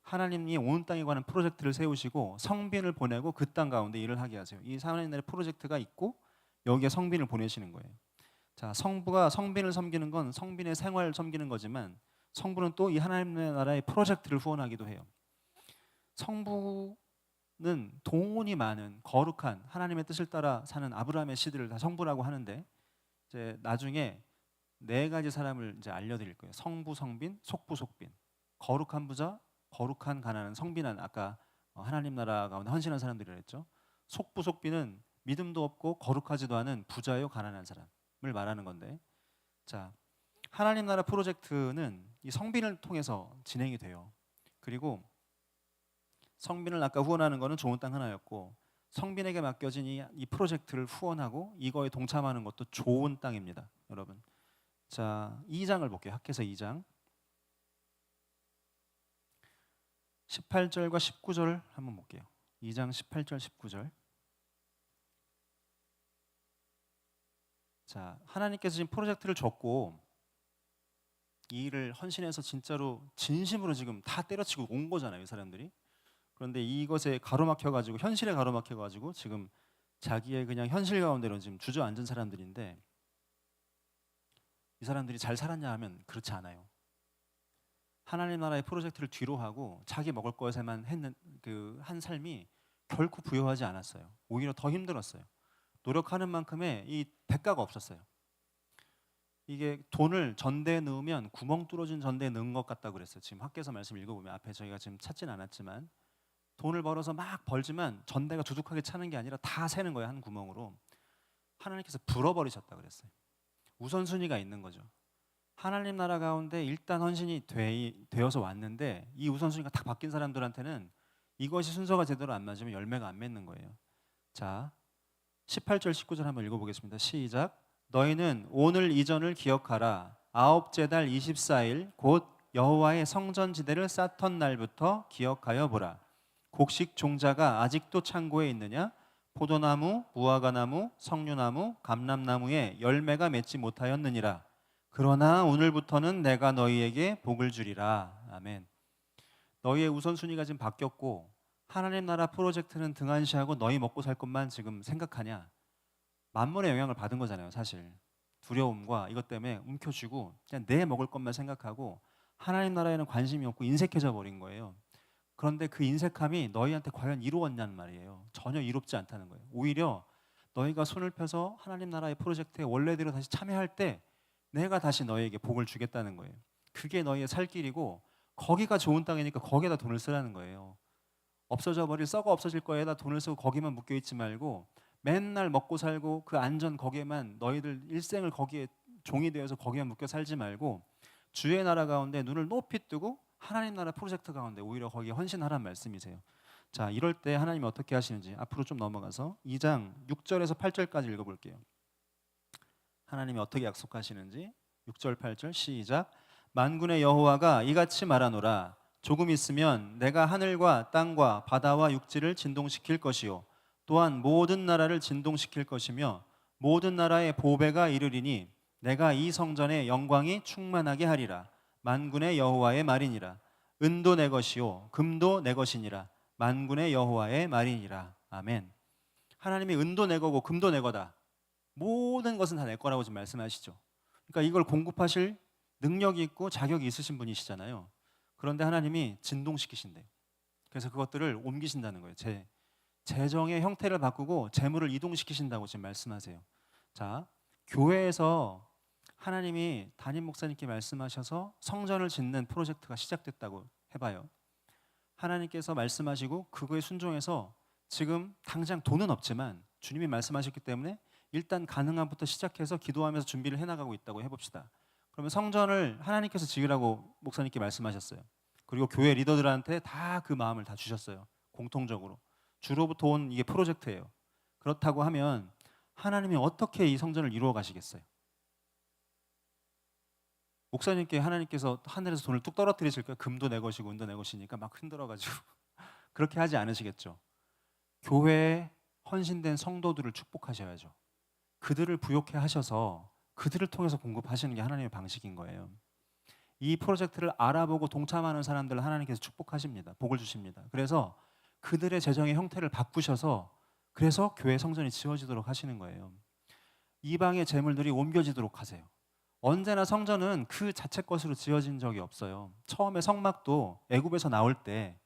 하나님이 온 땅에 관한 프로젝트를 세우시고 성빈을 보내고 그 땅 가운데 일을 하게 하세요. 이 하나님 나라의 프로젝트가 있고 여기에 성빈을 보내시는 거예요. 자, 성부가 성빈을 섬기는 건 성빈의 생활을 섬기는 거지만 성부는 또 이 하나님 나라의 프로젝트를 후원하기도 해요. 성부는 돈이 많은 거룩한 하나님의 뜻을 따라 사는 아브라함의 씨들을 다 성부라고 하는데 이제 나중에 네 가지 사람을 이제 알려드릴 거예요. 성부, 성빈, 속부, 속빈. 거룩한 부자, 거룩한 가난한 성빈한 아까 하나님 나라 가운데 헌신한 사람들이라 했죠. 속부, 속빈은 믿음도 없고 거룩하지도 않은 부자요 가난한 사람을 말하는 건데, 자 하나님 나라 프로젝트는 이 성빈을 통해서 진행이 돼요. 그리고 성빈을 아까 후원하는 거는 좋은 땅 하나였고 성빈에게 맡겨진 이 프로젝트를 후원하고 이거에 동참하는 것도 좋은 땅입니다, 여러분. 자, 2장을 볼게요. 학개서 2장 18절과 19절 한번 볼게요. 2장 18절 19절. 자, 하나님께서 지금 프로젝트를 줬고 이 일을 헌신해서 진짜로 진심으로 지금 다 때려치고 온 거잖아요, 이 사람들이. 그런데 이것에 가로막혀가지고 현실에 가로막혀가지고 지금 자기의 그냥 현실 가운데로 지금 주저앉은 사람들인데 이 사람들이 잘 살았냐 하면 그렇지 않아요. 하나님 나라의 프로젝트를 뒤로 하고 자기 먹을 것에만 했는 한 삶이 결코 부유하지 않았어요. 오히려 더 힘들었어요. 노력하는 만큼의 이 대가가 없었어요. 이게 돈을 전대에 넣으면 구멍 뚫어진 전대에 넣은 것 같다고 그랬어요. 지금 학개서 말씀 읽어보면 앞에 저희가 지금 찾진 않았지만 돈을 벌어서 막 벌지만 전대가 두둑하게 차는 게 아니라 다 새는 거예요, 한 구멍으로. 하나님께서 불어버리셨다 그랬어요. 우선순위가 있는 거죠. 하나님 나라 가운데 일단 헌신이 되어서 왔는데 이 우선순위가 딱 바뀐 사람들한테는 이것이 순서가 제대로 안 맞으면 열매가 안 맺는 거예요. 자, 18절 19절 한번 읽어보겠습니다. 시작. 너희는 오늘 이전을 기억하라. 아홉째 달 24일 곧 여호와의 성전지대를 쌓던 날부터 기억하여 보라. 곡식 종자가 아직도 창고에 있느냐? 포도나무, 무화과나무, 석류나무, 감람나무에 열매가 맺지 못하였느니라. 그러나 오늘부터는 내가 너희에게 복을 주리라. 아멘. 너희의 우선순위가 지금 바뀌었고 하나님 나라 프로젝트는 등한시하고 너희 먹고 살 것만 지금 생각하냐? 만물의 영향을 받은 거잖아요, 사실. 두려움과 이것 때문에 움켜쥐고 그냥 내 먹을 것만 생각하고 하나님 나라에는 관심이 없고 인색해져 버린 거예요. 그런데 그 인색함이 너희한테 과연 이루었냐는 말이에요. 전혀 이롭지 않다는 거예요. 오히려 너희가 손을 펴서 하나님 나라의 프로젝트에 원래대로 다시 참여할 때 내가 다시 너희에게 복을 주겠다는 거예요. 그게 너희의 살 길이고 거기가 좋은 땅이니까 거기에다 돈을 쓰라는 거예요. 없어져 버릴 썩어 없어질 거에다 돈을 쓰고 거기만 묶여 있지 말고 맨날 먹고 살고 그 안전 거기에만 너희들 일생을 거기에 종이 되어서 거기에 묶여 살지 말고 주의 나라 가운데 눈을 높이 뜨고 하나님 나라 프로젝트 가운데 오히려 거기에 헌신하라는 말씀이세요. 자, 이럴 때 하나님이 어떻게 하시는지 앞으로 좀 넘어가서 2장 6절에서 8절까지 읽어볼게요. 하나님이 어떻게 약속하시는지 6절 8절 시작. 만군의 여호와가 이같이 말하노라. 조금 있으면 내가 하늘과 땅과 바다와 육지를 진동시킬 것이요 또한 모든 나라를 진동시킬 것이며 모든 나라의 보배가 이르리니 내가 이 성전의 영광이 충만하게 하리라. 만군의 여호와의 말이니라. 은도 내 것이요 금도 내 것이니라. 만군의 여호와의 말이니라. 아멘. 하나님이 은도 내 거고 금도 내 거다. 모든 것은 다 내 거라고 지금 말씀하시죠. 그러니까 이걸 공급하실 능력이 있고 자격이 있으신 분이시잖아요. 그런데 하나님이 진동시키신대요. 그래서 그것들을 옮기신다는 거예요. 재정의 형태를 바꾸고 재물을 이동시키신다고 지금 말씀하세요. 자, 교회에서 하나님이 담임 목사님께 말씀하셔서 성전을 짓는 프로젝트가 시작됐다고 해봐요. 하나님께서 말씀하시고 그거에 순종해서 지금 당장 돈은 없지만 주님이 말씀하셨기 때문에 일단 가능한부터 시작해서 기도하면서 준비를 해나가고 있다고 해봅시다. 그러면 성전을 하나님께서 지으라고 목사님께 말씀하셨어요. 그리고 교회 리더들한테 다 그 마음을 다 주셨어요. 공통적으로. 주로부터 온 이게 프로젝트예요. 그렇다고 하면 하나님이 어떻게 이 성전을 이루어 가시겠어요? 목사님께 하나님께서 하늘에서 돈을 뚝 떨어뜨리실까요? 금도 내 것이고 은도 내 것이니까 막 흔들어가지고 그렇게 하지 않으시겠죠. 교회에 헌신된 성도들을 축복하셔야죠. 그들을 부욕해 하셔서 그들을 통해서 공급하시는 게 하나님의 방식인 거예요. 이 프로젝트를 알아보고 동참하는 사람들을 하나님께서 축복하십니다. 복을 주십니다. 그래서 그들의 재정의 형태를 바꾸셔서 그래서 교회 성전이 지어지도록 하시는 거예요. 이방의 재물들이 옮겨지도록 하세요. 언제나 성전은 그 자체 것으로 지어진 적이 없어요. 처음에 성막도 애굽에서 나올 때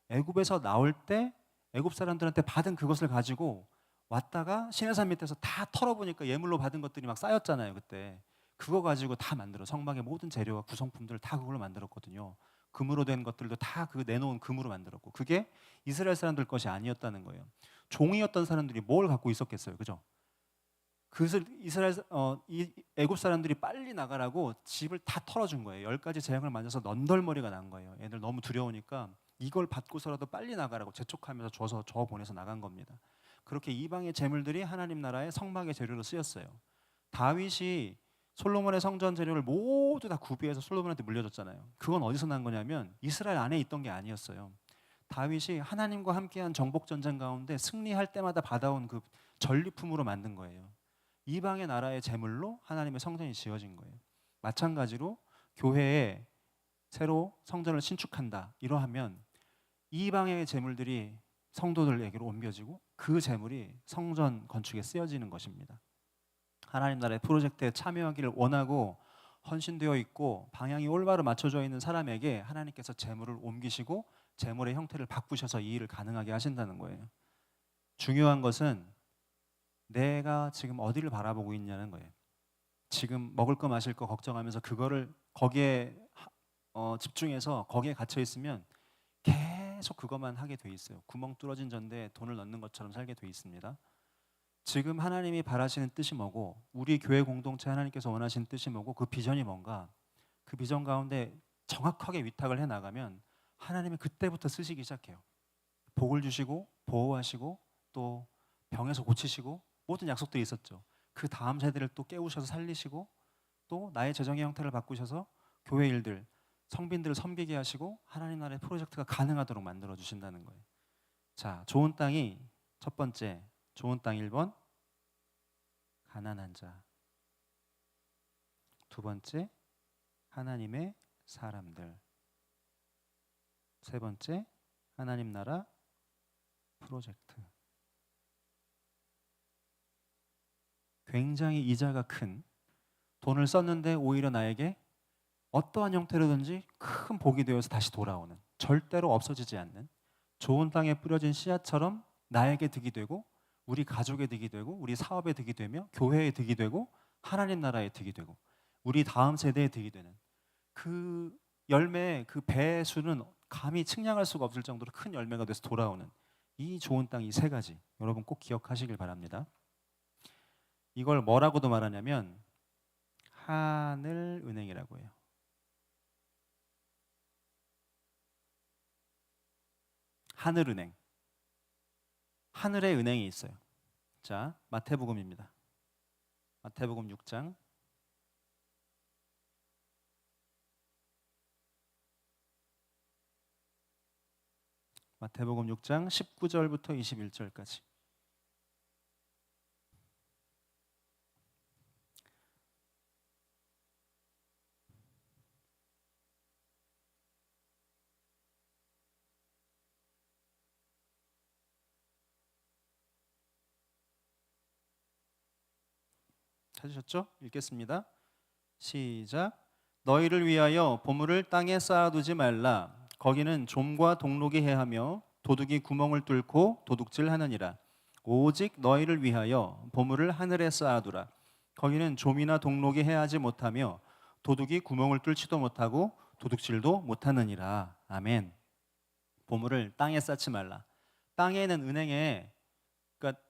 애굽 사람들한테 받은 그것을 가지고 왔다가 시내산 밑에서 다 털어보니까 예물로 받은 것들이 막 쌓였잖아요. 그때 그거 가지고 다 만들어 성막의 모든 재료와 구성품들을 다 그걸로 만들었거든요. 금으로 된 것들도 다 그 내놓은 금으로 만들었고 그게 이스라엘 사람들 것이 아니었다는 거예요. 종이었던 사람들이 뭘 갖고 있었겠어요, 그죠? 그것을 이 애굽 사람들이 빨리 나가라고 집을 다 털어준 거예요. 10가지 재앙을 맞아서 넌덜머리가 난 거예요. 애들 너무 두려우니까 이걸 받고서라도 빨리 나가라고 재촉하면서 줘서 저 보내서 나간 겁니다. 그렇게 이방의 재물들이 하나님 나라의 성막의 재료로 쓰였어요. 다윗이 솔로몬의 성전 재료를 모두 다 구비해서 솔로몬한테 물려줬잖아요. 그건 어디서 난 거냐면 이스라엘 안에 있던 게 아니었어요. 다윗이 하나님과 함께한 정복 전쟁 가운데 승리할 때마다 받아온 그 전리품으로 만든 거예요. 이방의 나라의 재물로 하나님의 성전이 지어진 거예요. 마찬가지로 교회에 새로 성전을 신축한다 이러하면 이방의 재물들이 성도들에게로 옮겨지고 그 재물이 성전 건축에 쓰여지는 것입니다. 하나님 나라의 프로젝트에 참여하기를 원하고 헌신되어 있고 방향이 올바로 맞춰져 있는 사람에게 하나님께서 재물을 옮기시고 재물의 형태를 바꾸셔서 이 일을 가능하게 하신다는 거예요. 중요한 것은 내가 지금 어디를 바라보고 있냐는 거예요. 지금 먹을 거 마실 거 걱정하면서 그거를 거기에 집중해서 거기에 갇혀 있으면 계속 그것만 하게 돼 있어요. 구멍 뚫어진 전대에 돈을 넣는 것처럼 살게 돼 있습니다. 지금 하나님이 바라시는 뜻이 뭐고 우리 교회 공동체 하나님께서 원하시는 뜻이 뭐고 그 비전이 뭔가 그 비전 가운데 정확하게 위탁을 해나가면 하나님이 그때부터 쓰시기 시작해요. 복을 주시고 보호하시고 또 병에서 고치시고 모든 약속들이 있었죠. 그 다음 세대를 또 깨우셔서 살리시고 또 나의 재정의 형태를 바꾸셔서 교회 일들 성빈들을 섬기게 하시고 하나님 나라의 프로젝트가 가능하도록 만들어 주신다는 거예요. 자, 좋은 땅이 첫 번째 좋은 땅 1번 가난한 자. 두 번째 하나님의 사람들. 세 번째 하나님 나라 프로젝트. 굉장히 이자가 큰 돈을 썼는데 오히려 나에게 어떠한 형태로든지 큰 복이 되어서 다시 돌아오는 절대로 없어지지 않는 좋은 땅에 뿌려진 씨앗처럼 나에게 득이 되고 우리 가족에 득이 되고 우리 사업에 득이 되며 교회에 득이 되고 하나님 나라에 득이 되고 우리 다음 세대에 득이 되는 그 열매 그 배수는 감히 측량할 수가 없을 정도로 큰 열매가 돼서 돌아오는 이 좋은 땅 이 세 가지 여러분 꼭 기억하시길 바랍니다. 이걸 뭐라고도 말하냐면 하늘은행이라고 해요. 하늘은행. 하늘에 은행이 있어요. 자, 마태복음입니다. 마태복음 6장 마태복음 6장 19절부터 21절까지. 찾으셨죠? 읽겠습니다. 시작. 너희를 위하여 보물을 땅에 쌓아두지 말라. 거기는 좀과 동록이 해하며 도둑이 구멍을 뚫고 도둑질하느니라. 오직 너희를 위하여 보물을 하늘에 쌓아두라. 거기는 좀이나 동록이 해하지 못하며 도둑이 구멍을 뚫지도 못하고 도둑질도 못하느니라. 아멘. 보물을 땅에 쌓지 말라. 땅에는 은행에 그러니까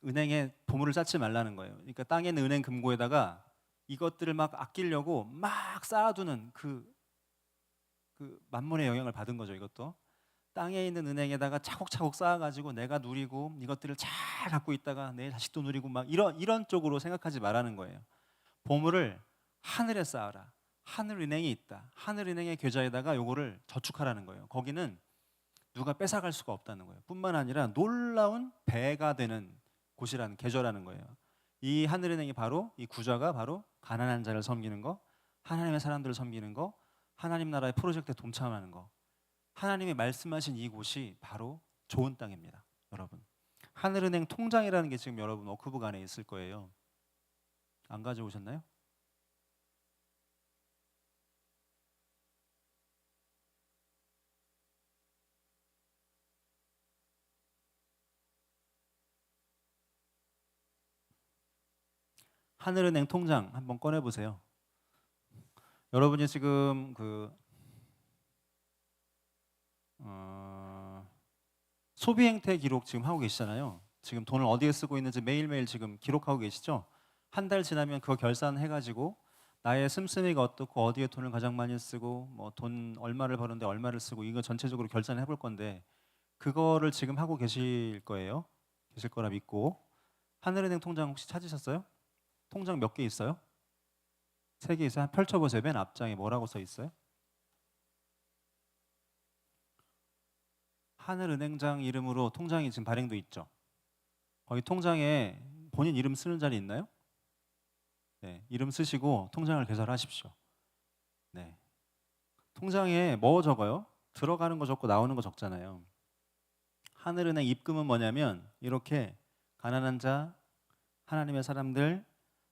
은행에 보물을 쌓지 말라는 거예요. 그러니까 땅에 있는 은행 금고에다가 이것들을 막 아끼려고 막 쌓아두는 그 만문의 영향을 받은 거죠. 이것도 땅에 있는 은행에다가 차곡차곡 쌓아가지고 내가 누리고 이것들을 잘 갖고 있다가 내 자식도 누리고 막 이런 쪽으로 생각하지 말라는 거예요. 보물을 하늘에 쌓아라. 하늘은행이 있다. 하늘은행의 계좌에다가 요거를 저축하라는 거예요. 거기는 누가 뺏어갈 수가 없다는 거예요. 뿐만 아니라 놀라운 배가 되는 곳이라는 계좌라는 거예요. 이 하늘은행이 바로 이 구좌가 바로 가난한 자를 섬기는 거, 하나님의 사람들을 섬기는 거, 하나님 나라의 프로젝트에 동참하는 거. 하나님이 말씀하신 이곳이 바로 좋은 땅입니다. 여러분. 하늘은행 통장이라는 게 지금 여러분 워크북 안에 있을 거예요. 안 가져오셨나요? 하늘은행 통장 한번 꺼내 보세요. 여러분이 지금 소비 행태 기록 지금 하고 계시잖아요. 지금 돈을 어디에 쓰고 있는지 매일매일 지금 기록하고 계시죠? 한 달 지나면 그거 결산해 가지고 나의 씀씀이가 어떻고 어디에 돈을 가장 많이 쓰고 뭐 돈 얼마를 버는데 얼마를 쓰고 이거 전체적으로 결산해 볼 건데 그거를 지금 하고 계실 거예요. 계실 거라 믿고. 하늘은행 통장 혹시 찾으셨어요? 통장 몇 개 있어요? 3개 있어요. 펼쳐보세요. 맨 앞장에 뭐라고 써 있어요? 하늘은행장 이름으로 통장이 지금 발행돼 있죠. 거기 통장에 본인 이름 쓰는 자리 있나요? 네, 이름 쓰시고 통장을 개설하십시오. 네, 통장에 뭐 적어요? 들어가는 거 적고 나오는 거 적잖아요. 하늘은행 입금은 뭐냐면 이렇게 가난한 자, 하나님의 사람들,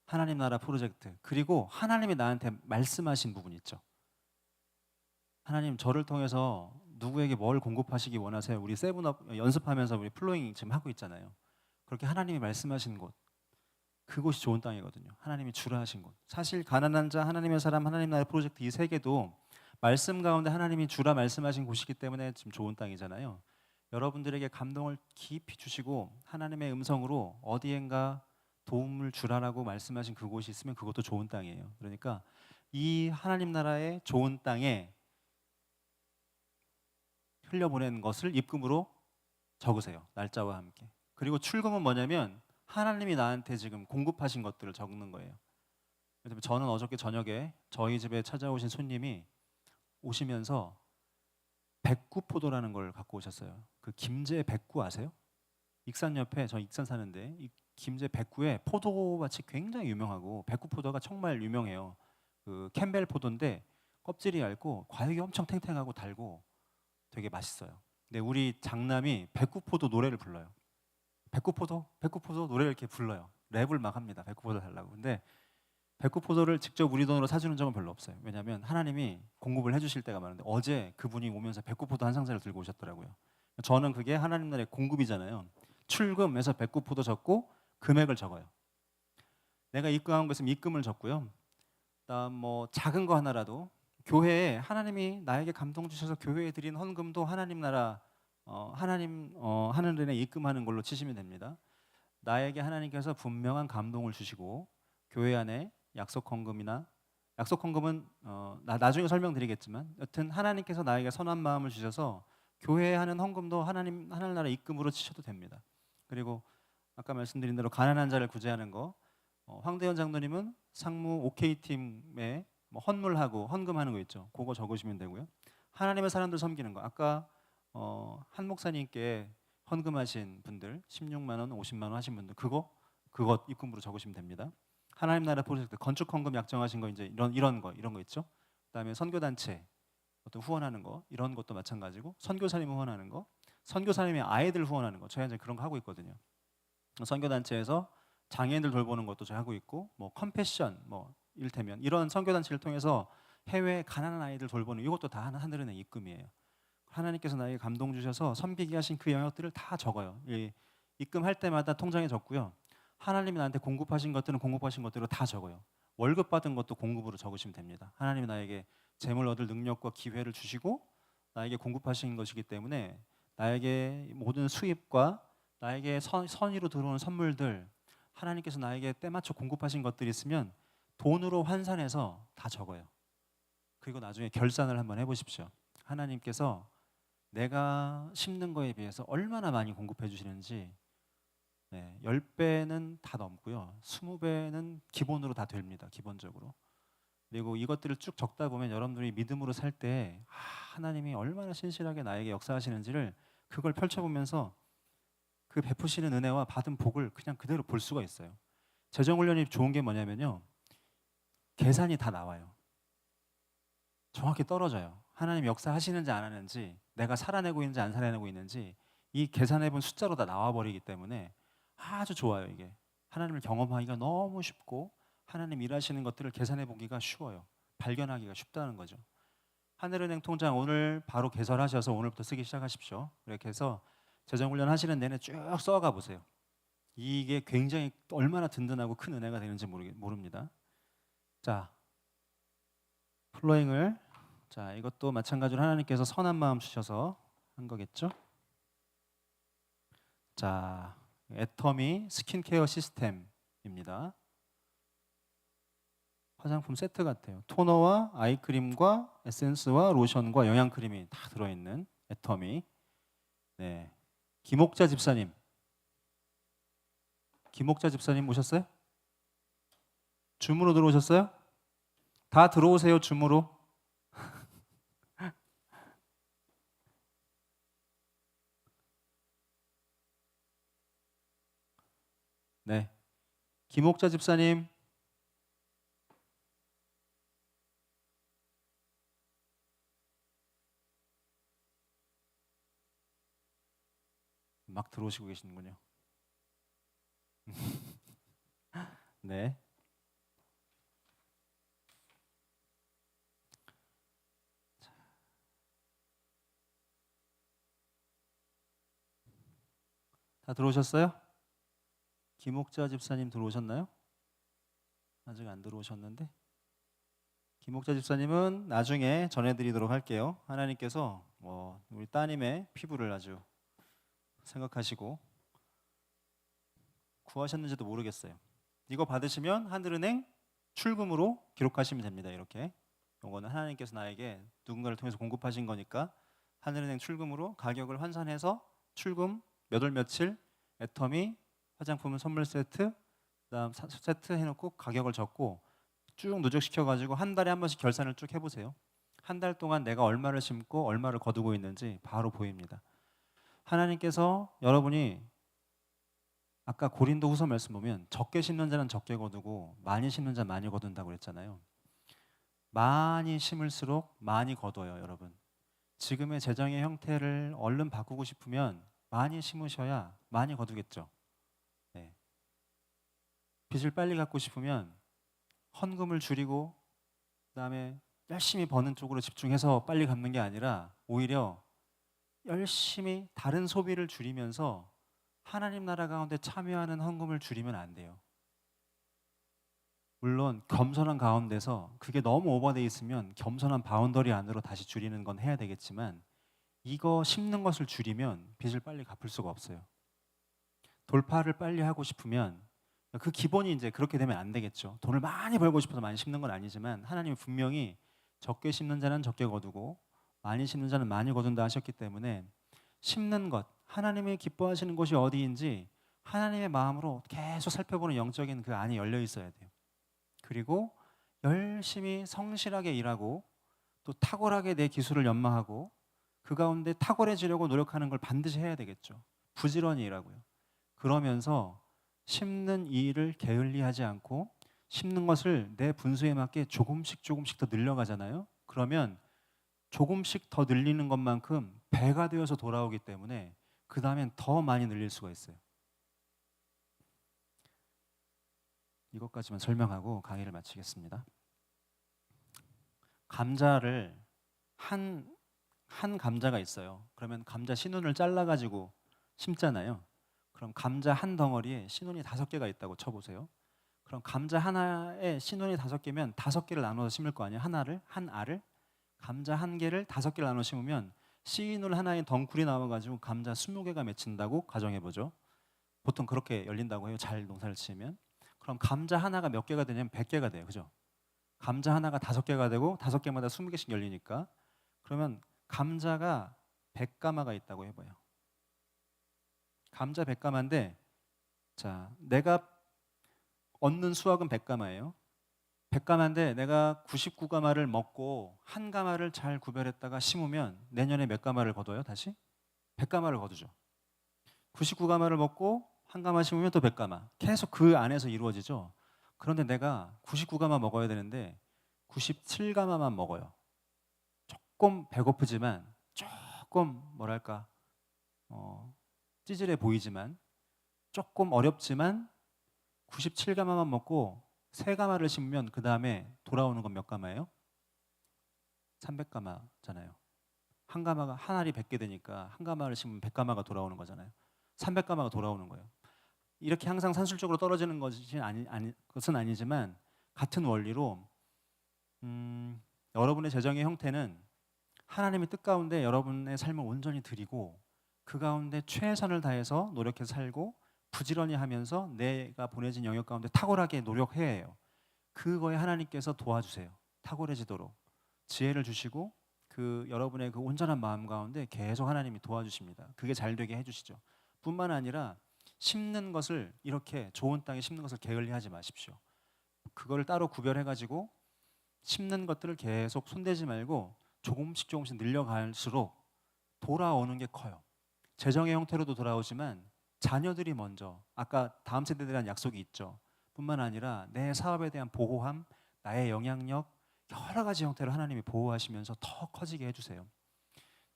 하나님 나라 프로젝트 그리고 하나님이 나한테 말씀하신 부분 있죠. 하나님 저를 통해서 누구에게 뭘 공급하시기 원하세요? 우리 세븐업 연습하면서 우리 플로잉 지금 하고 있잖아요. 그렇게 하나님이 말씀하신 곳 그곳이 좋은 땅이거든요. 하나님이 주라 하신 곳. 사실 가난한 자, 하나님의 사람, 하나님 나라의 프로젝트 이 세 개도 말씀 가운데 하나님이 주라 말씀하신 곳이기 때문에 지금 좋은 땅이잖아요. 여러분들에게 감동을 깊이 주시고 하나님의 음성으로 어디엔가 도움을 주라라고 말씀하신 그곳이 있으면 그것도 좋은 땅이에요. 그러니까 이 하나님 나라의 좋은 땅에 흘려보낸 것을 입금으로 적으세요. 날짜와 함께. 그리고 출금은 뭐냐면 하나님이 나한테 지금 공급하신 것들을 적는 거예요. 저는 어저께 저녁에 저희 집에 찾아오신 손님이 오시면서 백구포도라는 걸 갖고 오셨어요. 그 김제 백구 아세요? 익산 옆에 저 익산 사는데 이 김제 백구에 포도밭이 굉장히 유명하고 백구포도가 정말 유명해요. 그 캠벨 포도인데 껍질이 얇고 과육이 엄청 탱탱하고 달고 되게 맛있어요. 근데 우리 장남이 백구포도 노래를 불러요. 백구포도, 백구포도 노래를 이렇게 불러요. 랩을 막 합니다. 백구포도 달라고. 근데 백구포도를 직접 우리 돈으로 사주는 적은 별로 없어요. 왜냐하면 하나님이 공급을 해주실 때가 많은데 어제 그분이 오면서 백구포도 한 상자를 들고 오셨더라고요. 저는 그게 하나님 나라의 공급이잖아요. 출금해서 백구포도 적고 금액을 적어요. 내가 입금한 것은 입금을 적고요. 그다음 뭐 작은 거 하나라도 교회에 하나님이 나에게 감동 주셔서 교회에 드린 헌금도 하나님 나라 하늘은행에 입금하는 걸로 치시면 됩니다. 나에게 하나님께서 분명한 감동을 주시고 교회 안에 약속 헌금은 나중에 설명드리겠지만 여튼 하나님께서 나에게 선한 마음을 주셔서 교회에 하는 헌금도 하늘나라 입금으로 치셔도 됩니다. 그리고 아까 말씀드린 대로 가난한 자를 구제하는 거 황대현 장로님은 상무 OK 팀에 뭐 헌물하고 헌금하는 거 있죠. 그거 적으시면 되고요. 하나님의 사람들 섬기는 거 아까 한 목사님께 헌금하신 분들 16만 원, 50만 원 하신 분들 그거 입금으로 적으시면 됩니다. 하나님 나라 프로젝트 건축 헌금 약정하신 거 이제 이런 거 있죠. 그다음에 선교 단체 어떤 후원하는 거 이런 것도 마찬가지고 선교사님 후원하는 거, 선교사님의 아이들 후원하는 거 저희 이제 그런 거 하고 있거든요. 선교 단체에서 장애인들 돌보는 것도 저희 하고 있고 뭐 컴패션 뭐 이를테면 이런 선교 단체를 통해서 해외 가난한 아이들 돌보는 이것도 다 하늘은행 입금이에요. 하나님께서 나에게 감동 주셔서 섬기게 하신 그 영역들을 다 적어요. 입금할 때마다 통장에 적고요. 하나님이 나한테 공급하신 것들은 공급하신 것대로 다 적어요. 월급 받은 것도 공급으로 적으시면 됩니다. 하나님이 나에게 재물 얻을 능력과 기회를 주시고 나에게 공급하신 것이기 때문에 나에게 모든 수입과 나에게 선의로 들어오는 선물들, 하나님께서 나에게 때맞춰 공급하신 것들이 있으면 돈으로 환산해서 다 적어요. 그리고 나중에 결산을 한번 해보십시오. 하나님께서 내가 심는 거에 비해서 얼마나 많이 공급해 주시는지, 10배는 다 넘고요. 20배는 기본으로 다 됩니다. 기본적으로. 그리고 이것들을 쭉 적다 보면 여러분들이 믿음으로 살 때 하나님이 얼마나 신실하게 나에게 역사하시는지를 그걸 펼쳐보면서 그 베푸시는 은혜와 받은 복을 그냥 그대로 볼 수가 있어요. 재정훈련이 좋은 게 뭐냐면요. 계산이 다 나와요. 정확히 떨어져요. 하나님 역사하시는지 안 하는지, 내가 살아내고 있는지 안 살아내고 있는지 이 계산해본 숫자로 다 나와버리기 때문에 아주 좋아요. 이게 하나님을 경험하기가 너무 쉽고 하나님 일하시는 것들을 계산해보기가 쉬워요. 발견하기가 쉽다는 거죠. 하늘은행 통장 오늘 바로 개설하셔서 오늘부터 쓰기 시작하십시오. 이렇게 해서 재정훈련 하시는 내내 쭉 써가 보세요. 이게 굉장히 얼마나 든든하고 큰 은혜가 되는지 모릅니다. 자, 플로잉을, 자, 이것도 마찬가지로 하나님께서 선한 마음 주셔서 한 거겠죠. 자, 애터미 스킨케어 시스템입니다. 화장품 세트 같아요. 토너와 아이크림과 에센스와 로션과 영양크림이 다 들어있는 애터미. 네, 김옥자 집사님 오셨어요? 줌으로 들어오셨어요? 다 들어오세요. 줌으로. 네, 김옥자 집사님. 막 들어오시고 계시는군요. 네. 다 들어오셨어요? 김옥자 집사님 들어오셨나요? 아직 안 들어오셨는데. 김옥자 집사님은 나중에 전해드리도록 할게요. 하나님께서 우리 따님의 피부를 아주 생각하시고 구하셨는지도 모르겠어요. 이거 받으시면 하늘은행 출금으로 기록하시면 됩니다. 이렇게. 이거는 하나님께서 나에게 누군가를 통해서 공급하신 거니까 하늘은행 출금으로 가격을 환산해서 출금 몇 월 며칠 애터미 화장품 선물 세트 그다음 세트 해놓고 가격을 적고 쭉 누적시켜가지고 한 달에 한 번씩 결산을 쭉 해보세요. 한 달 동안 내가 얼마를 심고 얼마를 거두고 있는지 바로 보입니다. 하나님께서 여러분이 아까 고린도 후서 말씀 보면 적게 심는 자는 적게 거두고 많이 심는 자는 많이 거둔다고 그랬잖아요. 많이 심을수록 많이 거둬요. 여러분, 지금의 재정의 형태를 얼른 바꾸고 싶으면 많이 심으셔야 많이 거두겠죠. 네. 빚을 빨리 갚고 싶으면 헌금을 줄이고 그다음에 열심히 버는 쪽으로 집중해서 빨리 갚는 게 아니라 오히려 열심히 다른 소비를 줄이면서 하나님 나라 가운데 참여하는 헌금을 줄이면 안 돼요. 물론 겸손한 가운데서 그게 너무 오버돼 있으면 겸손한 바운더리 안으로 다시 줄이는 건 해야 되겠지만 이거 심는 것을 줄이면 빚을 빨리 갚을 수가 없어요. 돌파를 빨리 하고 싶으면 그 기본이 이제 그렇게 되면 안 되겠죠. 돈을 많이 벌고 싶어서 많이 심는 건 아니지만 하나님은 분명히 적게 심는 자는 적게 거두고 많이 심는 자는 많이 거둔다 하셨기 때문에 심는 것, 하나님이 기뻐하시는 곳이 어디인지 하나님의 마음으로 계속 살펴보는 영적인 그 안이 열려 있어야 돼요. 그리고 열심히 성실하게 일하고 또 탁월하게 내 기술을 연마하고 그 가운데 탁월해지려고 노력하는 걸 반드시 해야 되겠죠. 부지런히 일하고요. 그러면서 심는 일을 게을리하지 않고 심는 것을 내 분수에 맞게 조금씩 더 늘려가잖아요. 그러면 조금씩 더 늘리는 것만큼 배가 되어서 돌아오기 때문에 그 다음엔 더 많이 늘릴 수가 있어요. 이것까지만 설명하고 강의를 마치겠습니다. 감자를 한 감자가 있어요. 그러면 감자 씨눈을 잘라가지고 심잖아요. 그럼 감자 한 덩어리에 씨눈이 5개가 있다고 쳐보세요. 그럼 감자 하나에 씨눈이 5개면 5개를 나눠서 심을 거 아니에요. 한 알을 감자 1개를 5개를 나눠 심으면 씨눈 하나에 덩쿨이 나와가지고 감자 20개가 맺힌다고 가정해보죠. 보통 그렇게 열린다고 해요. 잘 농사를 지으면. 그럼 감자 하나가 몇 개가 되냐면 100개가 돼요. 그죠? 감자 하나가 5개가 되고 5개마다 20개씩 열리니까 그러면 감자가 100가마가 있다고 해봐요. 감자 100가마인데 자, 내가 얻는 수확은 100가마예요. 100가마인데 내가 99가마를 먹고 한 가마를 잘 구별했다가 심으면 내년에 몇 가마를 거둬요? 다시? 100가마를 거두죠. 99가마를 먹고 한 가마 심으면 또 100가마. 계속 그 안에서 이루어지죠. 그런데 내가 99가마 먹어야 되는데 97가마만 먹어요. 조금 배고프지만 조금 뭐랄까 찌질해 보이지만 조금 어렵지만 97가마만 먹고 3가마를 심으면 그 다음에 돌아오는 건 몇 가마예요? 300가마잖아요. 한 가마가 한 알이 100개 되니까 한 가마를 심으면 100가마가 돌아오는 거잖아요. 300가마가 돌아오는 거예요. 이렇게 항상 산술적으로 떨어지는 것은 아니지만 같은 원리로 여러분의 재정의 형태는 하나님의 뜻 가운데 여러분의 삶을 온전히 드리고 그 가운데 최선을 다해서 노력해서 살고 부지런히 하면서 내가 보내진 영역 가운데 탁월하게 노력해야 해요. 그거에 하나님께서 도와주세요. 탁월해지도록 지혜를 주시고 그 여러분의 그 온전한 마음 가운데 계속 하나님이 도와주십니다. 그게 잘 되게 해주시죠. 뿐만 아니라 심는 것을 이렇게 좋은 땅에 심는 것을 게을리하지 마십시오. 그거를 따로 구별해가지고 심는 것들을 계속 손대지 말고 조금씩 늘려갈수록 돌아오는 게 커요. 재정의 형태로도 돌아오지만 자녀들이 먼저 아까 다음 세대에 대한 약속이 있죠. 뿐만 아니라 내 사업에 대한 보호함, 나의 영향력 여러 가지 형태로 하나님이 보호하시면서 더 커지게 해주세요.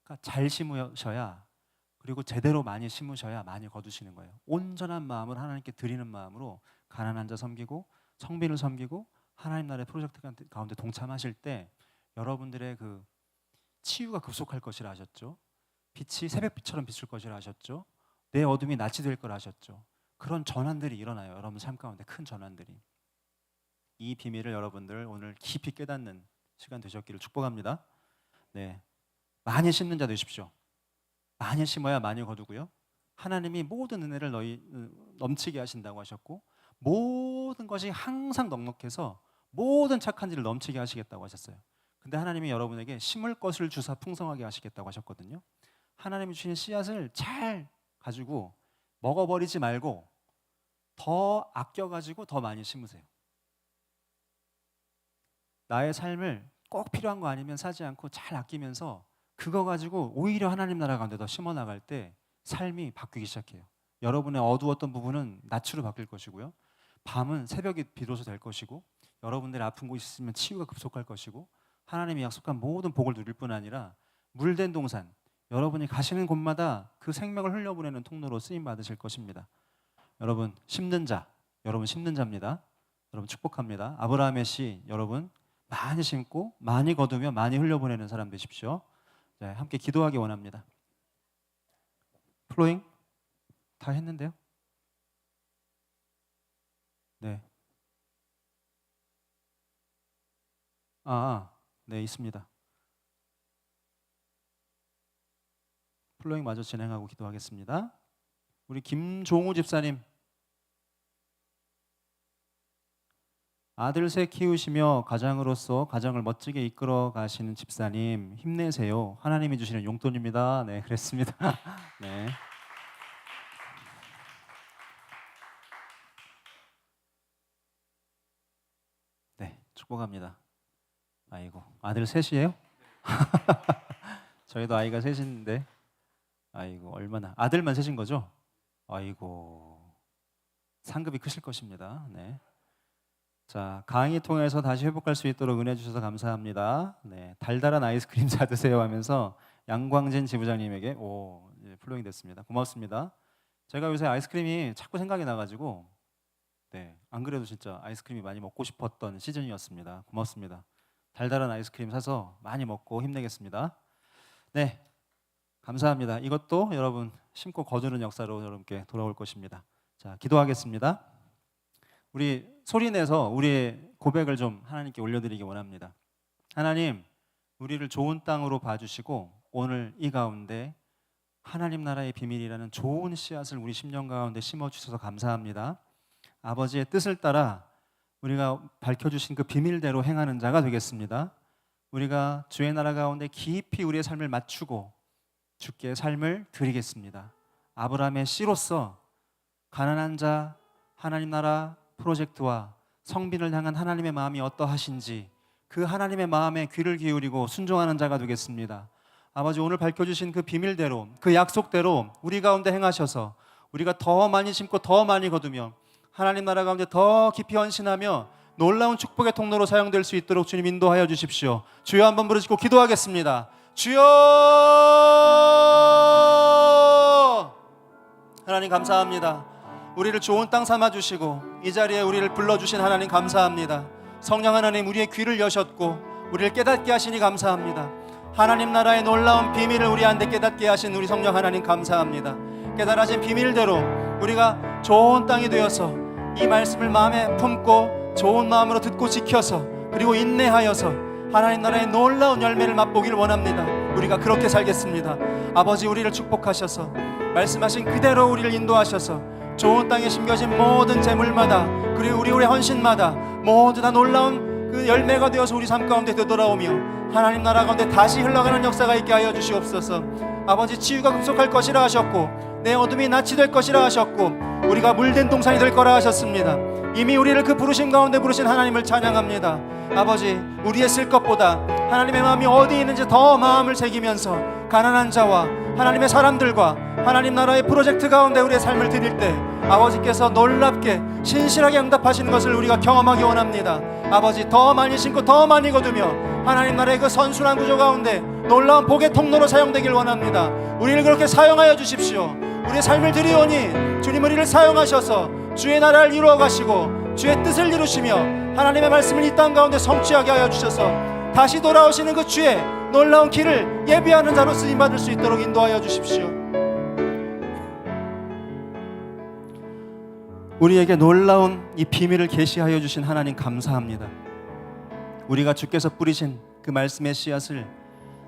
그러니까 잘 심으셔야 그리고 제대로 많이 심으셔야 많이 거두시는 거예요. 온전한 마음을 하나님께 드리는 마음으로 가난한 자 섬기고 성빈을 섬기고 하나님 나라의 프로젝트 가운데 동참하실 때 여러분들의 그 치유가 급속할 것이라 하셨죠. 빛이 새벽빛처럼 비출 것이라 하셨죠. 내 어둠이 낯이 될 거라 하셨죠. 그런 전환들이 일어나요. 여러분 삶 가운데 큰 전환들이. 이 비밀을 여러분들 오늘 깊이 깨닫는 시간 되셨기를 축복합니다. 네, 많이 심는 자 되십시오. 많이 심어야 많이 거두고요. 하나님이 모든 은혜를 넘치게 하신다고 하셨고 모든 것이 항상 넉넉해서 모든 착한 일을 넘치게 하시겠다고 하셨어요. 근데 하나님이 여러분에게 심을 것을 주사 풍성하게 하시겠다고 하셨거든요. 하나님이 주신 씨앗을 잘 가지고 먹어버리지 말고 더 아껴가지고 더 많이 심으세요. 나의 삶을 꼭 필요한 거 아니면 사지 않고 잘 아끼면서 그거 가지고 오히려 하나님 나라 가운데 더 심어나갈 때 삶이 바뀌기 시작해요. 여러분의 어두웠던 부분은 낯으로 바뀔 것이고요. 밤은 새벽이 비로소 될 것이고 여러분들의 아픈 곳이 있으면 치유가 급속할 것이고 하나님이 약속한 모든 복을 누릴 뿐 아니라 물된 동산 여러분이 가시는 곳마다 그 생명을 흘려보내는 통로로 쓰임 받으실 것입니다. 여러분 심는 자, 여러분 심는 자입니다. 여러분 축복합니다. 아브라함의 씨 여러분 많이 심고 많이 거두며 많이 흘려보내는 사람 되십시오. 네, 함께 기도하기 원합니다. 플로잉 다 했는데요? 네. 네 있습니다. 플로잉 마저 진행하고 기도하겠습니다. 우리 김종우 집사님 아들 셋 키우시며 가장으로서 가정을 멋지게 이끌어 가시는 집사님 힘내세요. 하나님이 주시는 용돈입니다. 네, 그랬습니다. 네. 네, 축복합니다. 아이고, 아들 셋이에요? 저희도 아이가 셋인데, 아이고 얼마나 아들만 셋인 거죠? 아이고 상급이 크실 것입니다. 네. 자, 강의 통해서 다시 회복할 수 있도록 은혜 주셔서 감사합니다. 네, 달달한 아이스크림 사드세요 하면서 양광진 지부장님에게 플로잉 됐습니다. 고맙습니다. 제가 요새 아이스크림이 자꾸 생각이 나가지고 안 그래도 진짜 아이스크림이 많이 먹고 싶었던 시즌이었습니다. 고맙습니다. 달달한 아이스크림 사서 많이 먹고 힘내겠습니다. 네, 감사합니다. 이것도 여러분 심고 거두는 역사로 여러분께 돌아올 것입니다. 자, 기도하겠습니다. 우리 소리내서 우리의 고백을 좀 하나님께 올려드리기 원합니다. 하나님, 우리를 좋은 땅으로 봐주시고 오늘 이 가운데 하나님 나라의 비밀이라는 좋은 씨앗을 우리 심령 가운데 심어주셔서 감사합니다. 아버지의 뜻을 따라 우리가 밝혀주신 그 비밀대로 행하는 자가 되겠습니다. 우리가 주의 나라 가운데 깊이 우리의 삶을 맞추고 주께 삶을 드리겠습니다. 아브라함의 씨로서 가난한 자 하나님 나라 프로젝트와 성빈을 향한 하나님의 마음이 어떠하신지 그 하나님의 마음에 귀를 기울이고 순종하는 자가 되겠습니다. 아버지, 오늘 밝혀주신 그 비밀대로 그 약속대로 우리 가운데 행하셔서 우리가 더 많이 심고 더 많이 거두며 하나님 나라 가운데 더 깊이 헌신하며 놀라운 축복의 통로로 사용될 수 있도록 주님 인도하여 주십시오. 주여 한번 부르시고 기도하겠습니다. 주여! 하나님 감사합니다. 우리를 좋은 땅 삼아주시고 이 자리에 우리를 불러주신 하나님 감사합니다. 성령 하나님, 우리의 귀를 여셨고 우리를 깨닫게 하시니 감사합니다. 하나님 나라의 놀라운 비밀을 우리한테 깨닫게 하신 우리 성령 하나님 감사합니다. 깨달아진 비밀대로 우리가 좋은 땅이 되어서 이 말씀을 마음에 품고 좋은 마음으로 듣고 지켜서 그리고 인내하여서 하나님 나라의 놀라운 열매를 맛보기를 원합니다. 우리가 그렇게 살겠습니다. 아버지, 우리를 축복하셔서 말씀하신 그대로 우리를 인도하셔서 좋은 땅에 심겨진 모든 재물마다 그리고 우리의 헌신마다 모두 다 놀라운 그 열매가 되어서 우리 삶 가운데 되돌아오며 하나님 나라 가운데 다시 흘러가는 역사가 있게 하여 주시옵소서. 아버지, 치유가 급속할 것이라 하셨고 내 어둠이 낯이 될 것이라 하셨고 우리가 물된 동산이 될 거라 하셨습니다. 이미 우리를 그 부르심 가운데 부르신 하나님을 찬양합니다. 아버지, 우리의 쓸 것보다 하나님의 마음이 어디 있는지 더 마음을 새기면서 가난한 자와 하나님의 사람들과 하나님 나라의 프로젝트 가운데 우리의 삶을 드릴 때 아버지께서 놀랍게 신실하게 응답하시는 것을 우리가 경험하기 원합니다. 아버지, 더 많이 심고 더 많이 거두며 하나님 나라의 그 선순환 구조 가운데 놀라운 복의 통로로 사용되길 원합니다. 우리를 그렇게 사용하여 주십시오. 우리의 삶을 드리오니 주님 우리를 사용하셔서 주의 나라를 이루어 가시고 주의 뜻을 이루시며 하나님의 말씀을 이 땅 가운데 성취하게 하여 주셔서 다시 돌아오시는 그 주의 놀라운 길을 예비하는 자로 쓰임받을 수 있도록 인도하여 주십시오. 우리에게 놀라운 이 비밀을 계시하여 주신 하나님 감사합니다. 우리가 주께서 뿌리신 그 말씀의 씨앗을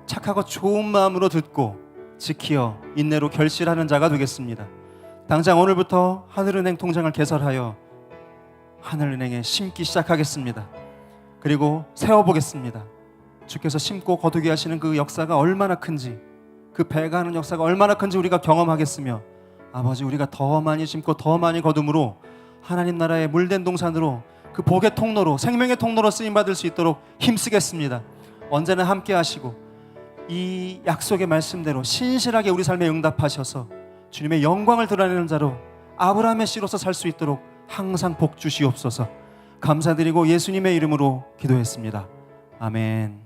착하고 좋은 마음으로 듣고 지키어 인내로 결실하는 자가 되겠습니다. 당장 오늘부터 하늘은행 통장을 개설하여 하늘은행에 심기 시작하겠습니다. 그리고 세워보겠습니다. 주께서 심고 거두게 하시는 그 역사가 얼마나 큰지, 그 배가 하는 역사가 얼마나 큰지 우리가 경험하겠으며 아버지, 우리가 더 많이 심고 더 많이 거둠으로 하나님 나라의 물된 동산으로 그 복의 통로로 생명의 통로로 쓰임받을 수 있도록 힘쓰겠습니다. 언제나 함께 하시고 이 약속의 말씀대로 신실하게 우리 삶에 응답하셔서 주님의 영광을 드러내는 자로 아브라함의 씨로서 살 수 있도록 항상 복 주시옵소서. 감사드리고 예수님의 이름으로 기도했습니다. 아멘.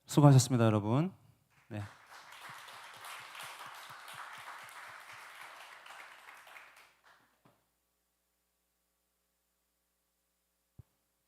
수고하셨습니다, 여러분. 네.